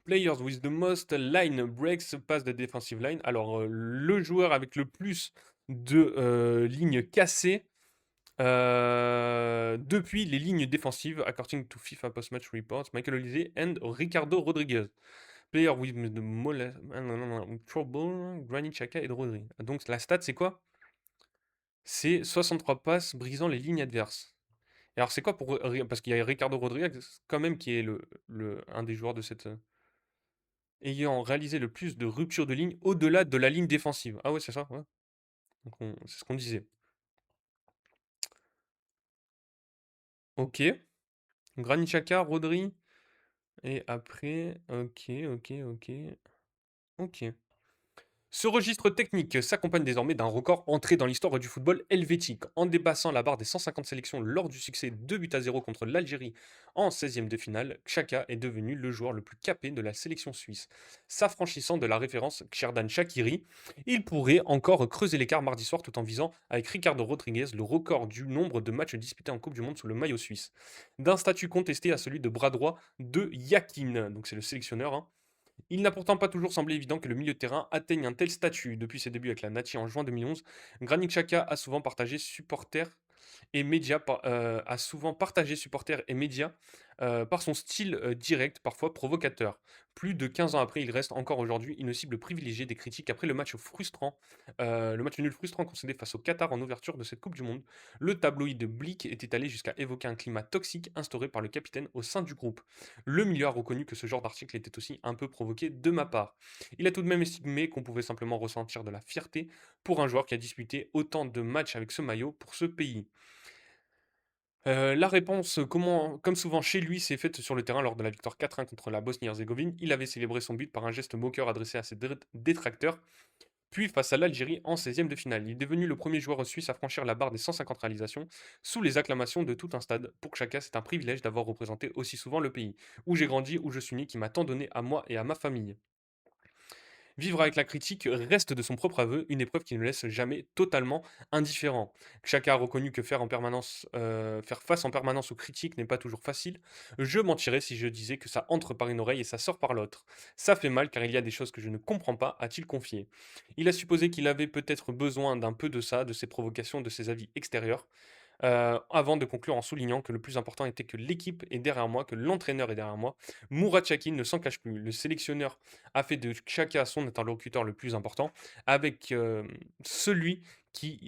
Speaker 1: Players with the most line breaks pass the defensive line. Alors, le joueur avec le plus de lignes cassées depuis les lignes défensives, according to FIFA Post-Match Reports, Michael Olise and Ricardo Rodriguez. Player with the most trouble, Granit Xhaka et Rodri. Donc, la stat, c'est quoi? C'est 63 passes brisant les lignes adverses. Et alors, c'est quoi pour. Parce qu'il y a Ricardo Rodriguez, quand même, qui est un des joueurs de cette. Ayant réalisé le plus de ruptures de ligne au-delà de la ligne défensive. Ah ouais, c'est ça, ouais. Donc c'est ce qu'on disait. Ok. Granit Xhaka, Rodri. Et après, ok, ok, ok. Ok. Ce registre technique s'accompagne désormais d'un record entré dans l'histoire du football helvétique. En dépassant la barre des 150 sélections lors du succès 2-0 contre l'Algérie en 16e de finale, Xhaka est devenu le joueur le plus capé de la sélection suisse. S'affranchissant de la référence Xherdan Shaqiri, il pourrait encore creuser l'écart mardi soir tout en visant avec Ricardo Rodriguez le record du nombre de matchs disputés en Coupe du Monde sous le maillot suisse. D'un statut contesté à celui de bras droit de Yakin, donc c'est le sélectionneur, hein. Il n'a pourtant pas toujours semblé évident que le milieu de terrain atteigne un tel statut. Depuis ses débuts avec la Nati en juin 2011, Granit Xhaka a souvent partagé supporters et médias par son style direct, parfois provocateur. Plus de 15 ans après, il reste encore aujourd'hui une cible privilégiée des critiques après le match nul frustrant concédé face au Qatar en ouverture de cette Coupe du Monde. Le tabloïd Blick était allé jusqu'à évoquer un climat toxique instauré par le capitaine au sein du groupe. Le milieu a reconnu que ce genre d'article était aussi un peu provoqué de ma part. Il a tout de même estimé qu'on pouvait simplement ressentir de la fierté pour un joueur qui a disputé autant de matchs avec ce maillot pour ce pays. La réponse, comme souvent chez lui, s'est faite sur le terrain lors de la victoire 4-1 contre la Bosnie-Herzégovine. Il avait célébré son but par un geste moqueur adressé à ses détracteurs, puis face à l'Algérie en 16e de finale. Il est devenu le premier joueur suisse à franchir la barre des 150 réalisations sous les acclamations de tout un stade. Pour Xhaka, c'est un privilège d'avoir représenté aussi souvent le pays où j'ai grandi, où je suis né, qui m'a tant donné à moi et à ma famille. Vivre avec la critique reste de son propre aveu une épreuve qui ne laisse jamais totalement indifférent. Chacun a reconnu que faire face en permanence aux critiques n'est pas toujours facile. Je mentirais si je disais que ça entre par une oreille et ça sort par l'autre. Ça fait mal car il y a des choses que je ne comprends pas, a-t-il confié. Il a supposé qu'il avait peut-être besoin d'un peu de ça, de ses provocations, de ses avis extérieurs. Avant de conclure en soulignant que le plus important était que l'équipe est derrière moi, que l'entraîneur est derrière moi. Murat Yakin ne s'en cache plus. Le sélectionneur a fait de Xhaka son interlocuteur le plus important, avec celui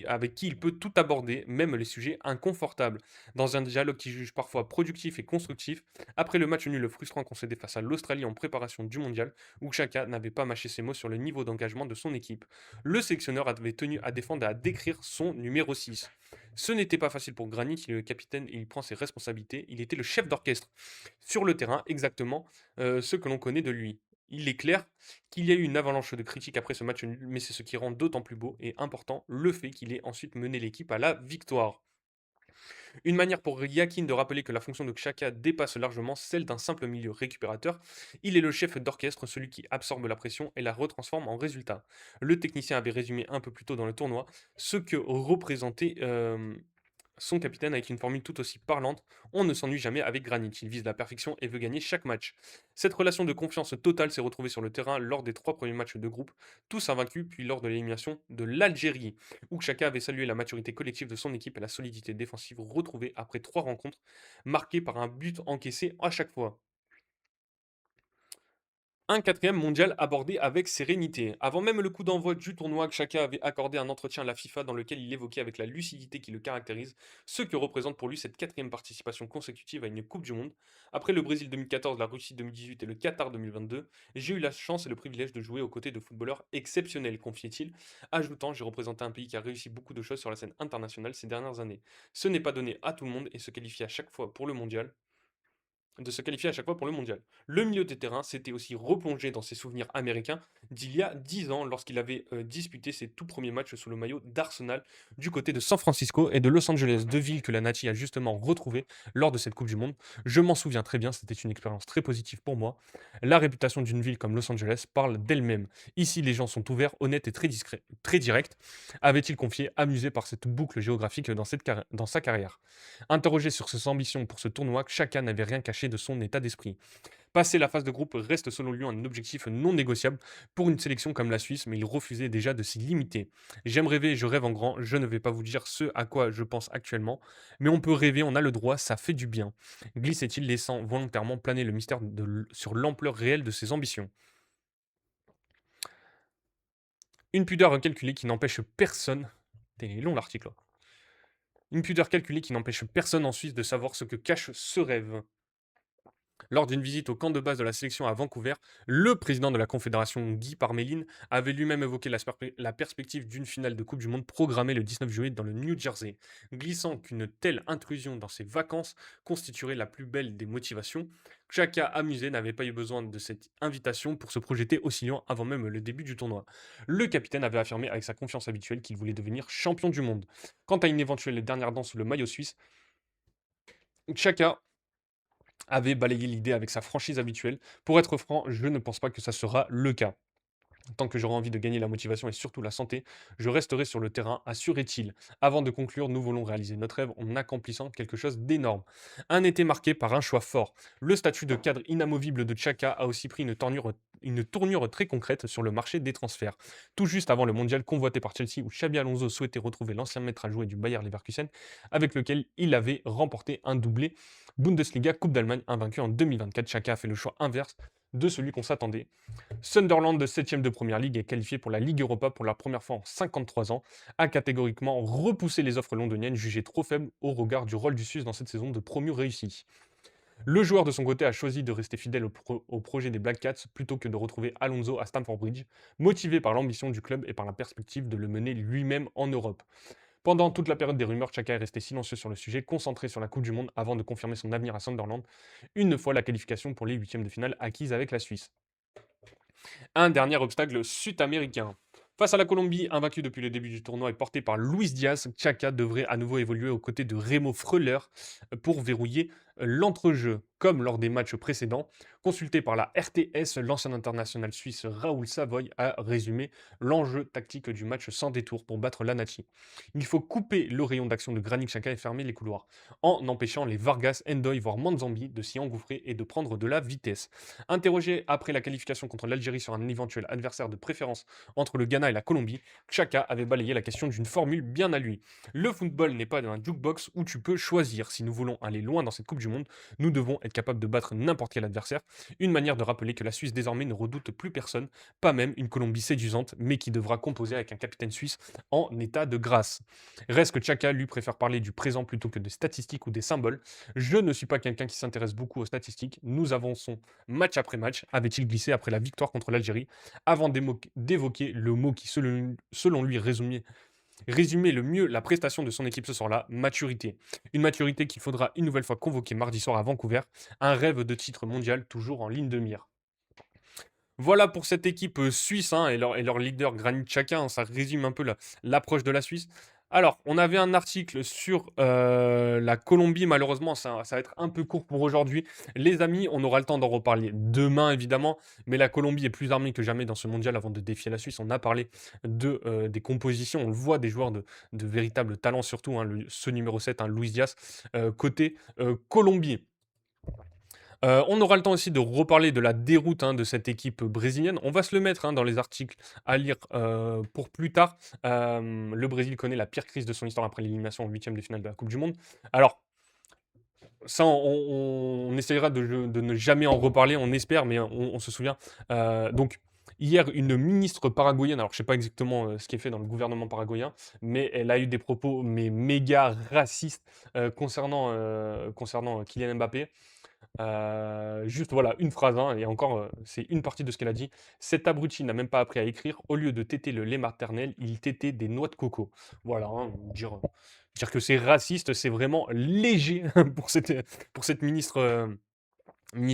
Speaker 1: avec qui il peut tout aborder, même les sujets inconfortables. Dans un dialogue qui juge parfois productif et constructif, après le match nul frustrant concédé face à l'Australie en préparation du mondial, où Xhaka n'avait pas mâché ses mots sur le niveau d'engagement de son équipe. Le sélectionneur avait tenu à défendre et à décrire son numéro 6. Ce n'était pas facile pour Granit, il est le capitaine et il prend ses responsabilités. Il était le chef d'orchestre sur le terrain, exactement ce que l'on connaît de lui. Il est clair qu'il y a eu une avalanche de critiques après ce match nul, mais c'est ce qui rend d'autant plus beau et important le fait qu'il ait ensuite mené l'équipe à la victoire. Une manière pour Yakin de rappeler que la fonction de Xhaka dépasse largement celle d'un simple milieu récupérateur. Il est le chef d'orchestre, celui qui absorbe la pression et la retransforme en résultat. Le technicien avait résumé un peu plus tôt dans le tournoi ce que représentait son capitaine avec une formule tout aussi parlante. On ne s'ennuie jamais avec Granit. Il vise la perfection et veut gagner chaque match. Cette relation de confiance totale s'est retrouvée sur le terrain lors des 3 premiers matchs de groupe, tous invaincus, puis lors de l'élimination de l'Algérie, où chacun avait salué la maturité collective de son équipe et la solidité défensive retrouvée après 3 rencontres, marquées par un but encaissé à chaque fois. Un quatrième mondial abordé avec sérénité. Avant même le coup d'envoi du tournoi, Xhaka avait accordé un entretien à la FIFA dans lequel il évoquait avec la lucidité qui le caractérise ce que représente pour lui cette quatrième participation consécutive à une Coupe du Monde. Après le Brésil 2014, la Russie 2018 et le Qatar 2022, j'ai eu la chance et le privilège de jouer aux côtés de footballeurs exceptionnels, confiait-il, ajoutant: j'ai représenté un pays qui a réussi beaucoup de choses sur la scène internationale ces dernières années. Ce n'est pas donné à tout le monde et se qualifier à chaque fois pour le mondial de se qualifier à chaque fois pour le mondial. Le milieu de terrain s'était aussi replongé dans ses souvenirs américains d'il y a 10 ans lorsqu'il avait disputé ses tout premiers matchs sous le maillot d'Arsenal du côté de San Francisco et de Los Angeles, deux villes que la Nati a justement retrouvées lors de cette Coupe du Monde. Je m'en souviens très bien, c'était une expérience très positive pour moi. La réputation d'une ville comme Los Angeles parle d'elle-même. Ici, les gens sont ouverts, honnêtes et très discrets, très directs, avait-il confié, amusé par cette boucle géographique dans sa carrière. Interrogé sur ses ambitions pour ce tournoi, chacun n'avait rien caché de son état d'esprit. Passer la phase de groupe reste selon lui un objectif non négociable pour une sélection comme la Suisse, mais il refusait déjà de s'y limiter. J'aime rêver, je rêve en grand, je ne vais pas vous dire ce à quoi je pense actuellement, mais on peut rêver, on a le droit, ça fait du bien. Glissait-il, laissant volontairement planer le mystère sur l'ampleur réelle de ses ambitions. Une pudeur calculée qui n'empêche personne. C'est long l'article. Une pudeur calculée qui n'empêche personne en Suisse de savoir ce que cache ce rêve. Lors d'une visite au camp de base de la sélection à Vancouver, le président de la Confédération, Guy Parméline, avait lui-même évoqué la perspective d'une finale de Coupe du Monde programmée le 19 juillet dans le New Jersey, glissant qu'une telle intrusion dans ses vacances constituerait la plus belle des motivations. Xhaka, amusé, n'avait pas eu besoin de cette invitation pour se projeter aussi loin avant même le début du tournoi. Le capitaine avait affirmé avec sa confiance habituelle qu'il voulait devenir champion du monde. Quant à une éventuelle dernière danse sous le maillot suisse, Xhaka avait balayé l'idée avec sa franchise habituelle. Pour être franc, je ne pense pas que ça sera le cas. Tant que j'aurai envie de gagner la motivation et surtout la santé, je resterai sur le terrain, assurait-il. Avant de conclure, nous voulons réaliser notre rêve en accomplissant quelque chose d'énorme. Un été marqué par un choix fort. Le statut de cadre inamovible de Xhaka a aussi pris une tournure très concrète sur le marché des transferts. Tout juste avant le mondial convoité par Chelsea où Xabi Alonso souhaitait retrouver l'ancien maître à jouer du Bayer Leverkusen avec lequel il avait remporté un doublé Bundesliga Coupe d'Allemagne invaincu en 2024. Xhaka a fait le choix inverse de celui qu'on s'attendait. Sunderland, de 7ème de Première Ligue, est qualifié pour la Ligue Europa pour la première fois en 53 ans, a catégoriquement repoussé les offres londoniennes jugées trop faibles au regard du rôle du Suisse dans cette saison de promu réussi. Le joueur de son côté a choisi de rester fidèle au projet des Black Cats plutôt que de retrouver Alonso à Stamford Bridge, motivé par l'ambition du club et par la perspective de le mener lui-même en Europe. Pendant toute la période des rumeurs, Xhaka est resté silencieux sur le sujet, concentré sur la Coupe du Monde avant de confirmer son avenir à Sunderland, une fois la qualification pour les huitièmes de finale acquise avec la Suisse. Un dernier obstacle sud-américain. Face à la Colombie, invaincue depuis le début du tournoi et portée par Luis Diaz, Xhaka devrait à nouveau évoluer aux côtés de Remo Freuler pour verrouiller l'entrejeu. Comme lors des matchs précédents, consulté par la RTS, l'ancien international suisse Raoul Savoy a résumé l'enjeu tactique du match sans détour pour battre l'Anachi. Il faut couper le rayon d'action de Granit Xhaka et fermer les couloirs, en empêchant les Vargas, Endoy, voire Manzambi de s'y engouffrer et de prendre de la vitesse. Interrogé après la qualification contre l'Algérie sur un éventuel adversaire de préférence entre le Ghana et la Colombie, Xhaka avait balayé la question d'une formule bien à lui. Le football n'est pas un jukebox où tu peux choisir. Si nous voulons aller loin dans cette Coupe du Monde, nous devons être capables de battre n'importe quel adversaire. Une manière de rappeler que la Suisse désormais ne redoute plus personne, pas même une Colombie séduisante, mais qui devra composer avec un capitaine suisse en état de grâce. Reste que Xhaka, lui, préfère parler du présent plutôt que des statistiques ou des symboles. Je ne suis pas quelqu'un qui s'intéresse beaucoup aux statistiques. Nous avançons match après match, avait-il glissé après la victoire contre l'Algérie, avant d'évoquer le mot qui, selon lui, résumait le mieux la prestation de son équipe ce soir-là, maturité. Une maturité qu'il faudra une nouvelle fois convoquer mardi soir à Vancouver, un rêve de titre mondial toujours en ligne de mire. Voilà pour cette équipe suisse et leur leader Granit Xhaka, ça résume un peu l'approche de la Suisse. Alors, on avait un article sur la Colombie. Malheureusement, ça va être un peu court pour aujourd'hui. Les amis, on aura le temps d'en reparler demain, évidemment. Mais la Colombie est plus armée que jamais dans ce mondial avant de défier la Suisse. On a parlé des compositions. On le voit, des joueurs de véritables talents, surtout hein, ce numéro 7, hein, Luis Diaz, côté Colombie. On aura le temps aussi de reparler de la déroute hein, de cette équipe brésilienne. On va se le mettre hein, dans les articles à lire pour plus tard. Le Brésil connaît la pire crise de son histoire après l'élimination en huitième de finale de la Coupe du Monde. Alors, ça, on essayera de ne jamais en reparler, on espère, mais on se souvient. Donc, hier, une ministre paraguayenne, alors je ne sais pas exactement ce qui est fait dans le gouvernement paraguayen, mais elle a eu des propos mais méga racistes concernant Kylian Mbappé. Juste voilà, une phrase, hein, et encore, c'est une partie de ce qu'elle a dit. Cet abruti n'a même pas appris à écrire. Au lieu de téter le lait maternel, il tétait des noix de coco. Voilà, hein, dire que c'est raciste, c'est vraiment léger pour cette ministre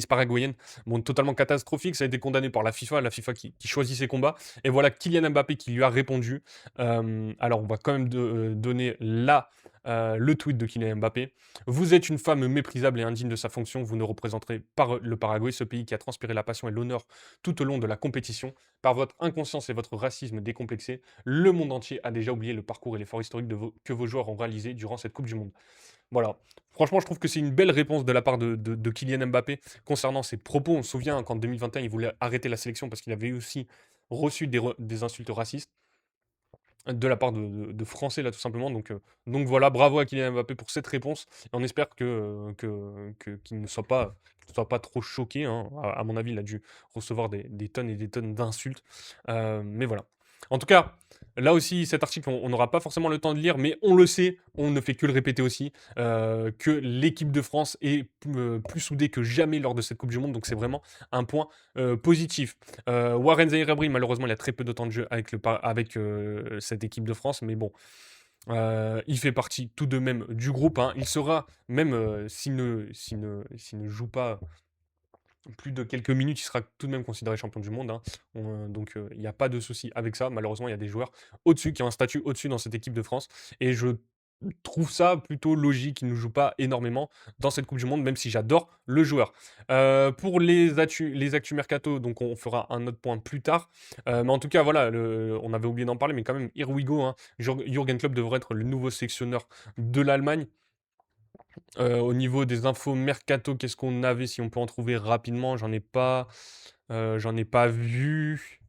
Speaker 1: paraguayenne. Bon, totalement catastrophique, ça a été condamné par la FIFA qui choisit ses combats. Et voilà Kylian Mbappé qui lui a répondu. Alors, on va quand même donner le tweet de Kylian Mbappé. Vous êtes une femme méprisable et indigne de sa fonction. Vous ne représenterez pas le Paraguay, ce pays qui a transpiré la passion et l'honneur tout au long de la compétition. Par votre inconscience et votre racisme décomplexé, le monde entier a déjà oublié le parcours et l'effort historique que vos joueurs ont réalisé durant cette Coupe du Monde. Voilà. Franchement, je trouve que c'est une belle réponse de la part de Kylian Mbappé concernant ses propos. On se souvient qu'en 2021, il voulait arrêter la sélection parce qu'il avait aussi reçu des insultes racistes de la part de Français, là, tout simplement. Donc voilà, bravo à Kylian Mbappé pour cette réponse. Et on espère qu'il ne soit pas trop choqué. Hein. À mon avis, il a dû recevoir des tonnes et des tonnes d'insultes. Mais voilà. En tout cas, là aussi, cet article, on n'aura pas forcément le temps de lire, mais on le sait, on ne fait que le répéter aussi, que l'équipe de France est plus soudée que jamais lors de cette Coupe du Monde. Donc c'est vraiment un point positif. Warren Zaïre-Emery, malheureusement, il a très peu de temps de jeu avec cette équipe de France, mais bon. Il fait partie tout de même du groupe. Hein. Il sera, même s'il ne joue pas plus de quelques minutes, il sera tout de même considéré champion du monde. Hein. Donc il n'y a pas de souci avec ça. Malheureusement, il y a des joueurs au-dessus qui ont un statut au-dessus dans cette équipe de France. Et je trouve ça plutôt logique qu'il ne joue pas énormément dans cette Coupe du Monde, même si j'adore le joueur. Pour les actus mercato, donc on fera un autre point plus tard. Mais en tout cas, voilà, on avait oublié d'en parler, mais quand même, here we go. Hein. Jürgen Klopp devrait être le nouveau sélectionneur de l'Allemagne. Au niveau des infos mercato, qu'est-ce qu'on avait? Si on peut en trouver rapidement, j'en ai pas vu.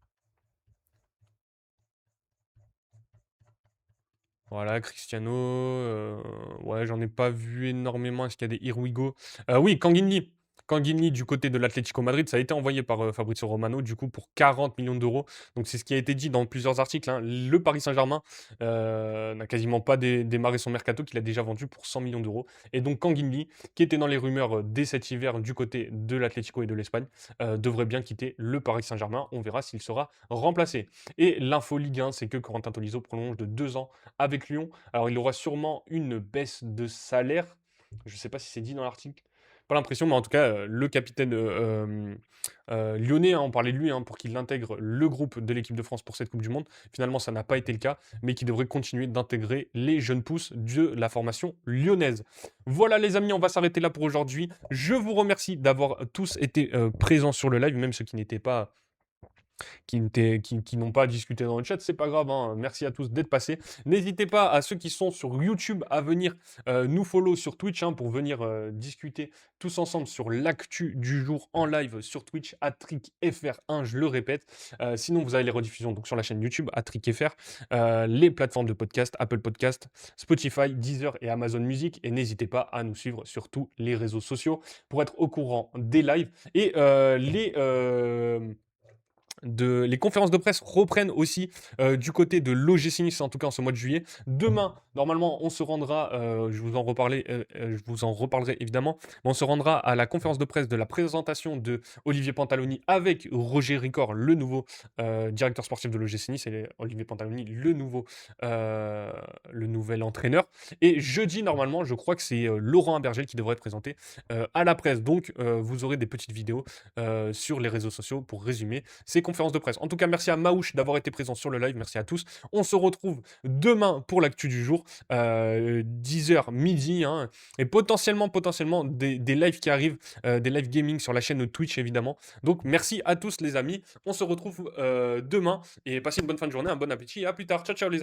Speaker 1: Voilà, Cristiano, ouais, j'en ai pas vu énormément. Est-ce qu'il y a des here we go? Oui, Kanginli. Kanginli du côté de l'Atlético Madrid, ça a été envoyé par Fabrizio Romano, du coup, pour 40 millions d'euros. Donc, c'est ce qui a été dit dans plusieurs articles. Hein. Le Paris Saint-Germain n'a quasiment pas démarré son mercato, qu'il a déjà vendu pour 100 millions d'euros. Et donc, Kanginli, qui était dans les rumeurs dès cet hiver du côté de l'Atlético et de l'Espagne, devrait bien quitter le Paris Saint-Germain. On verra s'il sera remplacé. Et l'info Ligue 1, c'est que Corentin Tolisso prolonge de 2 ans avec Lyon. Alors, il aura sûrement une baisse de salaire. Je ne sais pas si c'est dit dans l'article. Pas l'impression, mais en tout cas, le capitaine lyonnais, hein, on parlait de lui hein, pour qu'il intègre le groupe de l'équipe de France pour cette Coupe du Monde. Finalement, ça n'a pas été le cas, mais qui devrait continuer d'intégrer les jeunes pousses de la formation lyonnaise. Voilà les amis, on va s'arrêter là pour aujourd'hui. Je vous remercie d'avoir tous été présents sur le live, même ceux qui n'étaient pas qui n'ont pas discuté dans le chat, c'est pas grave, hein. Merci à tous d'être passés. N'hésitez pas à ceux qui sont sur YouTube à venir nous follow sur Twitch hein, pour venir discuter tous ensemble sur l'actu du jour en live sur Twitch, AtrickFR1, je le répète. Sinon, vous avez les rediffusions donc, sur la chaîne YouTube, AtrickFR, les plateformes de podcast, Apple Podcast, Spotify, Deezer et Amazon Music. Et n'hésitez pas à nous suivre sur tous les réseaux sociaux pour être au courant des lives. Et les conférences de presse reprennent aussi du côté de l'OGC Nice, en tout cas en ce mois de juillet. Demain, normalement, on se rendra, je vous en reparlerai évidemment, mais on se rendra à la conférence de presse de la présentation de Olivier Pantaloni avec Roger Ricor, le nouveau directeur sportif de l'OGC Nice, et Olivier Pantaloni, le nouvel entraîneur. Et jeudi, normalement, je crois que c'est Laurent Abergel qui devrait être présenté à la presse. Donc, vous aurez des petites vidéos sur les réseaux sociaux pour résumer ces conférence de presse. En tout cas, merci à Maouche d'avoir été présent sur le live. Merci à tous. On se retrouve demain pour l'actu du jour, 10h midi, hein, et potentiellement des lives qui arrivent, des live gaming sur la chaîne Twitch évidemment. Donc merci à tous les amis. On se retrouve demain et passez une bonne fin de journée, un bon appétit et à plus tard. Ciao ciao les amis.